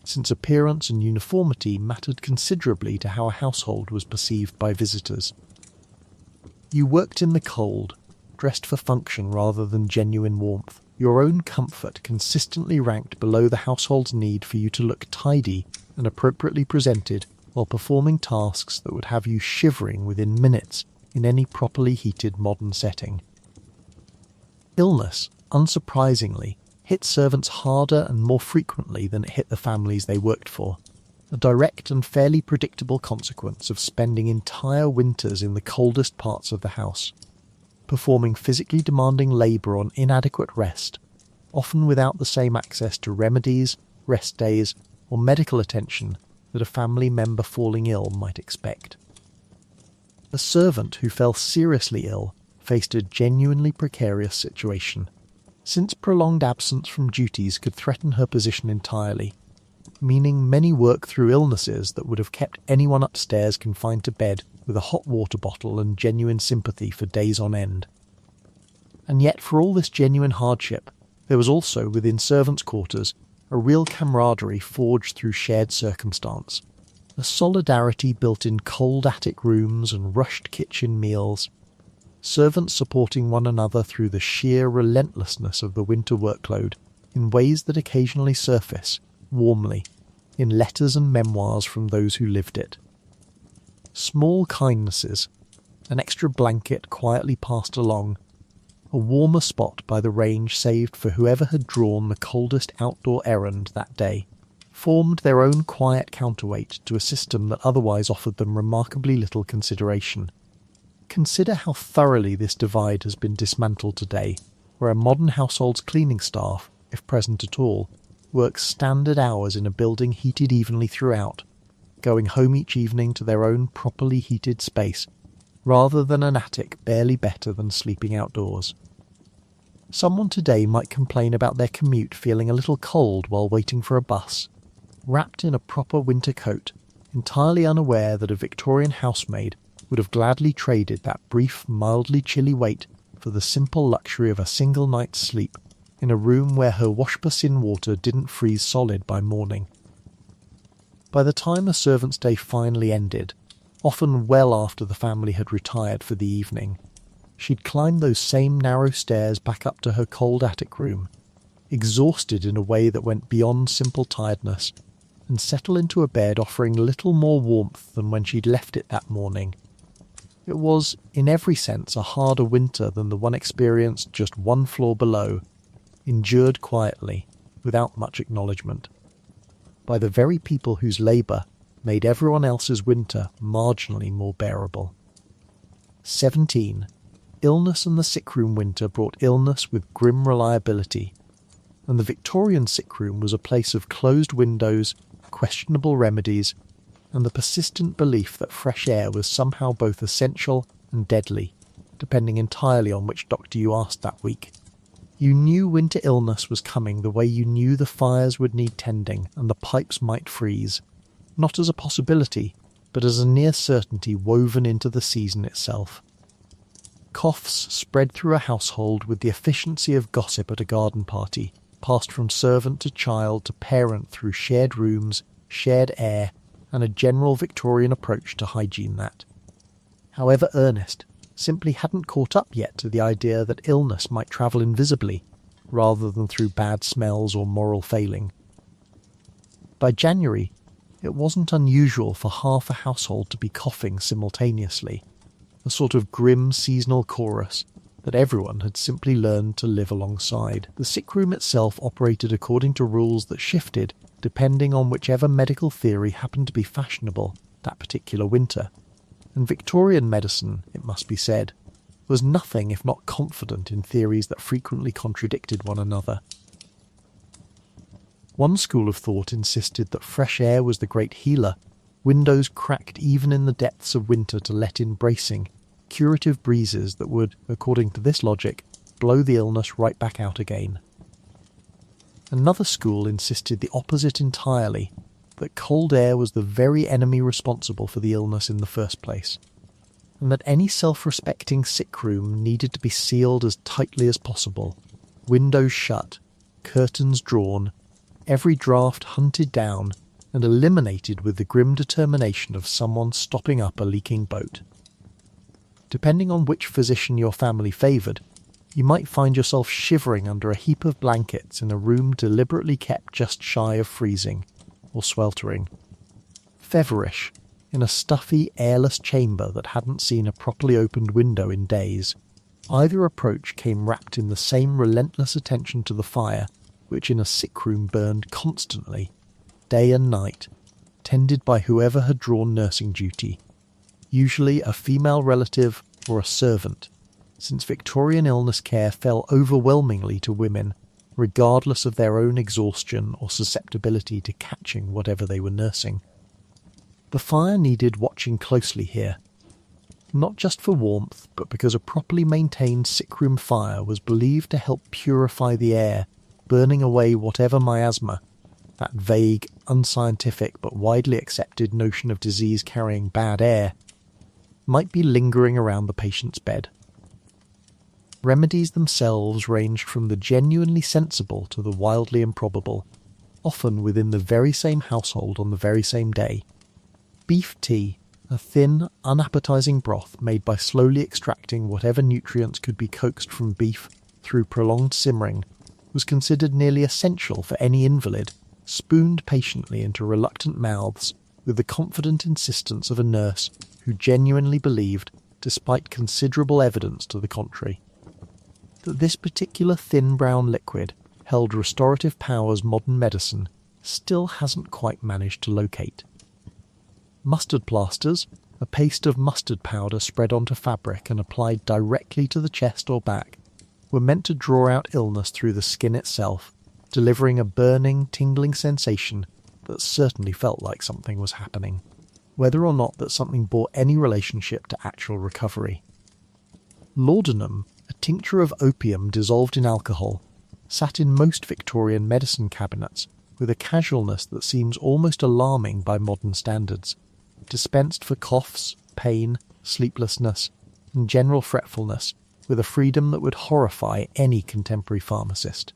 since appearance and uniformity mattered considerably to how a household was perceived by visitors. You worked in the cold, dressed for function rather than genuine warmth. Your own comfort consistently ranked below the household's need for you to look tidy and appropriately presented while performing tasks that would have you shivering within minutes in any properly heated modern setting. Illness, unsurprisingly, hit servants harder and more frequently than it hit the families they worked for, a direct and fairly predictable consequence of spending entire winters in the coldest parts of the house, performing physically demanding labour on inadequate rest, often without the same access to remedies, rest days, or medical attention that a family member falling ill might expect. A servant who fell seriously ill faced a genuinely precarious situation, since prolonged absence from duties could threaten her position entirely, meaning many work through illnesses that would have kept anyone upstairs confined to bed with a hot water bottle and genuine sympathy for days on end. And yet for all this genuine hardship, there was also, within servants' quarters, a real camaraderie forged through shared circumstance, a solidarity built in cold attic rooms and rushed kitchen meals, servants supporting one another through the sheer relentlessness of the winter workload in ways that occasionally surface, warmly, in letters and memoirs from those who lived it. Small kindnesses, an extra blanket quietly passed along, a warmer spot by the range saved for whoever had drawn the coldest outdoor errand that day, formed their own quiet counterweight to a system that otherwise offered them remarkably little consideration. Consider how thoroughly this divide has been dismantled today, where a modern household's cleaning staff, if present at all, works standard hours in a building heated evenly throughout, going home each evening to their own properly heated space, rather than an attic barely better than sleeping outdoors. Someone today might complain about their commute feeling a little cold while waiting for a bus, wrapped in a proper winter coat, entirely unaware that a Victorian housemaid would have gladly traded that brief, mildly chilly wait for the simple luxury of a single night's sleep in a room where her wash-basin water didn't freeze solid by morning. By the time a servant's day finally ended, often well after the family had retired for the evening, she'd climb those same narrow stairs back up to her cold attic room, exhausted in a way that went beyond simple tiredness, and settle into a bed offering little more warmth than when she'd left it that morning. It was, in every sense, a harder winter than the one experienced just one floor below, endured quietly, without much acknowledgement, by the very people whose labour made everyone else's winter marginally more bearable. 17. Illness and the sickroom winter brought illness with grim reliability, and the Victorian sickroom was a place of closed windows, questionable remedies, and the persistent belief that fresh air was somehow both essential and deadly, depending entirely on which doctor you asked that week. You knew winter illness was coming the way you knew the fires would need tending and the pipes might freeze, not as a possibility, but as a near certainty woven into the season itself. Coughs spread through a household with the efficiency of gossip at a garden party, passed from servant to child to parent through shared rooms, shared air, and a general Victorian approach to hygiene that, however earnest, simply hadn't caught up yet to the idea that illness might travel invisibly, rather than through bad smells or moral failing. By January, it wasn't unusual for half a household to be coughing simultaneously, a sort of grim seasonal chorus that everyone had simply learned to live alongside. The sick room itself operated according to rules that shifted depending on whichever medical theory happened to be fashionable that particular winter. And Victorian medicine, it must be said, was nothing if not confident in theories that frequently contradicted one another. One school of thought insisted that fresh air was the great healer, windows cracked even in the depths of winter to let in bracing, curative breezes that would, according to this logic, blow the illness right back out again. Another school insisted the opposite entirely, that cold air was the very enemy responsible for the illness in the first place, and that any self-respecting sick room needed to be sealed as tightly as possible, windows shut, curtains drawn, every draught hunted down and eliminated with the grim determination of someone stopping up a leaking boat. Depending on which physician your family favoured, you might find yourself shivering under a heap of blankets in a room deliberately kept just shy of freezing, or sweltering. Feverish, in a stuffy, airless chamber that hadn't seen a properly opened window in days. Either approach came wrapped in the same relentless attention to the fire, which in a sick room burned constantly, day and night, tended by whoever had drawn nursing duty, usually a female relative or a servant, since Victorian illness care fell overwhelmingly to women, regardless of their own exhaustion or susceptibility to catching whatever they were nursing. The fire needed watching closely here, not just for warmth, but because a properly maintained sickroom fire was believed to help purify the air, burning away whatever miasma, that vague, unscientific but widely accepted notion of disease carrying bad air, might be lingering around the patient's bed. Remedies themselves ranged from the genuinely sensible to the wildly improbable, often within the very same household on the very same day. Beef tea, a thin, unappetizing broth made by slowly extracting whatever nutrients could be coaxed from beef through prolonged simmering, was considered nearly essential for any invalid, spooned patiently into reluctant mouths with the confident insistence of a nurse who genuinely believed, despite considerable evidence to the contrary, that this particular thin brown liquid held restorative powers modern medicine still hasn't quite managed to locate. Mustard plasters, a paste of mustard powder spread onto fabric and applied directly to the chest or back, were meant to draw out illness through the skin itself, delivering a burning, tingling sensation that certainly felt like something was happening, whether or not that something bore any relationship to actual recovery. Laudanum, a tincture of opium dissolved in alcohol, sat in most Victorian medicine cabinets with a casualness that seems almost alarming by modern standards, dispensed for coughs, pain, sleeplessness, and general fretfulness with a freedom that would horrify any contemporary pharmacist.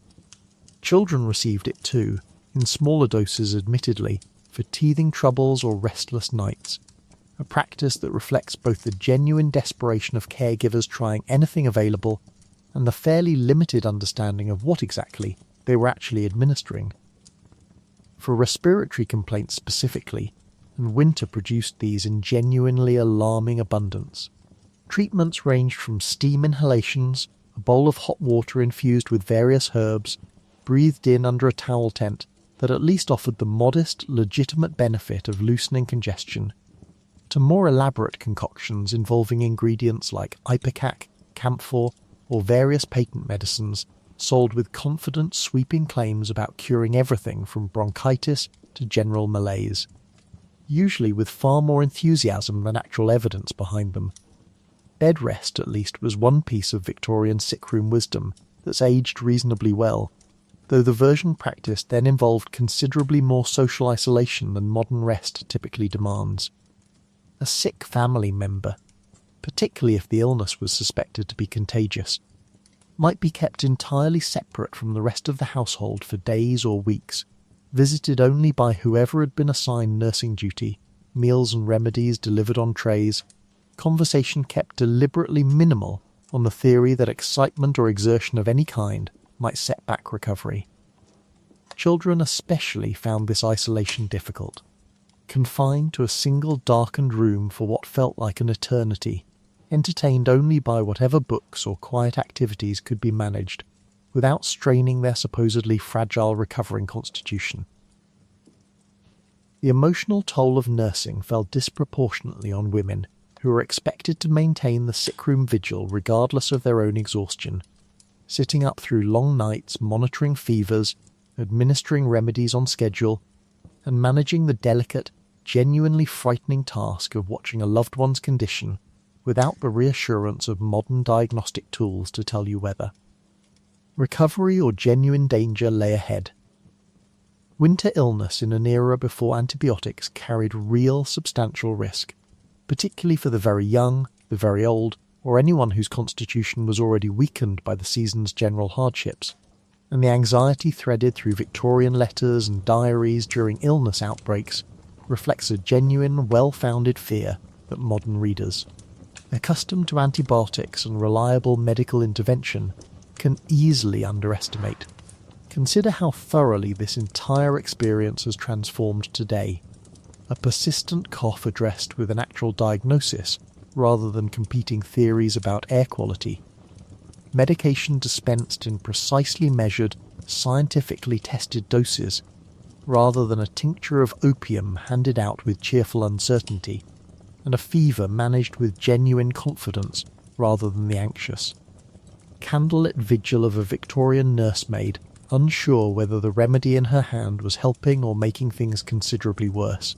Children received it too, in smaller doses admittedly, for teething troubles or restless nights, a practice that reflects both the genuine desperation of caregivers trying anything available and the fairly limited understanding of what exactly they were actually administering. For respiratory complaints specifically, and winter produced these in genuinely alarming abundance. Treatments ranged from steam inhalations, a bowl of hot water infused with various herbs, breathed in under a towel tent that at least offered the modest, legitimate benefit of loosening congestion, to more elaborate concoctions involving ingredients like ipecac, camphor, or various patent medicines sold with confident, sweeping claims about curing everything from bronchitis to general malaise, usually with far more enthusiasm than actual evidence behind them. Bed rest, at least, was one piece of Victorian sickroom wisdom that's aged reasonably well, though the version practiced then involved considerably more social isolation than modern rest typically demands. A sick family member, particularly if the illness was suspected to be contagious, might be kept entirely separate from the rest of the household for days or weeks, visited only by whoever had been assigned nursing duty, meals and remedies delivered on trays, conversation kept deliberately minimal on the theory that excitement or exertion of any kind might set back recovery. Children especially found this isolation difficult. Confined to a single darkened room for what felt like an eternity, entertained only by whatever books or quiet activities could be managed, without straining their supposedly fragile recovering constitution. The emotional toll of nursing fell disproportionately on women, who were expected to maintain the sickroom vigil regardless of their own exhaustion, sitting up through long nights monitoring fevers, administering remedies on schedule, and managing the delicate, genuinely frightening task of watching a loved one's condition without the reassurance of modern diagnostic tools to tell you whether recovery or genuine danger lay ahead. Winter illness in an era before antibiotics carried real substantial risk, particularly for the very young, the very old, or anyone whose constitution was already weakened by the season's general hardships, and the anxiety threaded through Victorian letters and diaries during illness outbreaks reflects a genuine, well-founded fear that modern readers, accustomed to antibiotics and reliable medical intervention, can easily underestimate. Consider how thoroughly this entire experience has transformed today. A persistent cough addressed with an actual diagnosis rather than competing theories about air quality. Medication dispensed in precisely measured, scientifically tested doses rather than a tincture of opium handed out with cheerful uncertainty, and a fever managed with genuine confidence rather than the anxious. Candlelit vigil of a Victorian nursemaid, unsure whether the remedy in her hand was helping or making things considerably worse.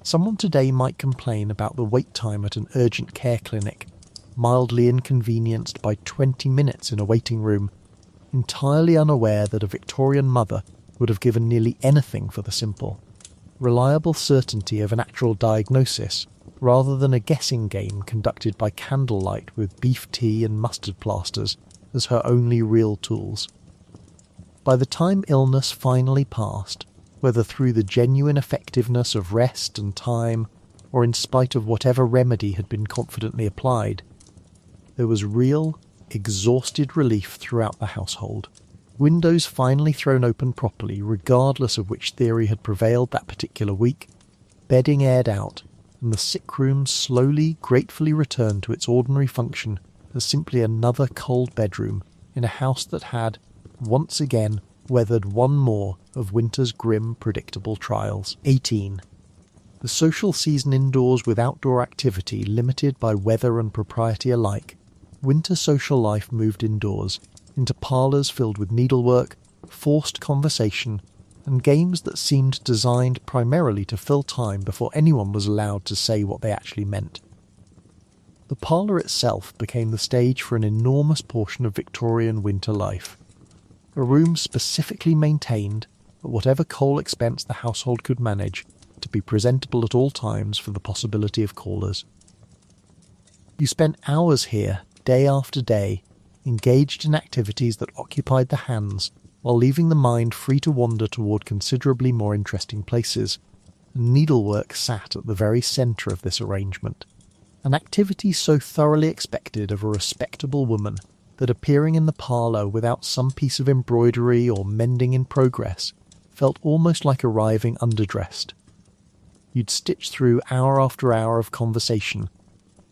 Someone today might complain about the wait time at an urgent care clinic, mildly inconvenienced by 20 minutes in a waiting room, entirely unaware that a Victorian mother would have given nearly anything for the simple, reliable certainty of an actual diagnosis, rather than a guessing game conducted by candlelight with beef tea and mustard plasters as her only real tools. By the time illness finally passed, whether through the genuine effectiveness of rest and time, or in spite of whatever remedy had been confidently applied, there was real, exhausted relief throughout the household. Windows finally thrown open properly regardless of which theory had prevailed that particular week, bedding aired out, and the sick room slowly, gratefully returned to its ordinary function as simply another cold bedroom in a house that had, once again, weathered one more of winter's grim, predictable trials. 18. The social season indoors with outdoor activity limited by weather and propriety alike, winter social life moved indoors, into parlours filled with needlework, forced conversation, and games that seemed designed primarily to fill time before anyone was allowed to say what they actually meant. The parlour itself became the stage for an enormous portion of Victorian winter life. A room specifically maintained, at whatever coal expense the household could manage, to be presentable at all times for the possibility of callers. You spent hours here, day after day, engaged in activities that occupied the hands, while leaving the mind free to wander toward considerably more interesting places. Needlework sat at the very centre of this arrangement, an activity so thoroughly expected of a respectable woman that appearing in the parlour without some piece of embroidery or mending in progress felt almost like arriving underdressed. You'd stitch through hour after hour of conversation,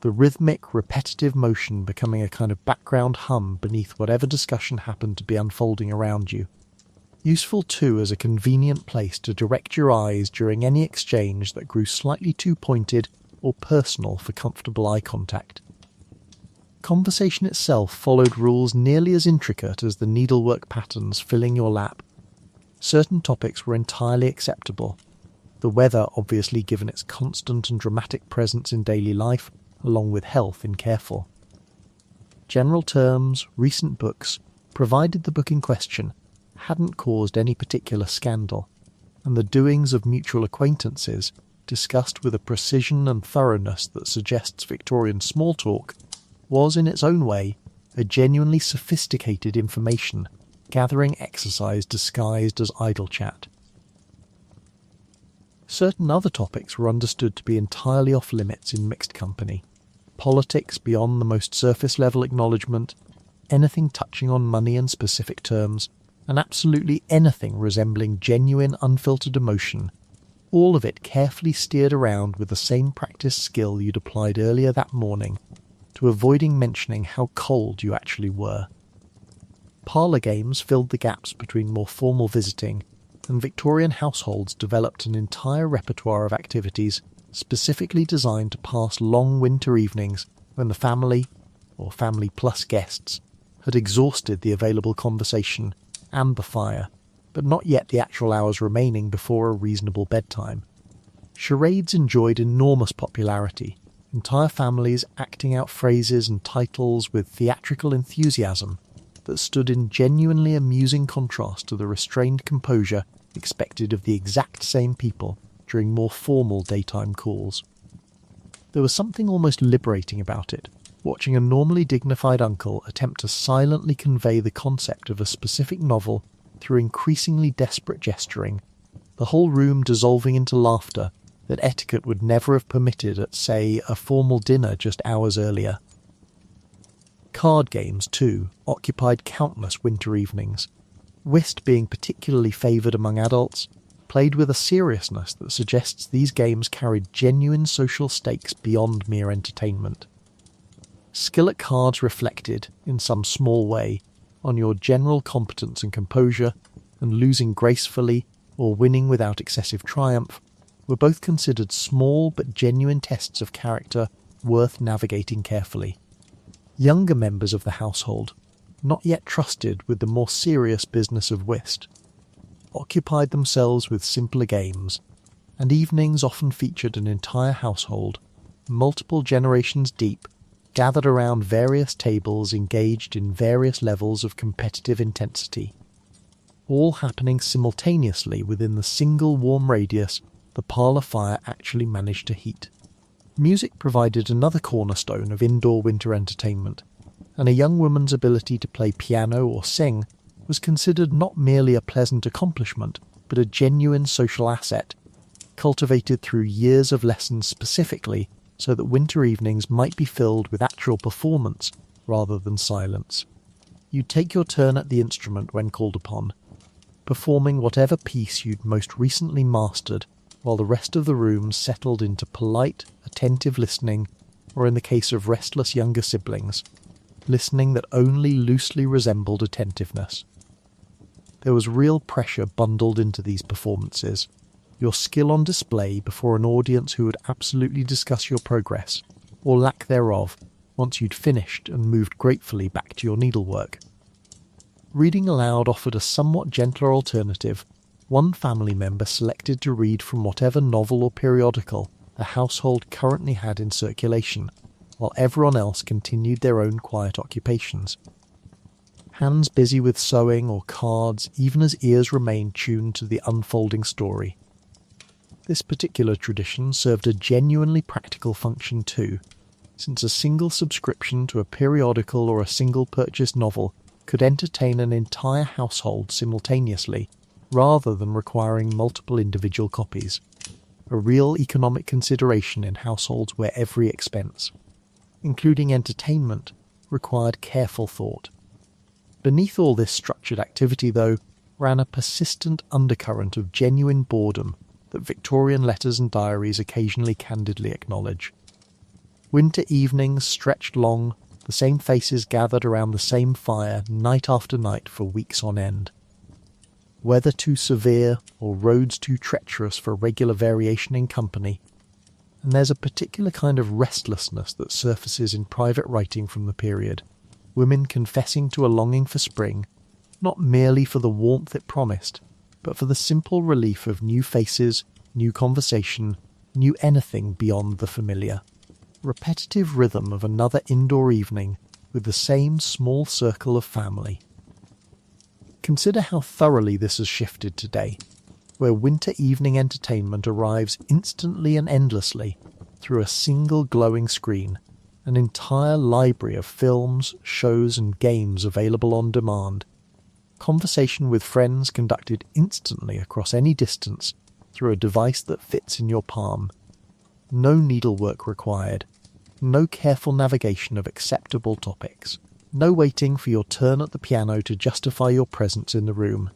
the rhythmic, repetitive motion becoming a kind of background hum beneath whatever discussion happened to be unfolding around you. Useful too as a convenient place to direct your eyes during any exchange that grew slightly too pointed or personal for comfortable eye contact. Conversation itself followed rules nearly as intricate as the needlework patterns filling your lap. Certain topics were entirely acceptable, the weather obviously given its constant and dramatic presence in daily life, along with health in careful. General terms, recent books, provided the book in question hadn't caused any particular scandal, and the doings of mutual acquaintances, discussed with a precision and thoroughness that suggests Victorian small talk, was in its own way a genuinely sophisticated information gathering exercise disguised as idle chat. Certain other topics were understood to be entirely off limits in mixed company. Politics beyond the most surface-level acknowledgement, anything touching on money and specific terms, and absolutely anything resembling genuine unfiltered emotion, all of it carefully steered around with the same practiced skill you'd applied earlier that morning to avoiding mentioning how cold you actually were. Parlour games filled the gaps between more formal visiting, and Victorian households developed an entire repertoire of activities specifically designed to pass long winter evenings when the family, or family plus guests, had exhausted the available conversation and the fire, but not yet the actual hours remaining before a reasonable bedtime. Charades enjoyed enormous popularity, entire families acting out phrases and titles with theatrical enthusiasm that stood in genuinely amusing contrast to the restrained composure expected of the exact same people during more formal daytime calls. There was something almost liberating about it, watching a normally dignified uncle attempt to silently convey the concept of a specific novel through increasingly desperate gesturing, the whole room dissolving into laughter that etiquette would never have permitted at, say, a formal dinner just hours earlier. Card games, too, occupied countless winter evenings, whist being particularly favoured among adults, played with a seriousness that suggests these games carried genuine social stakes beyond mere entertainment. Skill at cards reflected, in some small way, on your general competence and composure, and losing gracefully or winning without excessive triumph were both considered small but genuine tests of character worth navigating carefully. Younger members of the household, not yet trusted with the more serious business of whist, occupied themselves with simpler games, and evenings often featured an entire household, multiple generations deep, gathered around various tables engaged in various levels of competitive intensity, all happening simultaneously within the single warm radius the parlour fire actually managed to heat. Music provided another cornerstone of indoor winter entertainment, and a young woman's ability to play piano or sing was considered not merely a pleasant accomplishment, but a genuine social asset, cultivated through years of lessons specifically so that winter evenings might be filled with actual performance rather than silence. You'd take your turn at the instrument when called upon, performing whatever piece you'd most recently mastered, while the rest of the room settled into polite, attentive listening, or in the case of restless younger siblings, listening that only loosely resembled attentiveness. There was real pressure bundled into these performances, your skill on display before an audience who would absolutely discuss your progress, or lack thereof, once you'd finished and moved gratefully back to your needlework. Reading aloud offered a somewhat gentler alternative. One family member selected to read from whatever novel or periodical the household currently had in circulation, while everyone else continued their own quiet occupations. Hands busy with sewing or cards, even as ears remained tuned to the unfolding story. This particular tradition served a genuinely practical function too, since a single subscription to a periodical or a single purchased novel could entertain an entire household simultaneously, rather than requiring multiple individual copies, a real economic consideration in households where every expense, including entertainment, required careful thought. Beneath all this structured activity, though, ran a persistent undercurrent of genuine boredom that Victorian letters and diaries occasionally candidly acknowledge. Winter evenings stretched long, the same faces gathered around the same fire night after night for weeks on end. Weather too severe or roads too treacherous for regular variation in company, and there's a particular kind of restlessness that surfaces in private writing from the period, women confessing to a longing for spring, not merely for the warmth it promised, but for the simple relief of new faces, new conversation, new anything beyond the familiar. Repetitive rhythm of another indoor evening with the same small circle of family. Consider how thoroughly this has shifted today, where winter evening entertainment arrives instantly and endlessly through a single glowing screen, an entire library of films, shows and games available on demand, conversation with friends conducted instantly across any distance through a device that fits in your palm, no needlework required, no careful navigation of acceptable topics, no waiting for your turn at the piano to justify your presence in the room.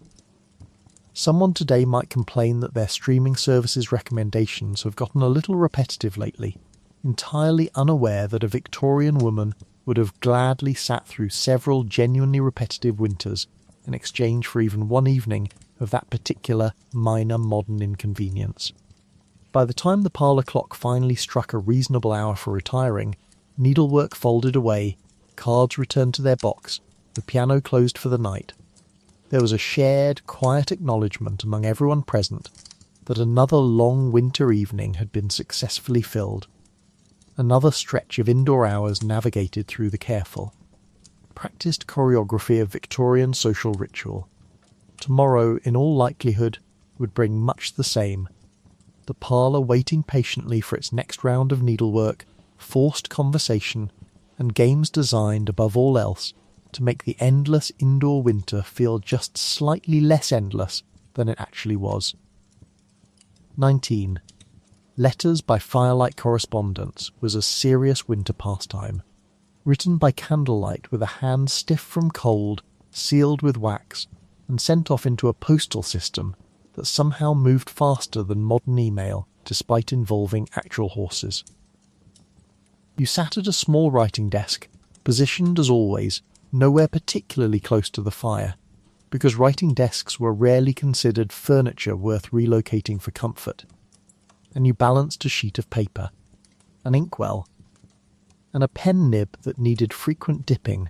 Someone today might complain that their streaming services recommendations have gotten a little repetitive lately, entirely unaware that a Victorian woman would have gladly sat through several genuinely repetitive winters in exchange for even one evening of that particular minor modern inconvenience. By the time the parlour clock finally struck a reasonable hour for retiring, needlework folded away, cards returned to their box, the piano closed for the night. There was a shared, quiet acknowledgement among everyone present that another long winter evening had been successfully filled. Another stretch of indoor hours navigated through the careful, practiced choreography of Victorian social ritual. Tomorrow, in all likelihood, would bring much the same. The parlour waiting patiently for its next round of needlework, forced conversation, and games designed, above all else, to make the endless indoor winter feel just slightly less endless than it actually was. 19. Letters by firelight correspondence was a serious winter pastime. Written by candlelight with a hand stiff from cold, sealed with wax, and sent off into a postal system that somehow moved faster than modern email, despite involving actual horses. You sat at a small writing desk, positioned as always, nowhere particularly close to the fire, because writing desks were rarely considered furniture worth relocating for comfort, and you balanced a sheet of paper, an inkwell, and a pen nib that needed frequent dipping,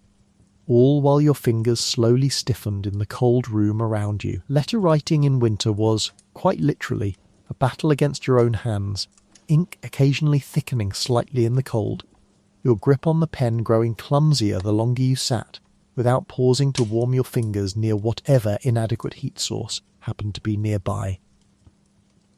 all while your fingers slowly stiffened in the cold room around you. Letter writing in winter was, quite literally, a battle against your own hands, ink occasionally thickening slightly in the cold, your grip on the pen growing clumsier the longer you sat, without pausing to warm your fingers near whatever inadequate heat source happened to be nearby.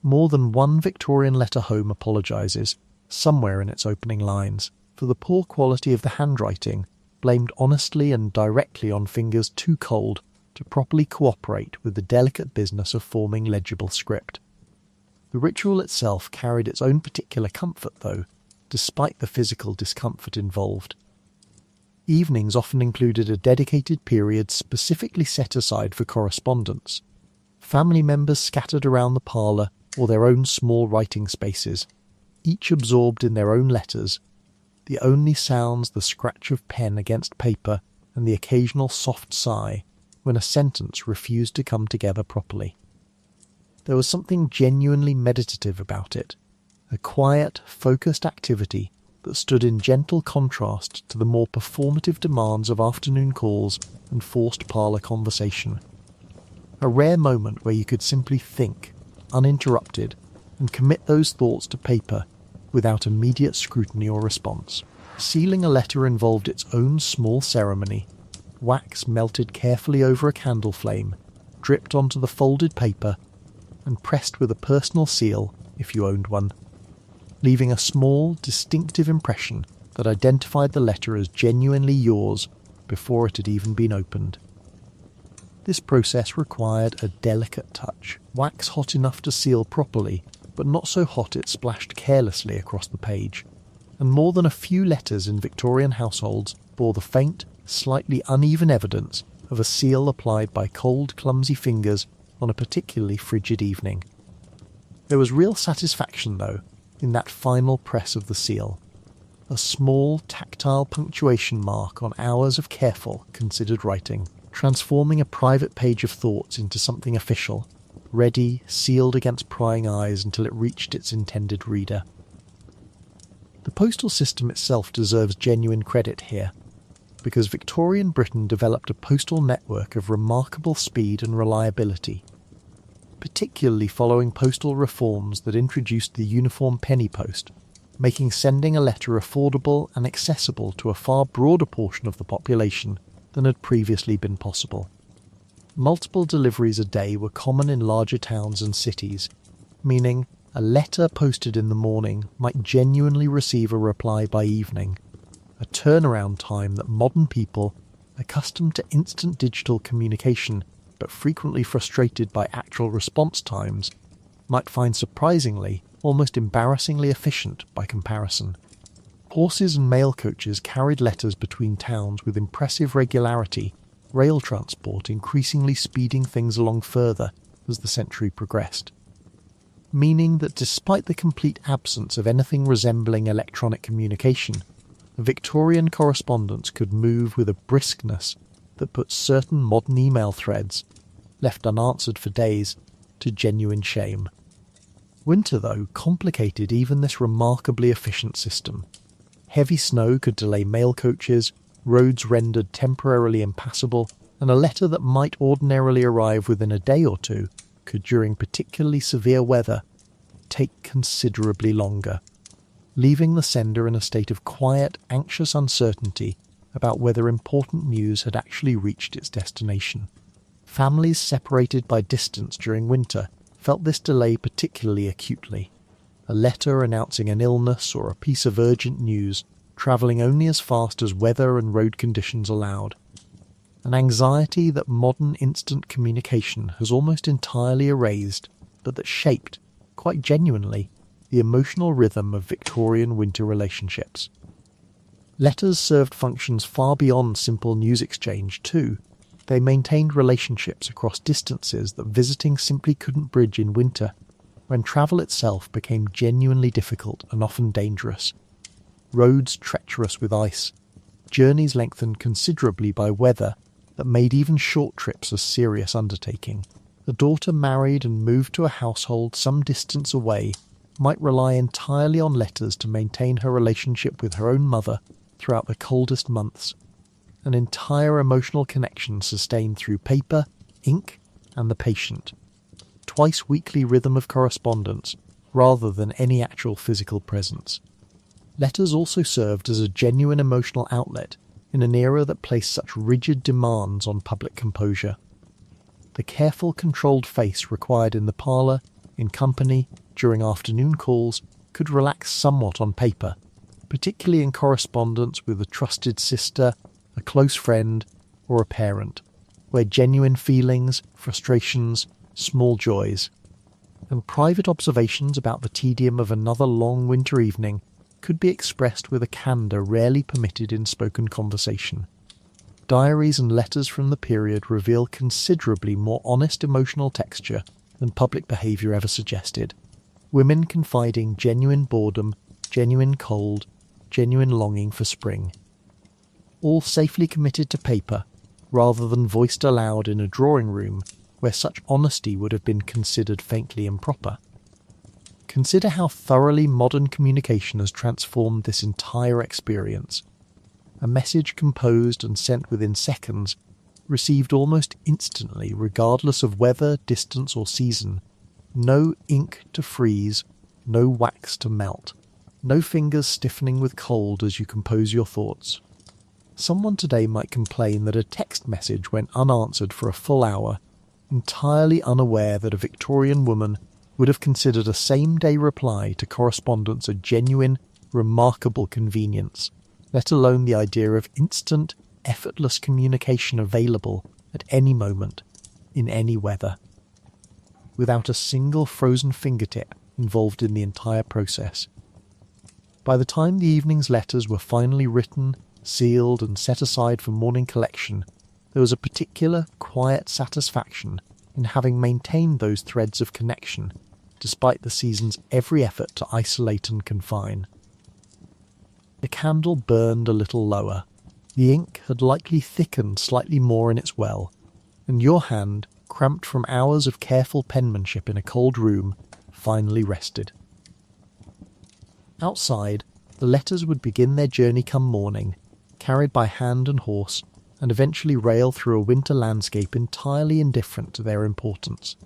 More than one Victorian letter home apologises, somewhere in its opening lines, for the poor quality of the handwriting, blamed honestly and directly on fingers too cold to properly cooperate with the delicate business of forming legible script. The ritual itself carried its own particular comfort, though, despite the physical discomfort involved. Evenings often included a dedicated period specifically set aside for correspondence. Family members scattered around the parlour or their own small writing spaces, each absorbed in their own letters, the only sounds the scratch of pen against paper and the occasional soft sigh when a sentence refused to come together properly. There was something genuinely meditative about it, a quiet, focused activity that stood in gentle contrast to the more performative demands of afternoon calls and forced parlour conversation. A rare moment where you could simply think, uninterrupted, and commit those thoughts to paper without immediate scrutiny or response. Sealing a letter involved its own small ceremony. Wax melted carefully over a candle flame, dripped onto the folded paper, and pressed with a personal seal, if you owned one, leaving a small, distinctive impression that identified the letter as genuinely yours before it had even been opened. This process required a delicate touch, wax hot enough to seal properly, but not so hot it splashed carelessly across the page, and more than a few letters in Victorian households bore the faint, slightly uneven evidence of a seal applied by cold, clumsy fingers on a particularly frigid evening. There was real satisfaction, though, in that final press of the seal, a small, tactile punctuation mark on hours of careful, considered writing, transforming a private page of thoughts into something official, ready, sealed against prying eyes until it reached its intended reader. The postal system itself deserves genuine credit here, because Victorian Britain developed a postal network of remarkable speed and reliability, particularly following postal reforms that introduced the uniform penny post, making sending a letter affordable and accessible to a far broader portion of the population than had previously been possible. Multiple deliveries a day were common in larger towns and cities, meaning a letter posted in the morning might genuinely receive a reply by evening, a turnaround time that modern people, accustomed to instant digital communication but frequently frustrated by actual response times, might find surprisingly, almost embarrassingly efficient by comparison. Horses and mail coaches carried letters between towns with impressive regularity, rail transport increasingly speeding things along further as the century progressed. Meaning that despite the complete absence of anything resembling electronic communication, Victorian correspondence could move with a briskness that put certain modern email threads, left unanswered for days, to genuine shame. Winter, though, complicated even this remarkably efficient system. Heavy snow could delay mail coaches, roads rendered temporarily impassable, and a letter that might ordinarily arrive within a day or two could, during particularly severe weather, take considerably longer, leaving the sender in a state of quiet, anxious uncertainty about whether important news had actually reached its destination. Families separated by distance during winter felt this delay particularly acutely. A letter announcing an illness or a piece of urgent news travelling only as fast as weather and road conditions allowed. An anxiety that modern instant communication has almost entirely erased, but that shaped, quite genuinely, the emotional rhythm of Victorian winter relationships. Letters served functions far beyond simple news exchange too. They maintained relationships across distances that visiting simply couldn't bridge in winter, when travel itself became genuinely difficult and often dangerous. Roads treacherous with ice, journeys lengthened considerably by weather that made even short trips a serious undertaking. The daughter married and moved to a household some distance away might rely entirely on letters to maintain her relationship with her own mother throughout the coldest months, an entire emotional connection sustained through paper, ink, and the patient. Twice weekly rhythm of correspondence, rather than any actual physical presence. Letters also served as a genuine emotional outlet in an era that placed such rigid demands on public composure. The careful, controlled face required in the parlour, in company, during afternoon calls, could relax somewhat on paper, particularly in correspondence with a trusted sister, a close friend, or a parent, where genuine feelings, frustrations, small joys, and private observations about the tedium of another long winter evening could be expressed with a candour rarely permitted in spoken conversation. Diaries and letters from the period reveal considerably more honest emotional texture than public behaviour ever suggested. Women confiding genuine boredom, genuine cold, genuine longing for spring. All safely committed to paper, rather than voiced aloud in a drawing room where such honesty would have been considered faintly improper. Consider how thoroughly modern communication has transformed this entire experience. A message composed and sent within seconds, received almost instantly regardless of weather, distance or season. No ink to freeze, no wax to melt, no fingers stiffening with cold as you compose your thoughts. Someone today might complain that a text message went unanswered for a full hour, entirely unaware that a Victorian woman would have considered a same-day reply to correspondence a genuine, remarkable convenience, let alone the idea of instant, effortless communication available at any moment, in any weather, without a single frozen fingertip involved in the entire process. By the time the evening's letters were finally written, sealed and set aside for morning collection, there was a particular, quiet satisfaction in having maintained those threads of connection, despite the season's every effort to isolate and confine. The candle burned a little lower. The ink had likely thickened slightly more in its well, and your hand, cramped from hours of careful penmanship in a cold room, finally rested. Outside, the letters would begin their journey come morning, carried by hand and horse, and eventually rail through a winter landscape entirely indifferent to their importance,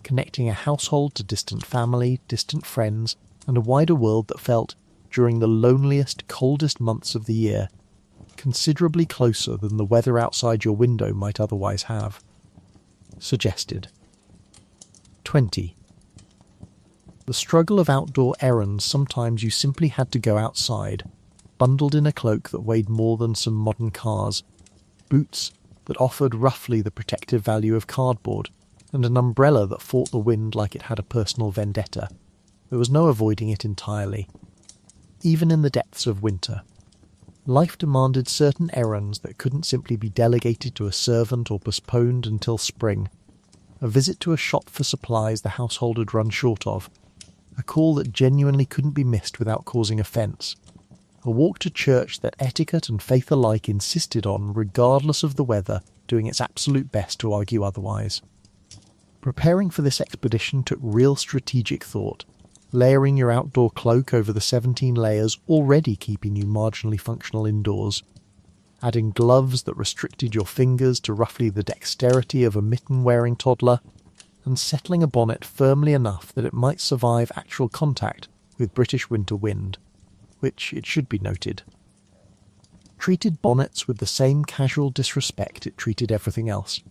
connecting a household to distant family, distant friends, and a wider world that felt, during the loneliest, coldest months of the year, considerably closer than the weather outside your window might otherwise have. Suggested. 20. The struggle of outdoor errands. Sometimes you simply had to go outside, bundled in a cloak that weighed more than some modern cars, boots that offered roughly the protective value of cardboard, and an umbrella that fought the wind like it had a personal vendetta. There was no avoiding it entirely. Even in the depths of winter, life demanded certain errands that couldn't simply be delegated to a servant or postponed until spring. A visit to a shop for supplies the household had run short of, a call that genuinely couldn't be missed without causing offence, a walk to church that etiquette and faith alike insisted on regardless of the weather, doing its absolute best to argue otherwise. Preparing for this expedition took real strategic thought, layering your outdoor cloak over the 17 layers already keeping you marginally functional indoors, adding gloves that restricted your fingers to roughly the dexterity of a mitten-wearing toddler, and settling a bonnet firmly enough that it might survive actual contact with British winter wind, which, it should be noted, treated bonnets with the same casual disrespect it treated everything else.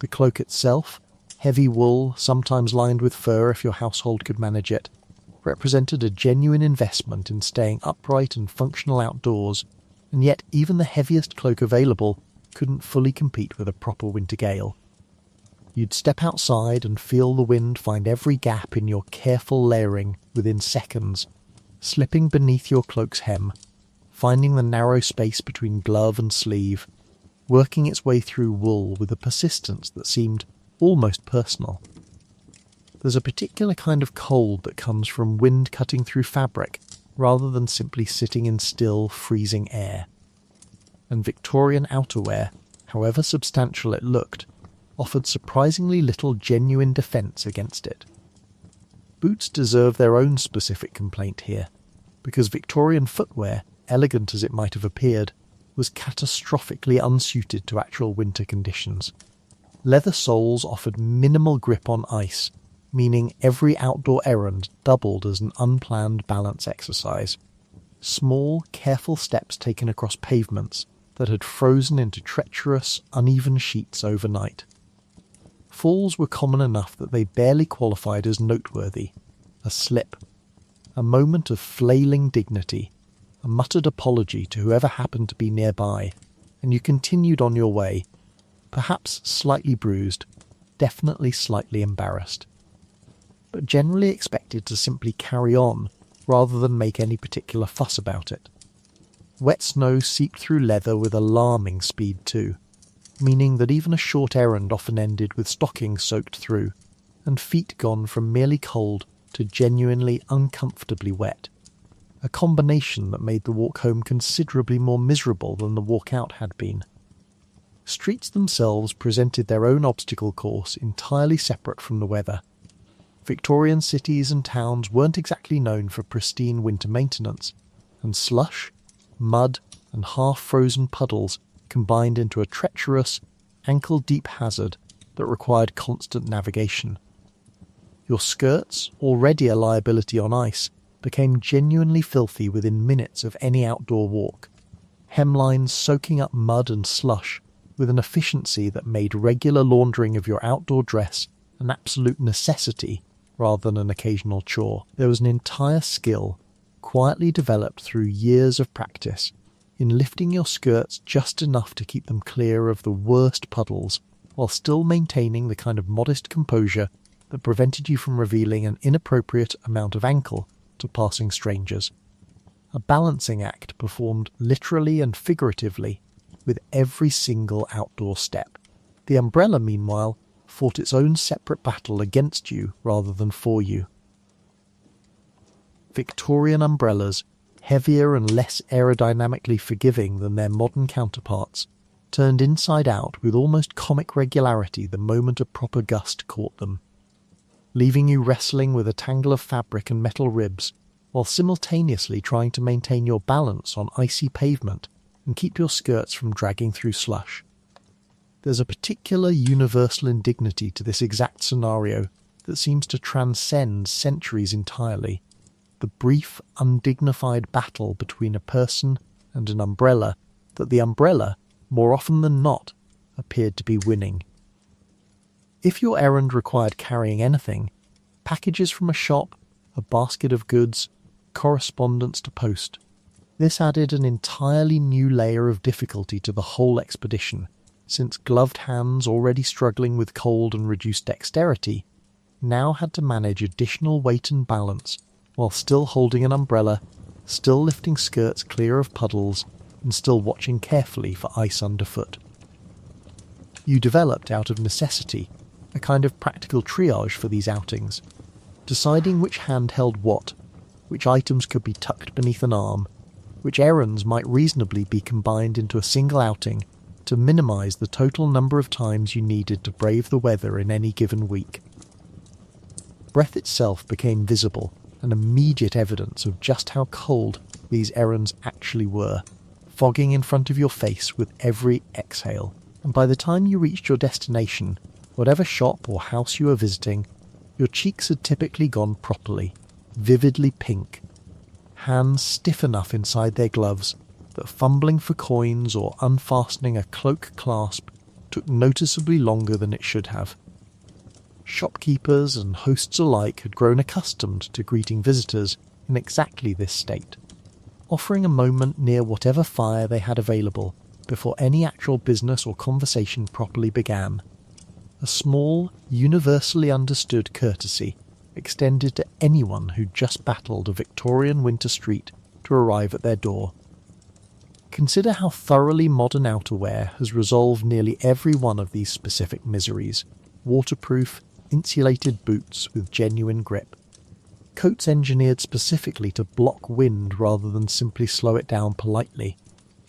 The cloak itself, heavy wool, sometimes lined with fur if your household could manage it, represented a genuine investment in staying upright and functional outdoors, and yet even the heaviest cloak available couldn't fully compete with a proper winter gale. You'd step outside and feel the wind find every gap in your careful layering within seconds, slipping beneath your cloak's hem, finding the narrow space between glove and sleeve, working its way through wool with a persistence that seemed almost personal. There's a particular kind of cold that comes from wind cutting through fabric rather than simply sitting in still, freezing air. And Victorian outerwear, however substantial it looked, offered surprisingly little genuine defence against it. Boots deserve their own specific complaint here, because Victorian footwear, elegant as it might have appeared, was catastrophically unsuited to actual winter conditions. Leather soles offered minimal grip on ice, meaning every outdoor errand doubled as an unplanned balance exercise. Small, careful steps taken across pavements that had frozen into treacherous, uneven sheets overnight. Falls were common enough that they barely qualified as noteworthy. A slip, a moment of flailing dignity, a muttered apology to whoever happened to be nearby, and you continued on your way, perhaps slightly bruised, definitely slightly embarrassed, but generally expected to simply carry on rather than make any particular fuss about it. Wet snow seeped through leather with alarming speed too, meaning that even a short errand often ended with stockings soaked through, and feet gone from merely cold to genuinely uncomfortably wet, a combination that made the walk home considerably more miserable than the walk out had been. Streets themselves presented their own obstacle course entirely separate from the weather. Victorian cities and towns weren't exactly known for pristine winter maintenance, and slush, mud, and half-frozen puddles combined into a treacherous, ankle-deep hazard that required constant navigation. Your skirts, already a liability on ice, became genuinely filthy within minutes of any outdoor walk, hemlines soaking up mud and slush with an efficiency that made regular laundering of your outdoor dress an absolute necessity rather than an occasional chore. There was an entire skill, quietly developed through years of practice, in lifting your skirts just enough to keep them clear of the worst puddles, while still maintaining the kind of modest composure that prevented you from revealing an inappropriate amount of ankle to passing strangers. A balancing act performed literally and figuratively with every single outdoor step. The umbrella, meanwhile, fought its own separate battle against you rather than for you. Victorian umbrellas, heavier and less aerodynamically forgiving than their modern counterparts, turned inside out with almost comic regularity the moment a proper gust caught them, leaving you wrestling with a tangle of fabric and metal ribs, while simultaneously trying to maintain your balance on icy pavement and keep your skirts from dragging through slush. There's a particular universal indignity to this exact scenario that seems to transcend centuries entirely. The brief, undignified battle between a person and an umbrella that the umbrella, more often than not, appeared to be winning. If your errand required carrying anything, packages from a shop, a basket of goods, correspondence to post, this added an entirely new layer of difficulty to the whole expedition, since gloved hands already struggling with cold and reduced dexterity now had to manage additional weight and balance while still holding an umbrella, still lifting skirts clear of puddles, and still watching carefully for ice underfoot. You developed, out of necessity, a kind of practical triage for these outings, deciding which hand held what, which items could be tucked beneath an arm, which errands might reasonably be combined into a single outing to minimise the total number of times you needed to brave the weather in any given week. Breath itself became visible and immediate evidence of just how cold these errands actually were, fogging in front of your face with every exhale. And by the time you reached your destination, whatever shop or house you were visiting, your cheeks had typically gone properly, vividly pink, hands stiff enough inside their gloves that fumbling for coins or unfastening a cloak clasp took noticeably longer than it should have. Shopkeepers and hosts alike had grown accustomed to greeting visitors in exactly this state, offering a moment near whatever fire they had available before any actual business or conversation properly began. A small, universally understood courtesy extended to anyone who just battled a Victorian winter street to arrive at their door. Consider how thoroughly modern outerwear has resolved nearly every one of these specific miseries. Waterproof, insulated boots with genuine grip, coats engineered specifically to block wind rather than simply slow it down politely,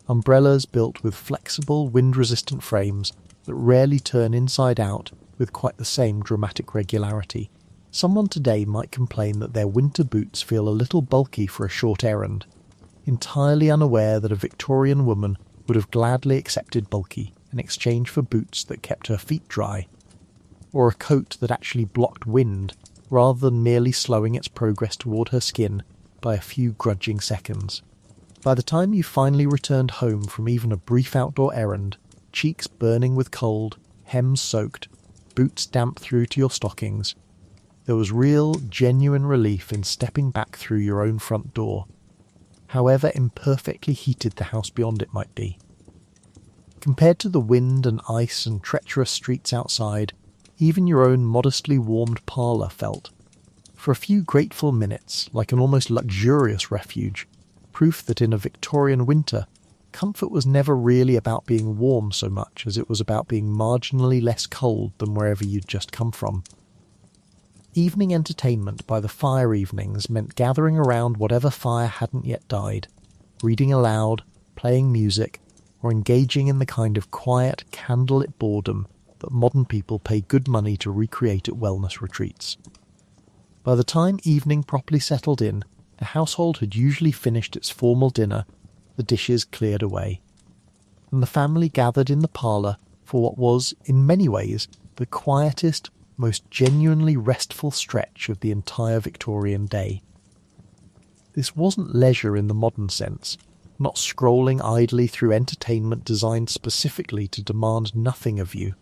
umbrellas built with flexible, wind-resistant frames that rarely turn inside out with quite the same dramatic regularity. Someone today might complain that their winter boots feel a little bulky for a short errand, entirely unaware that a Victorian woman would have gladly accepted bulky in exchange for boots that kept her feet dry, or a coat that actually blocked wind rather than merely slowing its progress toward her skin by a few grudging seconds. By the time you finally returned home from even a brief outdoor errand, cheeks burning with cold, hems soaked, boots damp through to your stockings, there was real, genuine relief in stepping back through your own front door, however imperfectly heated the house beyond it might be. Compared to the wind and ice and treacherous streets outside, even your own modestly warmed parlour felt, for a few grateful minutes, like an almost luxurious refuge, proof that in a Victorian winter, comfort was never really about being warm so much as it was about being marginally less cold than wherever you'd just come from. Evening entertainment by the fire evenings meant gathering around whatever fire hadn't yet died, reading aloud, playing music, or engaging in the kind of quiet, candlelit boredom that modern people pay good money to recreate at wellness retreats. By the time evening properly settled in, the household had usually finished its formal dinner, the dishes cleared away, and the family gathered in the parlour for what was, in many ways, the quietest, most genuinely restful stretch of the entire Victorian day. This wasn't leisure in the modern sense, not scrolling idly through entertainment designed specifically to demand nothing of you,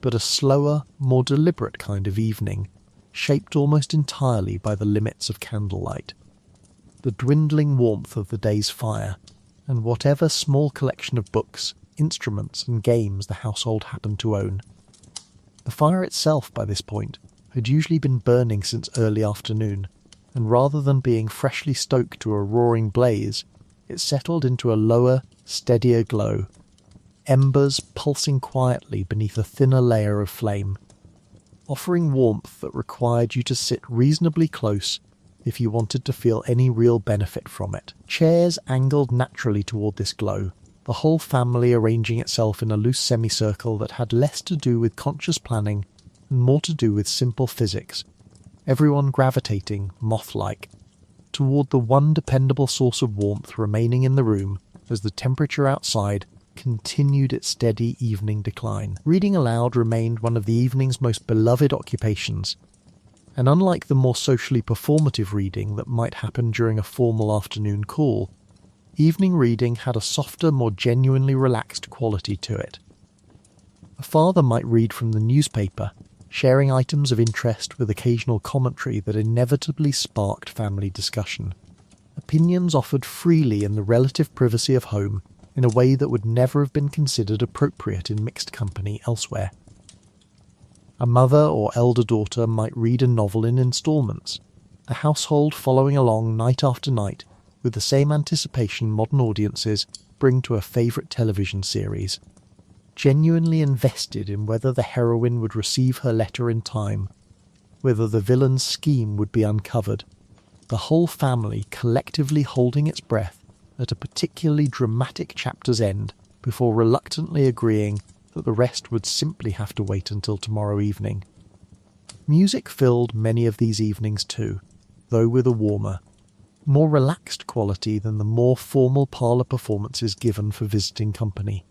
but a slower, more deliberate kind of evening, shaped almost entirely by the limits of candlelight, the dwindling warmth of the day's fire, and whatever small collection of books, instruments and games the household happened to own. The fire itself, by this point, had usually been burning since early afternoon, and rather than being freshly stoked to a roaring blaze, it settled into a lower, steadier glow, embers pulsing quietly beneath a thinner layer of flame, offering warmth that required you to sit reasonably close if you wanted to feel any real benefit from it. Chairs angled naturally toward this glow, the whole family arranging itself in a loose semicircle that had less to do with conscious planning and more to do with simple physics, everyone gravitating, moth-like, toward the one dependable source of warmth remaining in the room as the temperature outside continued its steady evening decline. Reading aloud remained one of the evening's most beloved occupations, and unlike the more socially performative reading that might happen during a formal afternoon call, evening reading had a softer, more genuinely relaxed quality to it. A father might read from the newspaper, sharing items of interest with occasional commentary that inevitably sparked family discussion. Opinions offered freely in the relative privacy of home in a way that would never have been considered appropriate in mixed company elsewhere. A mother or elder daughter might read a novel in instalments, a household following along night after night with the same anticipation modern audiences bring to a favourite television series, genuinely invested in whether the heroine would receive her letter in time, whether the villain's scheme would be uncovered, the whole family collectively holding its breath at a particularly dramatic chapter's end before reluctantly agreeing that the rest would simply have to wait until tomorrow evening. Music filled many of these evenings too, though with a warmer, more relaxed quality than the more formal parlour performances given for visiting company.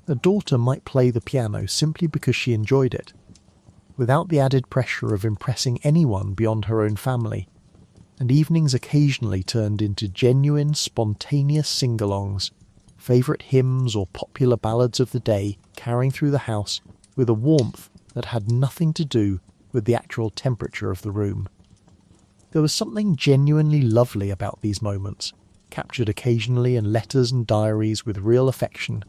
A daughter might play the piano simply because she enjoyed it, without the added pressure of impressing anyone beyond her own family, and evenings occasionally turned into genuine, spontaneous sing-alongs, favourite hymns or popular ballads of the day carrying through the house with a warmth that had nothing to do with the actual temperature of the room. There was something genuinely lovely about these moments, captured occasionally in letters and diaries with real affection,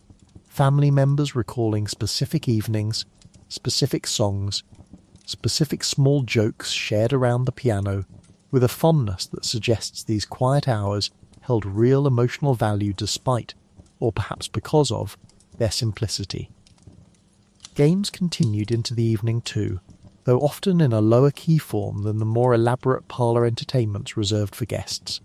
family members recalling specific evenings, specific songs, specific small jokes shared around the piano, with a fondness that suggests these quiet hours held real emotional value despite, or perhaps because of, their simplicity. Games continued into the evening too, though often in a lower key form than the more elaborate parlour entertainments reserved for guests.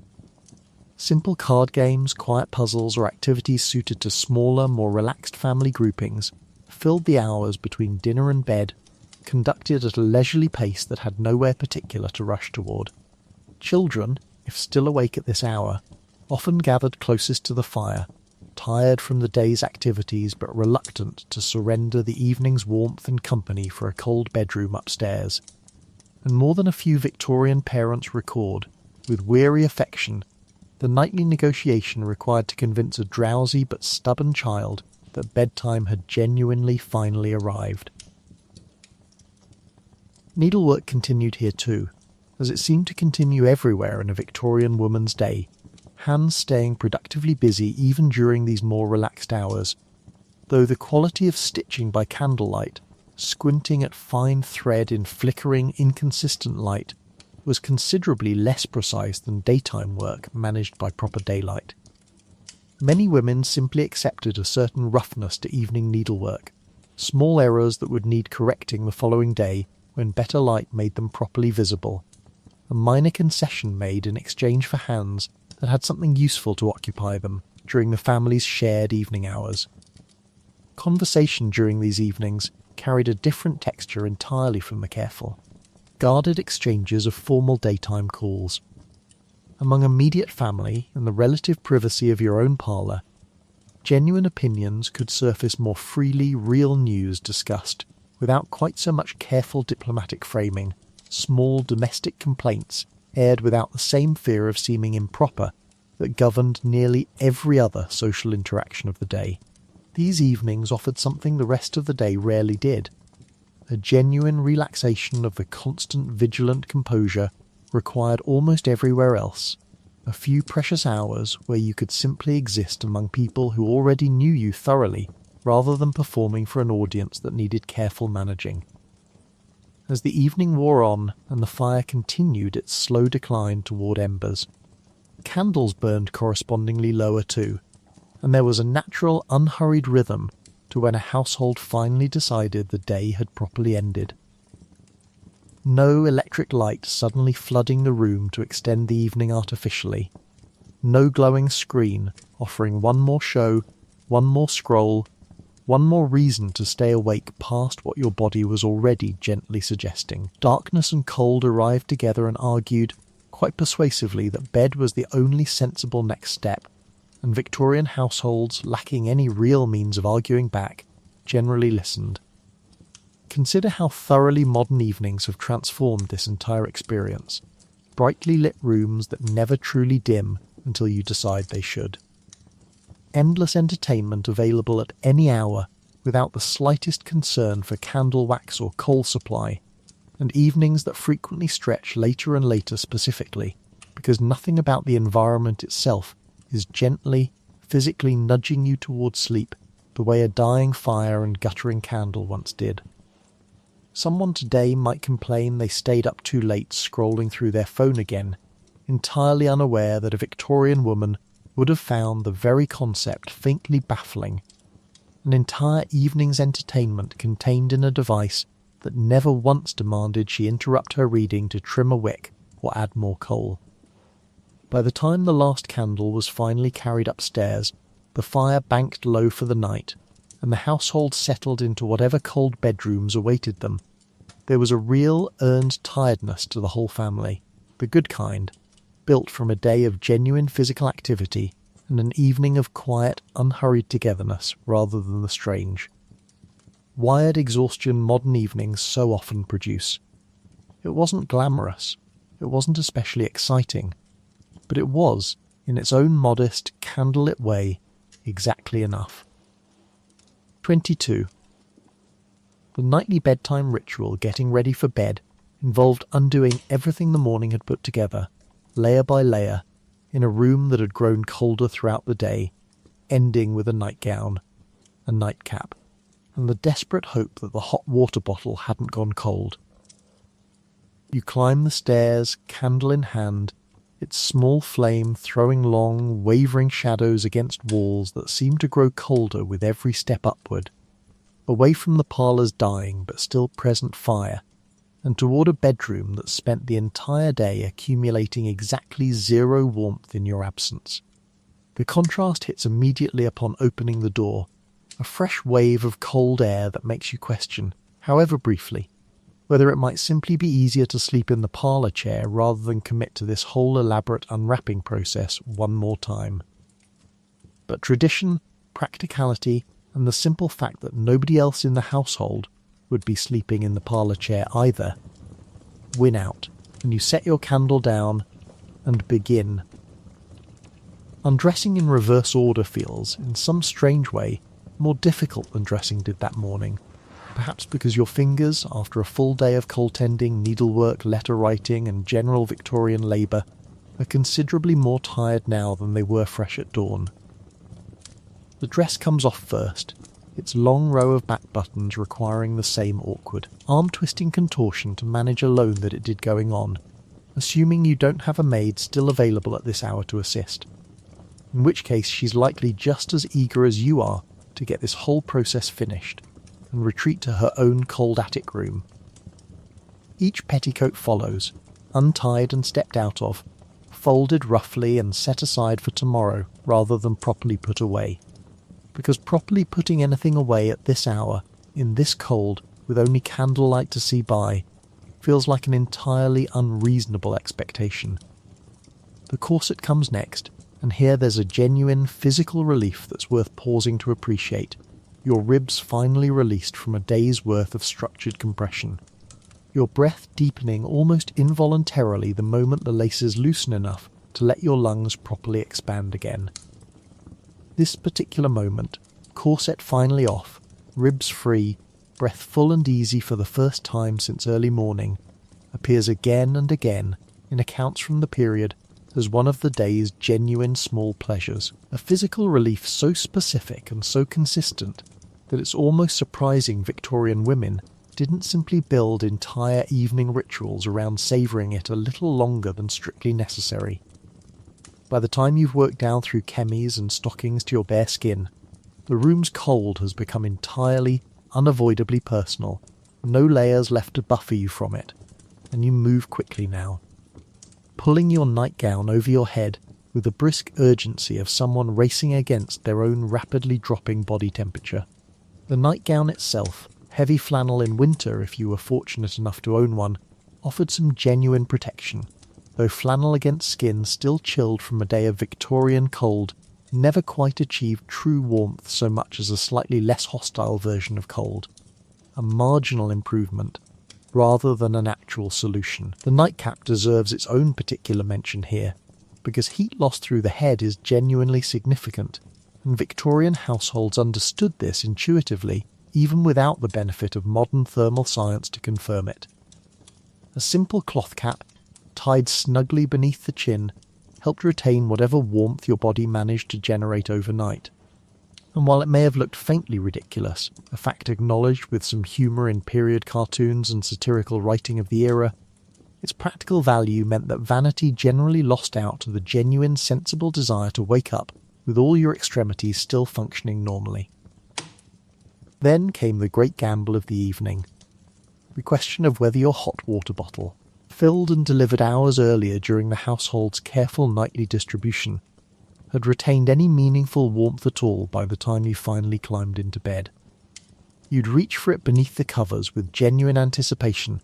Simple card games, quiet puzzles, or activities suited to smaller, more relaxed family groupings filled the hours between dinner and bed, conducted at a leisurely pace that had nowhere particular to rush toward. Children, if still awake at this hour, often gathered closest to the fire, tired from the day's activities but reluctant to surrender the evening's warmth and company for a cold bedroom upstairs. And more than a few Victorian parents record, with weary affection, the nightly negotiation required to convince a drowsy but stubborn child that bedtime had genuinely finally arrived. Needlework continued here too, as it seemed to continue everywhere in a Victorian woman's day, hands staying productively busy even during these more relaxed hours, though the quality of stitching by candlelight, squinting at fine thread in flickering, inconsistent light, was considerably less precise than daytime work managed by proper daylight. Many women simply accepted a certain roughness to evening needlework, small errors that would need correcting the following day when better light made them properly visible, a minor concession made in exchange for hands that had something useful to occupy them during the family's shared evening hours. Conversation during these evenings carried a different texture entirely from the careful, guarded exchanges of formal daytime calls. Among immediate family and the relative privacy of your own parlour, genuine opinions could surface more freely, real news discussed without quite so much careful diplomatic framing, small domestic complaints aired without the same fear of seeming improper that governed nearly every other social interaction of the day. These evenings offered something the rest of the day rarely did, a genuine relaxation of the constant vigilant composure required almost everywhere else, a few precious hours where you could simply exist among people who already knew you thoroughly rather than performing for an audience that needed careful managing. As the evening wore on and the fire continued its slow decline toward embers, candles burned correspondingly lower too, and there was a natural, unhurried rhythm to when a household finally decided the day had properly ended. No electric light suddenly flooding the room to extend the evening artificially, no glowing screen offering one more show, one more scroll, one more reason to stay awake past what your body was already gently suggesting. Darkness and cold arrived together and argued, quite persuasively, that bed was the only sensible next step, and Victorian households, lacking any real means of arguing back, generally listened. Consider how thoroughly modern evenings have transformed this entire experience. Brightly lit rooms that never truly dim until you decide they should. Endless entertainment available at any hour without the slightest concern for candle wax or coal supply, and evenings that frequently stretch later and later specifically, because nothing about the environment itself is gently, physically nudging you towards sleep the way a dying fire and guttering candle once did. Someone today might complain they stayed up too late scrolling through their phone again, entirely unaware that a Victorian woman would have found the very concept faintly baffling. An entire evening's entertainment contained in a device that never once demanded she interrupt her reading to trim a wick or add more coal. By the time the last candle was finally carried upstairs, the fire banked low for the night, and the household settled into whatever cold bedrooms awaited them. There was a real earned tiredness to the whole family, the good kind, built from a day of genuine physical activity and an evening of quiet, unhurried togetherness rather than the strange. Wired exhaustion modern evenings so often produce. It wasn't glamorous, it wasn't especially exciting, but it was, in its own modest, candlelit way, exactly enough. 22. The nightly bedtime ritual getting ready for bed involved undoing everything the morning had put together, layer by layer, in a room that had grown colder throughout the day, ending with a nightgown, a nightcap, and the desperate hope that the hot water bottle hadn't gone cold. You climb the stairs, candle in hand, its small flame throwing long, wavering shadows against walls that seem to grow colder with every step upward, away from the parlour's dying but still present fire, and toward a bedroom that spent the entire day accumulating exactly zero warmth in your absence. The contrast hits immediately upon opening the door, a fresh wave of cold air that makes you question, however briefly, whether it might simply be easier to sleep in the parlour chair rather than commit to this whole elaborate unwrapping process one more time. But tradition, practicality, and the simple fact that nobody else in the household would be sleeping in the parlour chair either, win out, and you set your candle down and begin. Undressing in reverse order feels, in some strange way, more difficult than dressing did that morning, perhaps because your fingers, after a full day of coal-tending, needlework, letter-writing and general Victorian labour, are considerably more tired now than they were fresh at dawn. The dress comes off first, its long row of back buttons requiring the same awkward, arm-twisting contortion to manage alone that it did going on, assuming you don't have a maid still available at this hour to assist, in which case she's likely just as eager as you are to get this whole process finished, and retreat to her own cold attic room. Each petticoat follows, untied and stepped out of, folded roughly and set aside for tomorrow rather than properly put away. Because properly putting anything away at this hour, in this cold, with only candlelight to see by, feels like an entirely unreasonable expectation. The corset comes next, and here there's a genuine physical relief that's worth pausing to appreciate, your ribs finally released from a day's worth of structured compression, your breath deepening almost involuntarily the moment the laces loosen enough to let your lungs properly expand again. This particular moment, corset finally off, ribs free, breath full and easy for the first time since early morning, appears again and again in accounts from the period as one of the day's genuine small pleasures, a physical relief so specific and so consistent that it's almost surprising Victorian women didn't simply build entire evening rituals around savouring it a little longer than strictly necessary. By the time you've worked down through chemies and stockings to your bare skin, the room's cold has become entirely, unavoidably personal, no layers left to buffer you from it, and you move quickly now, pulling your nightgown over your head with the brisk urgency of someone racing against their own rapidly dropping body temperature. The nightgown itself, heavy flannel in winter if you were fortunate enough to own one, offered some genuine protection, though flannel against skin still chilled from a day of Victorian cold never quite achieved true warmth so much as a slightly less hostile version of cold. A marginal improvement, rather than an actual solution. The nightcap deserves its own particular mention here, because heat loss through the head is genuinely significant, and Victorian households understood this intuitively, even without the benefit of modern thermal science to confirm it. A simple cloth cap, tied snugly beneath the chin, helped retain whatever warmth your body managed to generate overnight. And while it may have looked faintly ridiculous, a fact acknowledged with some humour in period cartoons and satirical writing of the era, its practical value meant that vanity generally lost out to the genuine sensible desire to wake up with all your extremities still functioning normally. Then came the great gamble of the evening. The question of whether your hot water bottle, filled and delivered hours earlier during the household's careful nightly distribution, had retained any meaningful warmth at all by the time you finally climbed into bed. You'd reach for it beneath the covers with genuine anticipation,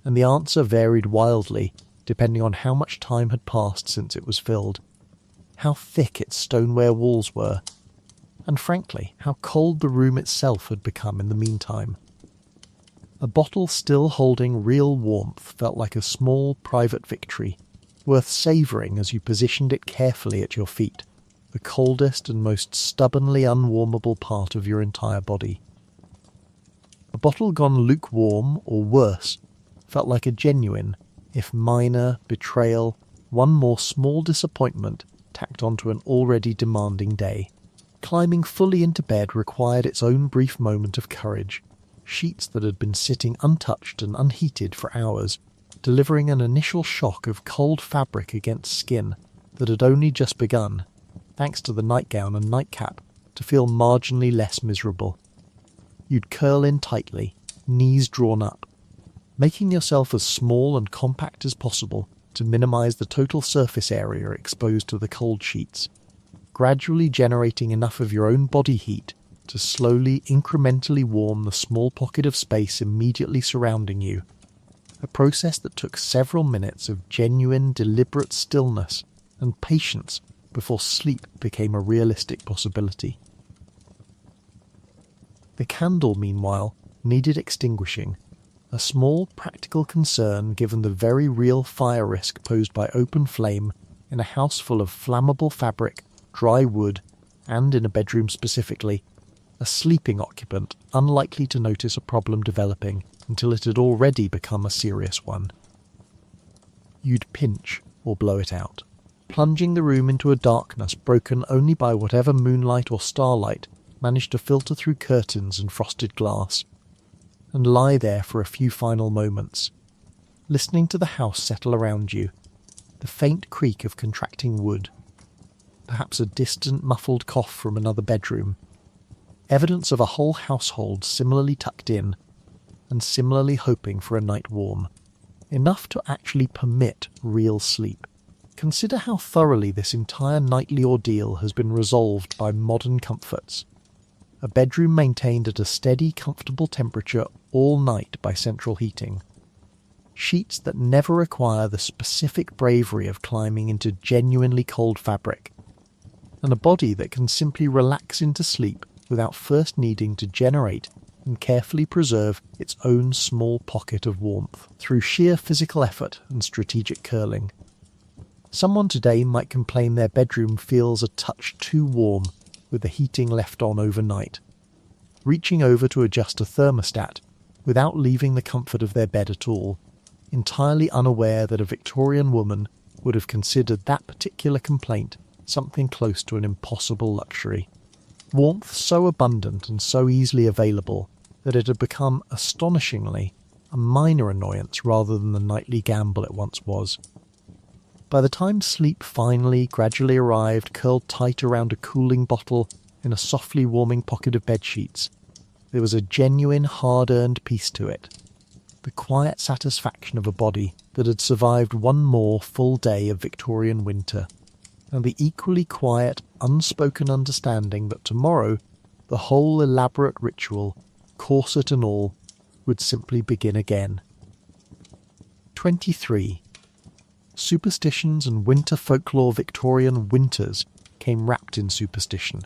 and the answer varied wildly depending on how much time had passed since it was filled, how thick its stoneware walls were, and frankly, how cold the room itself had become in the meantime. A bottle still holding real warmth felt like a small private victory, worth savouring as you positioned it carefully at your feet, the coldest and most stubbornly unwarmable part of your entire body. A bottle gone lukewarm, or worse, felt like a genuine, if minor, betrayal, one more small disappointment tacked onto an already demanding day. Climbing fully into bed required its own brief moment of courage. Sheets that had been sitting untouched and unheated for hours, delivering an initial shock of cold fabric against skin that had only just begun, thanks to the nightgown and nightcap, to feel marginally less miserable. You'd curl in tightly, knees drawn up, making yourself as small and compact as possible to minimise the total surface area exposed to the cold sheets, gradually generating enough of your own body heat to slowly, incrementally warm the small pocket of space immediately surrounding you, a process that took several minutes of genuine, deliberate stillness and patience before sleep became a realistic possibility. The candle, meanwhile, needed extinguishing, a small practical concern given the very real fire risk posed by open flame in a house full of flammable fabric, dry wood, and, in a bedroom specifically, a sleeping occupant unlikely to notice a problem developing until it had already become a serious one. You'd pinch or blow it out, plunging the room into a darkness broken only by whatever moonlight or starlight managed to filter through curtains and frosted glass, and lie there for a few final moments, listening to the house settle around you, the faint creak of contracting wood, perhaps a distant muffled cough from another bedroom, evidence of a whole household similarly tucked in and similarly hoping for a night warm, enough to actually permit real sleep. Consider how thoroughly this entire nightly ordeal has been resolved by modern comforts. A bedroom maintained at a steady, comfortable temperature all night by central heating. Sheets that never require the specific bravery of climbing into genuinely cold fabric. And a body that can simply relax into sleep without first needing to generate and carefully preserve its own small pocket of warmth through sheer physical effort and strategic curling. Someone today might complain their bedroom feels a touch too warm with the heating left on overnight, reaching over to adjust a thermostat without leaving the comfort of their bed at all, entirely unaware that a Victorian woman would have considered that particular complaint something close to an impossible luxury. Warmth so abundant and so easily available that it had become, astonishingly, a minor annoyance rather than the nightly gamble it once was. By the time sleep finally, gradually arrived, curled tight around a cooling bottle in a softly warming pocket of bedsheets, there was a genuine, hard-earned peace to it. The quiet satisfaction of a body that had survived one more full day of Victorian winter, and the equally quiet, unspoken understanding that tomorrow the whole elaborate ritual, corset and all, would simply begin again. 23. Superstitions and winter folklore. Victorian winters came wrapped in superstition,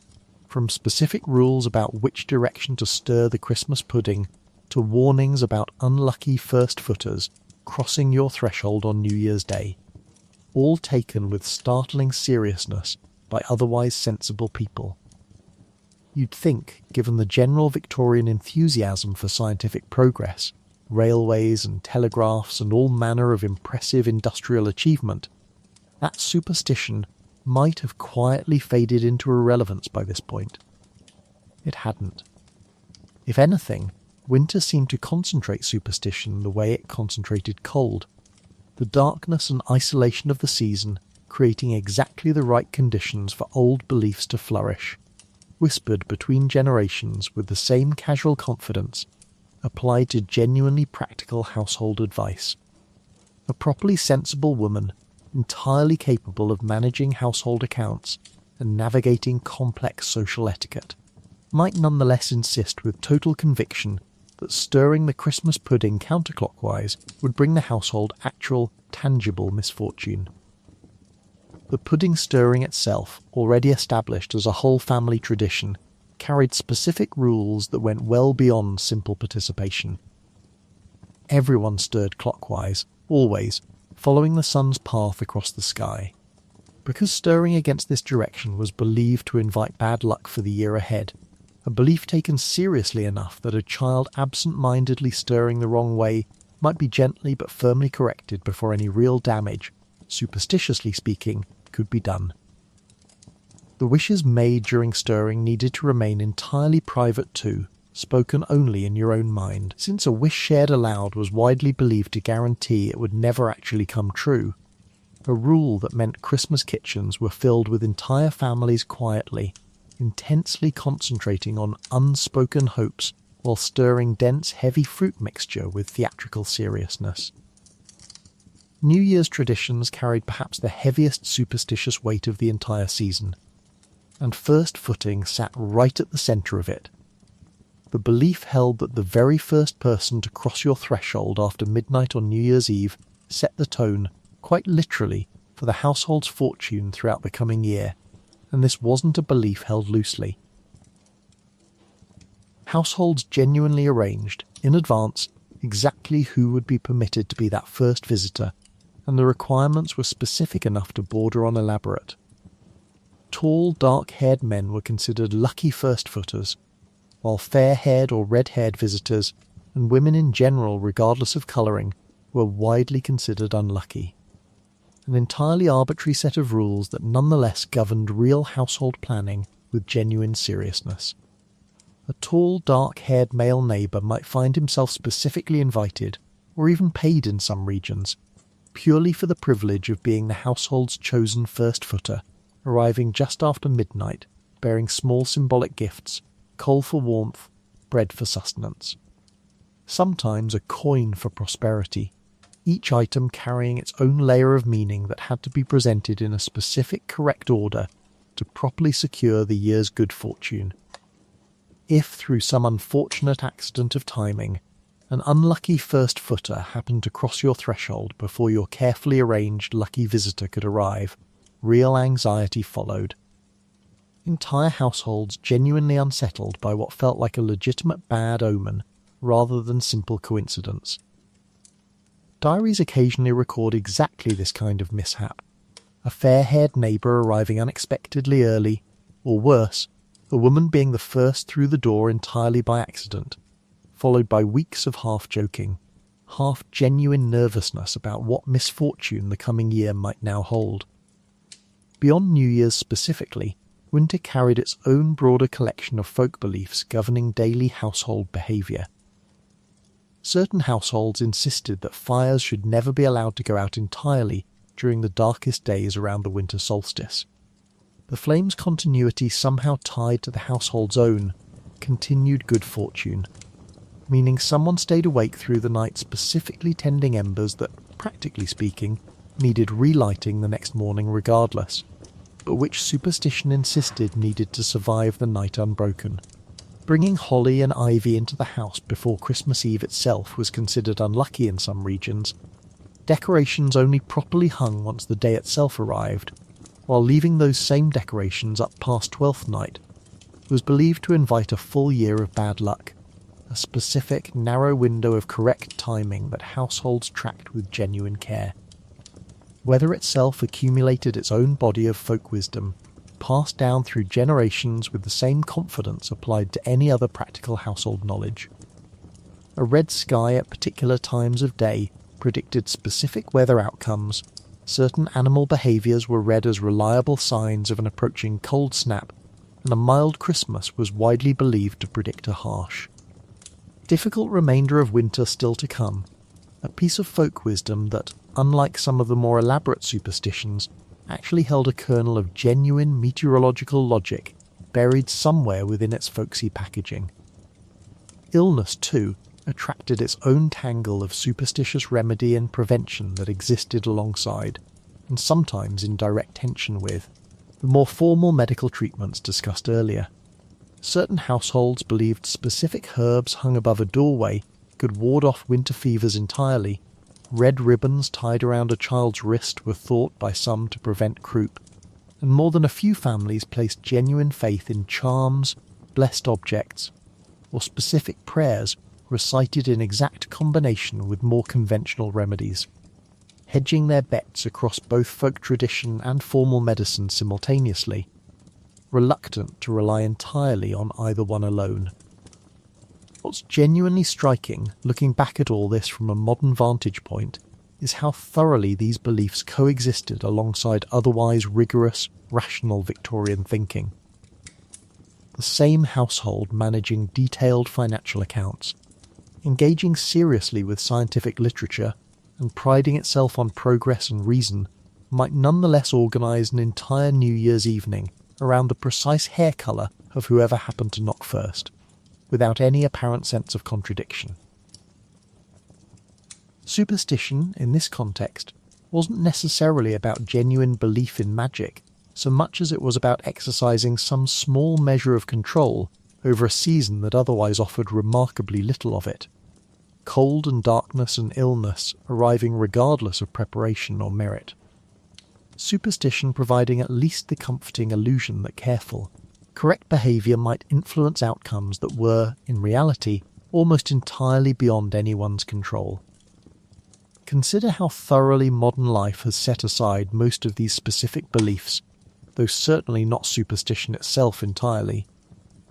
from specific rules about which direction to stir the Christmas pudding to warnings about unlucky first-footers crossing your threshold on New Year's Day, all taken with startling seriousness by otherwise sensible people. You'd think, given the general Victorian enthusiasm for scientific progress, railways and telegraphs and all manner of impressive industrial achievement, that superstition might have quietly faded into irrelevance by this point. It hadn't. If anything, winter seemed to concentrate superstition the way it concentrated cold, the darkness and isolation of the season creating exactly the right conditions for old beliefs to flourish, whispered between generations with the same casual confidence applied to genuinely practical household advice. A properly sensible woman, entirely capable of managing household accounts and navigating complex social etiquette, might nonetheless insist with total conviction that stirring the Christmas pudding counterclockwise would bring the household actual, tangible misfortune. The pudding stirring itself, already established as a whole family tradition, carried specific rules that went well beyond simple participation. Everyone stirred clockwise, always, following the sun's path across the sky. Because stirring against this direction was believed to invite bad luck for the year ahead, a belief taken seriously enough that a child absent-mindedly stirring the wrong way might be gently but firmly corrected before any real damage, superstitiously speaking, could be done. The wishes made during stirring needed to remain entirely private too, spoken only in your own mind, since a wish shared aloud was widely believed to guarantee it would never actually come true, a rule that meant Christmas kitchens were filled with entire families quietly, intensely concentrating on unspoken hopes while stirring dense, heavy fruit mixture with theatrical seriousness. New Year's traditions carried perhaps the heaviest superstitious weight of the entire season, and first footing sat right at the centre of it. The belief held that the very first person to cross your threshold after midnight on New Year's Eve set the tone, quite literally, for the household's fortune throughout the coming year, and this wasn't a belief held loosely. Households genuinely arranged, in advance, exactly who would be permitted to be that first visitor, and the requirements were specific enough to border on elaborate. Tall, dark-haired men were considered lucky first-footers, while fair-haired or red-haired visitors, and women in general regardless of colouring, were widely considered unlucky. An entirely arbitrary set of rules that nonetheless governed real household planning with genuine seriousness. A tall, dark-haired male neighbour might find himself specifically invited, or even paid in some regions, purely for the privilege of being the household's chosen first-footer, arriving just after midnight, bearing small symbolic gifts, coal for warmth, bread for sustenance. Sometimes a coin for prosperity, each item carrying its own layer of meaning that had to be presented in a specific correct order to properly secure the year's good fortune. If, through some unfortunate accident of timing, an unlucky first-footer happened to cross your threshold before your carefully arranged lucky visitor could arrive, real anxiety followed. Entire households genuinely unsettled by what felt like a legitimate bad omen rather than simple coincidence. Diaries occasionally record exactly this kind of mishap, a fair-haired neighbour arriving unexpectedly early, or worse, a woman being the first through the door entirely by accident, followed by weeks of half-joking, half-genuine nervousness about what misfortune the coming year might now hold. Beyond New Year's specifically, winter carried its own broader collection of folk beliefs governing daily household behaviour. Certain households insisted that fires should never be allowed to go out entirely during the darkest days around the winter solstice. The flame's continuity somehow tied to the household's own, continued good fortune, meaning someone stayed awake through the night specifically tending embers that, practically speaking, needed relighting the next morning regardless, but which superstition insisted needed to survive the night unbroken. Bringing holly and ivy into the house before Christmas Eve itself was considered unlucky in some regions. Decorations only properly hung once the day itself arrived, while leaving those same decorations up past Twelfth Night was believed to invite a full year of bad luck, a specific, narrow window of correct timing that households tracked with genuine care. Weather itself accumulated its own body of folk wisdom, passed down through generations with the same confidence applied to any other practical household knowledge. A red sky at particular times of day predicted specific weather outcomes. Certain animal behaviours were read as reliable signs of an approaching cold snap, and a mild Christmas was widely believed to predict a harsh. Difficult remainder of winter still to come, a piece of folk wisdom that, unlike some of the more elaborate superstitions, actually held a kernel of genuine meteorological logic buried somewhere within its folksy packaging. Illness, too, attracted its own tangle of superstitious remedy and prevention that existed alongside, and sometimes in direct tension with, the more formal medical treatments discussed earlier. Certain households believed specific herbs hung above a doorway could ward off winter fevers entirely. Red ribbons tied around a child's wrist were thought by some to prevent croup, and more than a few families placed genuine faith in charms, blessed objects, or specific prayers recited in exact combination with more conventional remedies, hedging their bets across both folk tradition and formal medicine simultaneously, reluctant to rely entirely on either one alone. What's genuinely striking, looking back at all this from a modern vantage point, is how thoroughly these beliefs coexisted alongside otherwise rigorous, rational Victorian thinking. The same household managing detailed financial accounts, engaging seriously with scientific literature, and priding itself on progress and reason, might nonetheless organise an entire New Year's evening around the precise hair colour of whoever happened to knock first, without any apparent sense of contradiction. Superstition, in this context, wasn't necessarily about genuine belief in magic, so much as it was about exercising some small measure of control over a season that otherwise offered remarkably little of it. Cold and darkness and illness arriving regardless of preparation or merit. Superstition providing at least the comforting illusion that careful, correct behaviour might influence outcomes that were, in reality, almost entirely beyond anyone's control. Consider how thoroughly modern life has set aside most of these specific beliefs, though certainly not superstition itself entirely.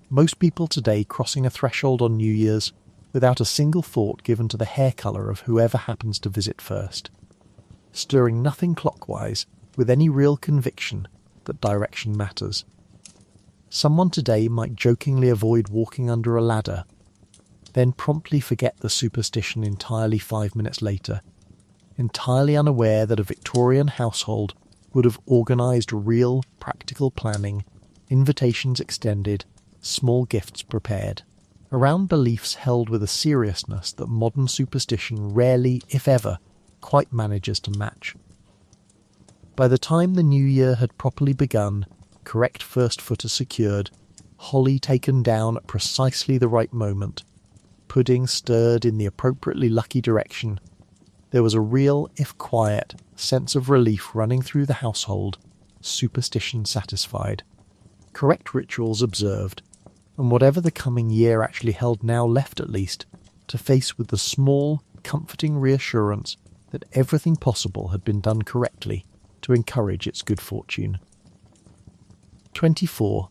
Most people today crossing a threshold on New Year's without a single thought given to the hair colour of whoever happens to visit first, stirring nothing clockwise with any real conviction that direction matters. Someone today might jokingly avoid walking under a ladder, then promptly forget the superstition entirely 5 minutes later, entirely unaware that a Victorian household would have organised real, practical planning, invitations extended, small gifts prepared, around beliefs held with a seriousness that modern superstition rarely, if ever, quite manages to match. By the time the new year had properly begun, correct first footer secured, holly taken down at precisely the right moment, pudding stirred in the appropriately lucky direction, there was a real, if quiet, sense of relief running through the household, superstition satisfied, correct rituals observed, and whatever the coming year actually held now left at least, to face with the small, comforting reassurance that everything possible had been done correctly to encourage its good fortune. 24.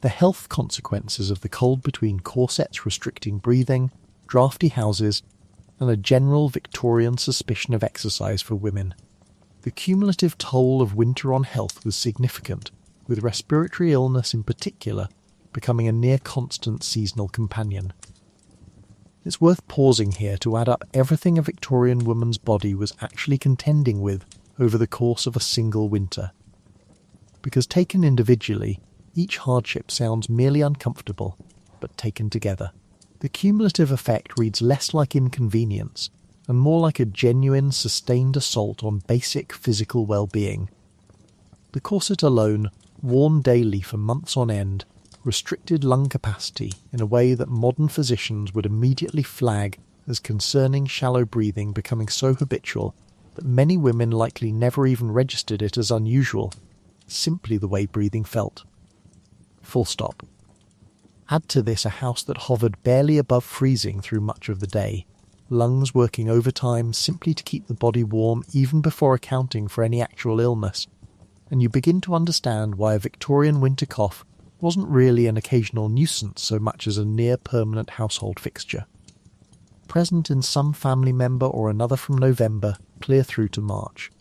The health consequences of the cold between corsets restricting breathing, draughty houses, and a general Victorian suspicion of exercise for women. The cumulative toll of winter on health was significant, with respiratory illness in particular becoming a near-constant seasonal companion. It's worth pausing here to add up everything a Victorian woman's body was actually contending with over the course of a single winter. Because taken individually, each hardship sounds merely uncomfortable, but taken together, the cumulative effect reads less like inconvenience and more like a genuine, sustained assault on basic physical well-being. The corset alone, worn daily for months on end, restricted lung capacity in a way that modern physicians would immediately flag as concerning shallow breathing becoming so habitual that many women likely never even registered it as unusual, simply the way breathing felt. Full stop. Add to this a house that hovered barely above freezing through much of the day, lungs working overtime simply to keep the body warm even before accounting for any actual illness, and you begin to understand why a Victorian winter cough wasn't really an occasional nuisance so much as a near-permanent household fixture. present in some family member or another from November clear through to March.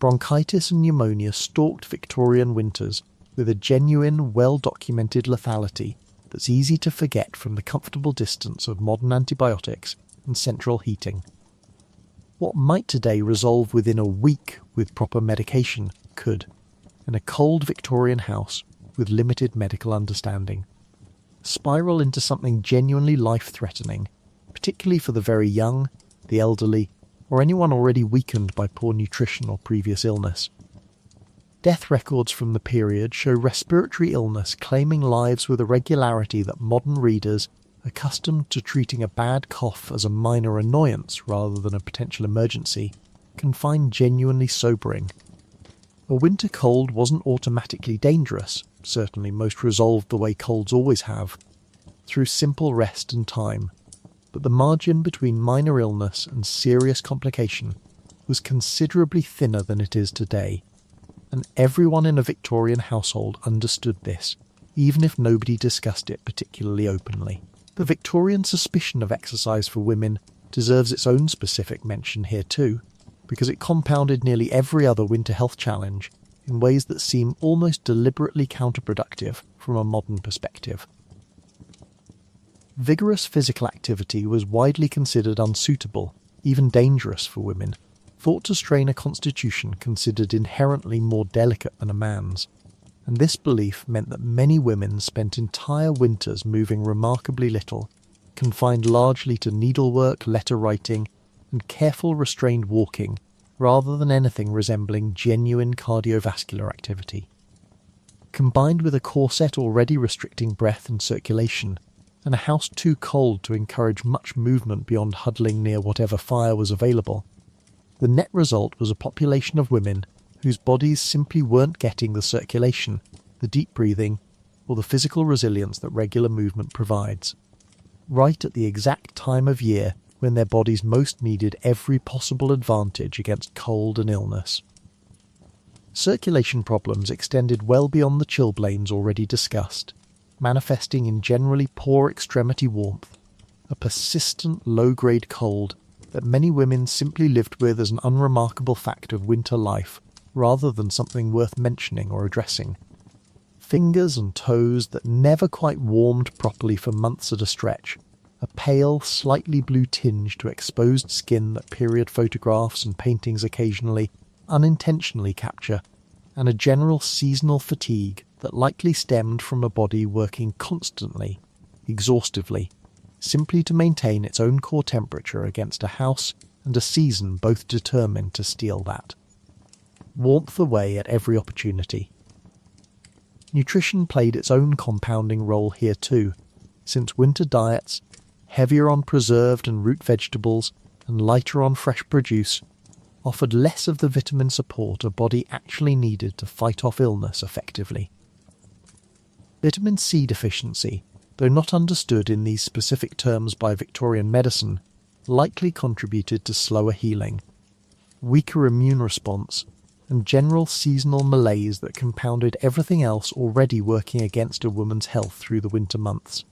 Bronchitis and pneumonia stalked Victorian winters with a genuine, well-documented lethality that's easy to forget from the comfortable distance of modern antibiotics and central heating. What might today resolve within a week with proper medication could, in a cold Victorian house with limited medical understanding, spiral into something genuinely life-threatening, particularly for the very young, the elderly, or anyone already weakened by poor nutrition or previous illness. Death records from the period show respiratory illness claiming lives with a regularity that modern readers, accustomed to treating a bad cough as a minor annoyance rather than a potential emergency, can find genuinely sobering. A winter cold wasn't automatically dangerous, certainly most resolved the way colds always have, through simple rest and time, but the margin between minor illness and serious complication was considerably thinner than it is today, and everyone in a Victorian household understood this, even if nobody discussed it particularly openly. The Victorian suspicion of exercise for women deserves its own specific mention here too, because it compounded nearly every other winter health challenge in ways that seem almost deliberately counterproductive from a modern perspective. Vigorous physical activity was widely considered unsuitable, even dangerous for women, thought to strain a constitution considered inherently more delicate than a man's, and this belief meant that many women spent entire winters moving remarkably little, confined largely to needlework, letter writing, and careful restrained walking, rather than anything resembling genuine cardiovascular activity. Combined with a corset already restricting breath and circulation, and a house too cold to encourage much movement beyond huddling near whatever fire was available, the net result was a population of women whose bodies simply weren't getting the circulation, the deep breathing, or the physical resilience that regular movement provides, right at the exact time of year when their bodies most needed every possible advantage against cold and illness. Circulation problems extended well beyond the chilblains already discussed, manifesting in generally poor extremity warmth, a persistent low-grade cold that many women simply lived with as an unremarkable fact of winter life rather than something worth mentioning or addressing. Fingers and toes that never quite warmed properly for months at a stretch, a pale, slightly blue tinge to exposed skin that period photographs and paintings occasionally, unintentionally capture, and a general seasonal fatigue that likely stemmed from a body working constantly, exhaustively, simply to maintain its own core temperature against a house and a season both determined to steal that. Warmth away at every opportunity. Nutrition played its own compounding role here too, since winter diets, heavier on preserved and root vegetables and lighter on fresh produce, offered less of the vitamin support a body actually needed to fight off illness effectively. Vitamin C deficiency, though not understood in these specific terms by Victorian medicine, likely contributed to slower healing, weaker immune response, and general seasonal malaise that compounded everything else already working against a woman's health through the winter months.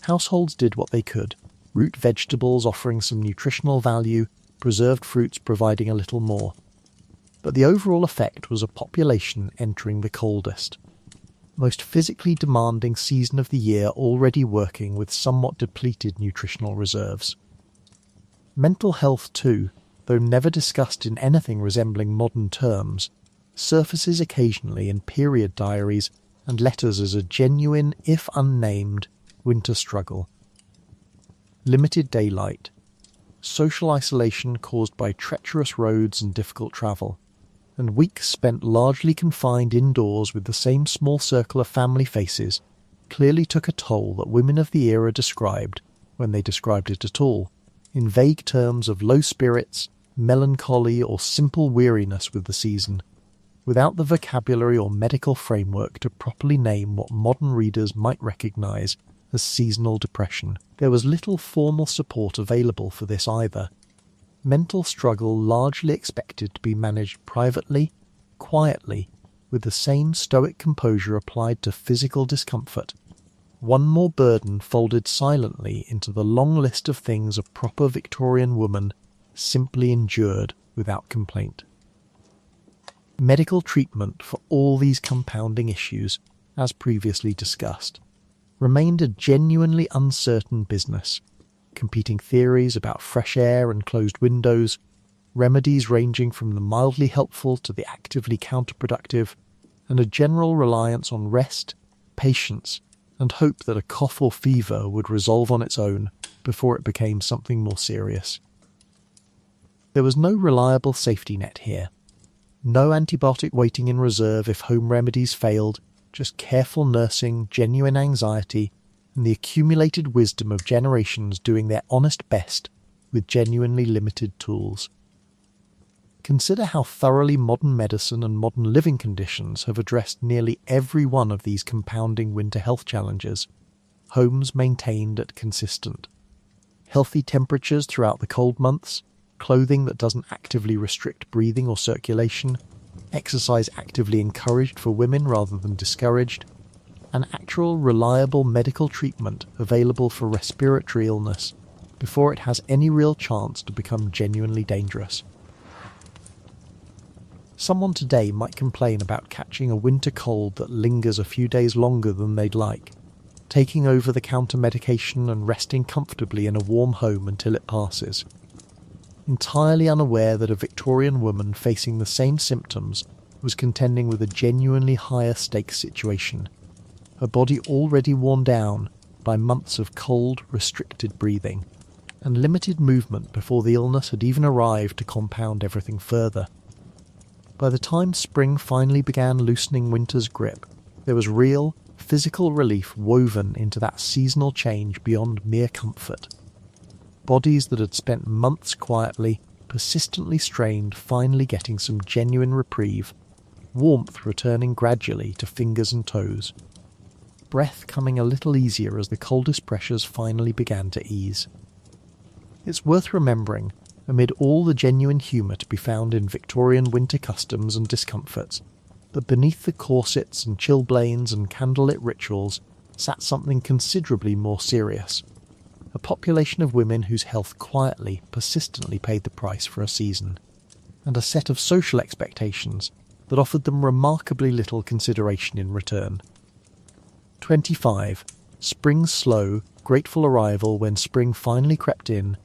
Households did what they could, root vegetables offering some nutritional value, preserved fruits providing a little more. But the overall effect was a population entering the coldest, most physically demanding season of the year already working with somewhat depleted nutritional reserves. Mental health too, though never discussed in anything resembling modern terms, surfaces occasionally in period diaries and letters as a genuine, if unnamed, winter struggle. Limited daylight, social isolation caused by treacherous roads and difficult travel, and weeks spent largely confined indoors with the same small circle of family faces clearly took a toll that women of the era described, when they described it at all, in vague terms of low spirits, melancholy or simple weariness with the season, without the vocabulary or medical framework to properly name what modern readers might recognise as seasonal depression. There was little formal support available for this either. Mental struggle largely expected to be managed privately, quietly, with the same stoic composure applied to physical discomfort, one more burden folded silently into the long list of things a proper Victorian woman simply endured without complaint. Medical treatment for all these compounding issues, as previously discussed, remained a genuinely uncertain business. Competing theories about fresh air and closed windows, remedies ranging from the mildly helpful to the actively counterproductive, and a general reliance on rest, patience, and hope that a cough or fever would resolve on its own before it became something more serious. There was no reliable safety net here. No antibiotic waiting in reserve if home remedies failed, just careful nursing, genuine anxiety, and the accumulated wisdom of generations doing their honest best with genuinely limited tools. Consider how thoroughly modern medicine and modern living conditions have addressed nearly every one of these compounding winter health challenges. Homes maintained at consistent. Healthy temperatures throughout the cold months, clothing that doesn't actively restrict breathing or circulation, exercise actively encouraged for women rather than discouraged, and actual reliable medical treatment available for respiratory illness before it has any real chance to become genuinely dangerous. Someone today might complain about catching a winter cold that lingers a few days longer than they'd like, taking over-the-counter medication and resting comfortably in a warm home until it passes, entirely unaware that a Victorian woman facing the same symptoms was contending with a genuinely higher stakes situation, her body already worn down by months of cold, restricted breathing, and limited movement before the illness had even arrived to compound everything further. By the time spring finally began loosening winter's grip, there was real, physical relief woven into that seasonal change beyond mere comfort. Bodies that had spent months quietly, persistently strained, finally getting some genuine reprieve, warmth returning gradually to fingers and toes, breath coming a little easier as the coldest pressures finally began to ease. It's worth remembering, amid all the genuine humour to be found in Victorian winter customs and discomforts, that beneath the corsets and chilblains and candlelit rituals sat something considerably more serious. A population of women whose health quietly, persistently paid the price for a season, and a set of social expectations that offered them remarkably little consideration in return. 25. Spring's slow, grateful arrival. When spring finally crept in,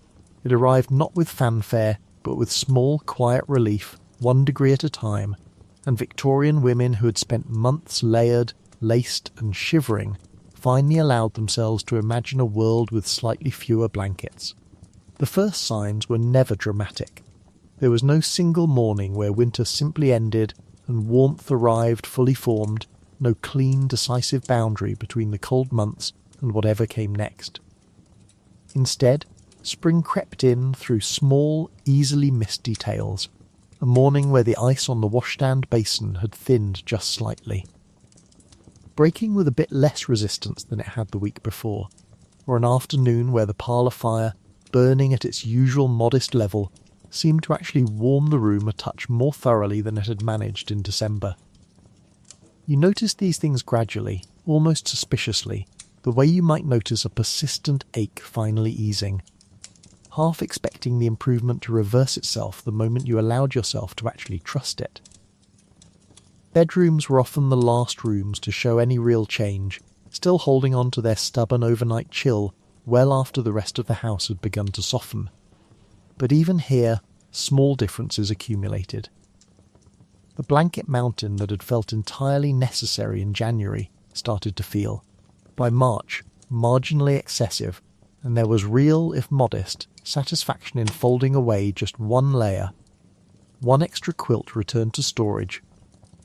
it arrived not with fanfare, but with small, quiet relief, 1 degree at a time, and Victorian women who had spent months layered, laced and shivering finally allowed themselves to imagine a world with slightly fewer blankets. The first signs were never dramatic. There was no single morning where winter simply ended and warmth arrived fully formed, no clean, decisive boundary between the cold months and whatever came next. Instead, spring crept in through small, easily missed details, a morning where the ice on the washstand basin had thinned just slightly, breaking with a bit less resistance than it had the week before, or an afternoon where the parlour fire, burning at its usual modest level, seemed to actually warm the room a touch more thoroughly than it had managed in December. You noticed these things gradually, almost suspiciously, the way you might notice a persistent ache finally easing, half expecting the improvement to reverse itself the moment you allowed yourself to actually trust it. Bedrooms were often the last rooms to show any real change, still holding on to their stubborn overnight chill well after the rest of the house had begun to soften. But even here, small differences accumulated. The blanket mountain that had felt entirely necessary in January started to feel, by March, marginally excessive, and there was real, if modest, satisfaction in folding away just one layer. One extra quilt returned to storage,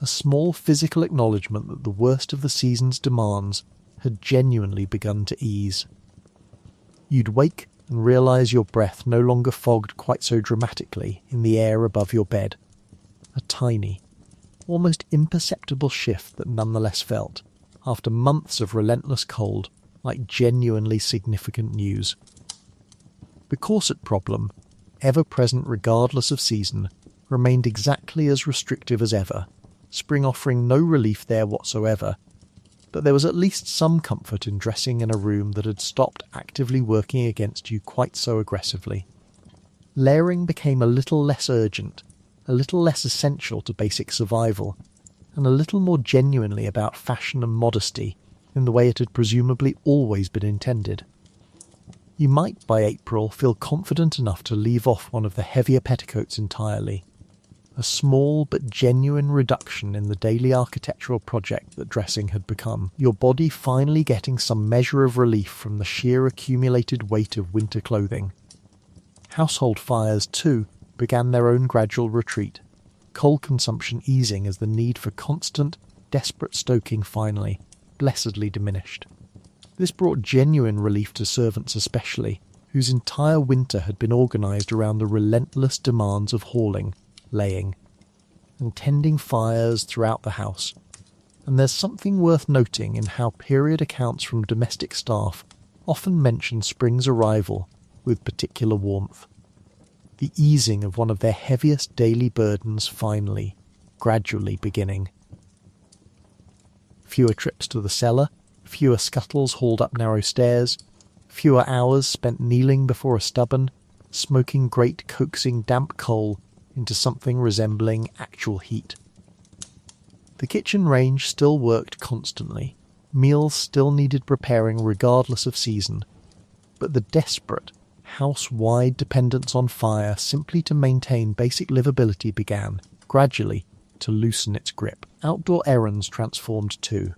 a small physical acknowledgement that the worst of the season's demands had genuinely begun to ease. You'd wake and realise your breath no longer fogged quite so dramatically in the air above your bed. A tiny, almost imperceptible shift that nonetheless felt, after months of relentless cold, like genuinely significant news. The corset problem, ever present regardless of season, remained exactly as restrictive as ever, spring offering no relief there whatsoever, but there was at least some comfort in dressing in a room that had stopped actively working against you quite so aggressively. Layering became a little less urgent, a little less essential to basic survival, and a little more genuinely about fashion and modesty in the way it had presumably always been intended. You might by April feel confident enough to leave off one of the heavier petticoats entirely, a small but genuine reduction in the daily architectural project that dressing had become, your body finally getting some measure of relief from the sheer accumulated weight of winter clothing. Household fires, too, began their own gradual retreat, coal consumption easing as the need for constant, desperate stoking finally, blessedly diminished. This brought genuine relief to servants especially, whose entire winter had been organised around the relentless demands of hauling, laying, and tending fires throughout the house. And there's something worth noting in how period accounts from domestic staff often mention spring's arrival with particular warmth. The easing of one of their heaviest daily burdens finally, gradually beginning. Fewer trips to the cellar, fewer scuttles hauled up narrow stairs, fewer hours spent kneeling before a stubborn, smoking great coaxing damp coal into something resembling actual heat. The kitchen range still worked constantly, meals still needed preparing regardless of season, but the desperate, house-wide dependence on fire simply to maintain basic livability began, gradually, to loosen its grip. Outdoor errands transformed too.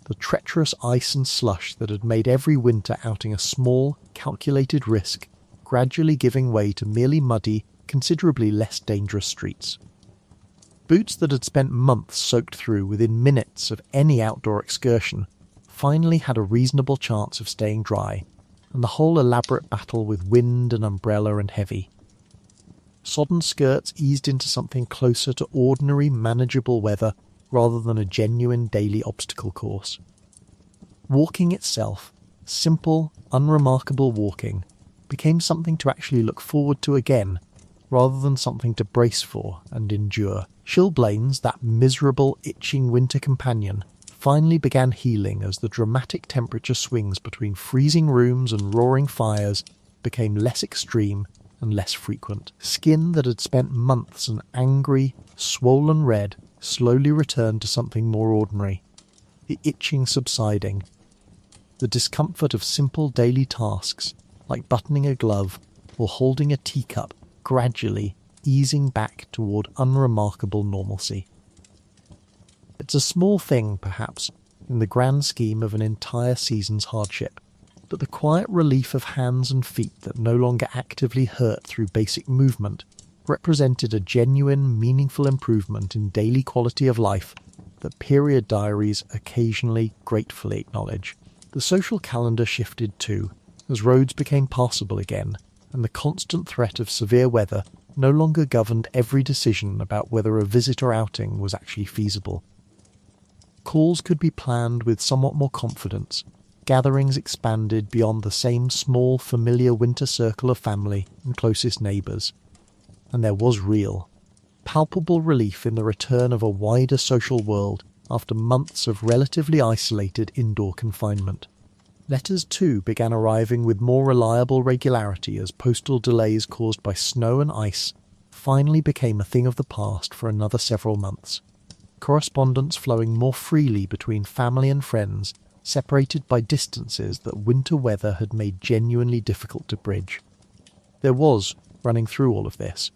The treacherous ice and slush that had made every winter outing a small, calculated risk, gradually giving way to merely muddy, considerably less dangerous streets. Boots that had spent months soaked through within minutes of any outdoor excursion finally had a reasonable chance of staying dry, and the whole elaborate battle with wind and umbrella and heavy. Sodden skirts eased into something closer to ordinary, manageable weather rather than a genuine daily obstacle course. Walking itself, simple, unremarkable walking, became something to actually look forward to again, rather than something to brace for and endure. Chilblains, that miserable, itching winter companion, finally began healing as the dramatic temperature swings between freezing rooms and roaring fires became less extreme and less frequent. Skin that had spent months an angry, swollen red slowly returned to something more ordinary, the itching subsiding. The discomfort of simple daily tasks, like buttoning a glove or holding a teacup, gradually easing back toward unremarkable normalcy. It's a small thing, perhaps, in the grand scheme of an entire season's hardship, but the quiet relief of hands and feet that no longer actively hurt through basic movement represented a genuine, meaningful improvement in daily quality of life that period diaries occasionally gratefully acknowledge. The social calendar shifted too, as roads became passable again, and the constant threat of severe weather no longer governed every decision about whether a visit or outing was actually feasible. Calls could be planned with somewhat more confidence, gatherings expanded beyond the same small, familiar winter circle of family and closest neighbours. And there was real, palpable relief in the return of a wider social world after months of relatively isolated indoor confinement. Letters too began arriving with more reliable regularity as postal delays caused by snow and ice finally became a thing of the past for another several months. Correspondence flowing more freely between family and friends, separated by distances that winter weather had made genuinely difficult to bridge. There was, running through all of this,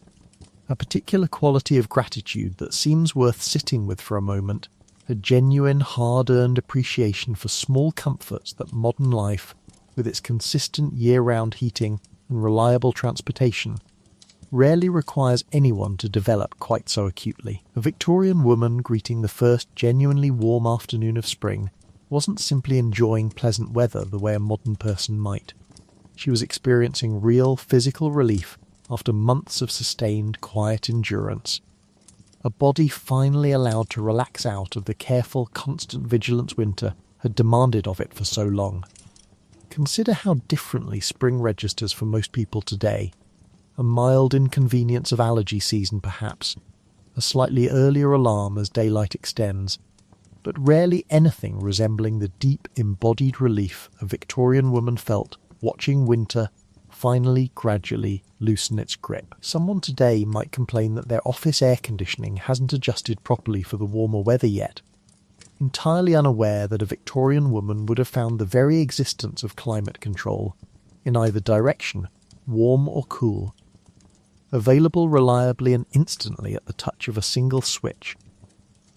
a particular quality of gratitude that seems worth sitting with for a moment, a genuine, hard-earned appreciation for small comforts that modern life, with its consistent year-round heating and reliable transportation, rarely requires anyone to develop quite so acutely. A Victorian woman greeting the first genuinely warm afternoon of spring wasn't simply enjoying pleasant weather the way a modern person might. She was experiencing real physical relief after months of sustained, quiet endurance. A body finally allowed to relax out of the careful, constant vigilance winter had demanded of it for so long. Consider how differently spring registers for most people today. A mild inconvenience of allergy season perhaps, a slightly earlier alarm as daylight extends, but rarely anything resembling the deep embodied relief a Victorian woman felt watching winter finally gradually loosen its grip. Someone today might complain that their office air conditioning hasn't adjusted properly for the warmer weather yet, entirely unaware that a Victorian woman would have found the very existence of climate control, in either direction, warm or cool, available reliably and instantly at the touch of a single switch,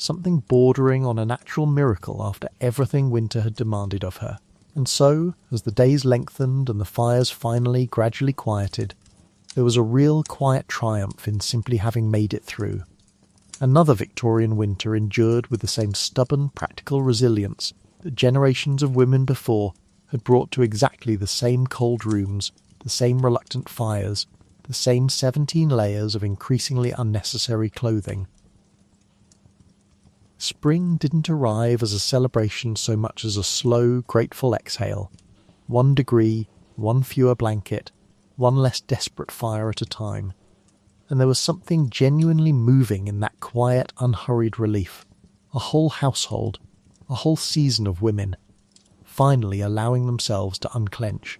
something bordering on a natural miracle after everything winter had demanded of her. And so, as the days lengthened and the fires finally gradually quieted, there was a real quiet triumph in simply having made it through. Another Victorian winter endured with the same stubborn practical resilience that generations of women before had brought to exactly the same cold rooms, the same reluctant fires, the same 17 layers of increasingly unnecessary clothing. Spring didn't arrive as a celebration so much as a slow, grateful exhale. 1 degree, 1 fewer blanket, 1 less desperate fire at a time. And there was something genuinely moving in that quiet, unhurried relief. A whole household, a whole season of women, finally allowing themselves to unclench.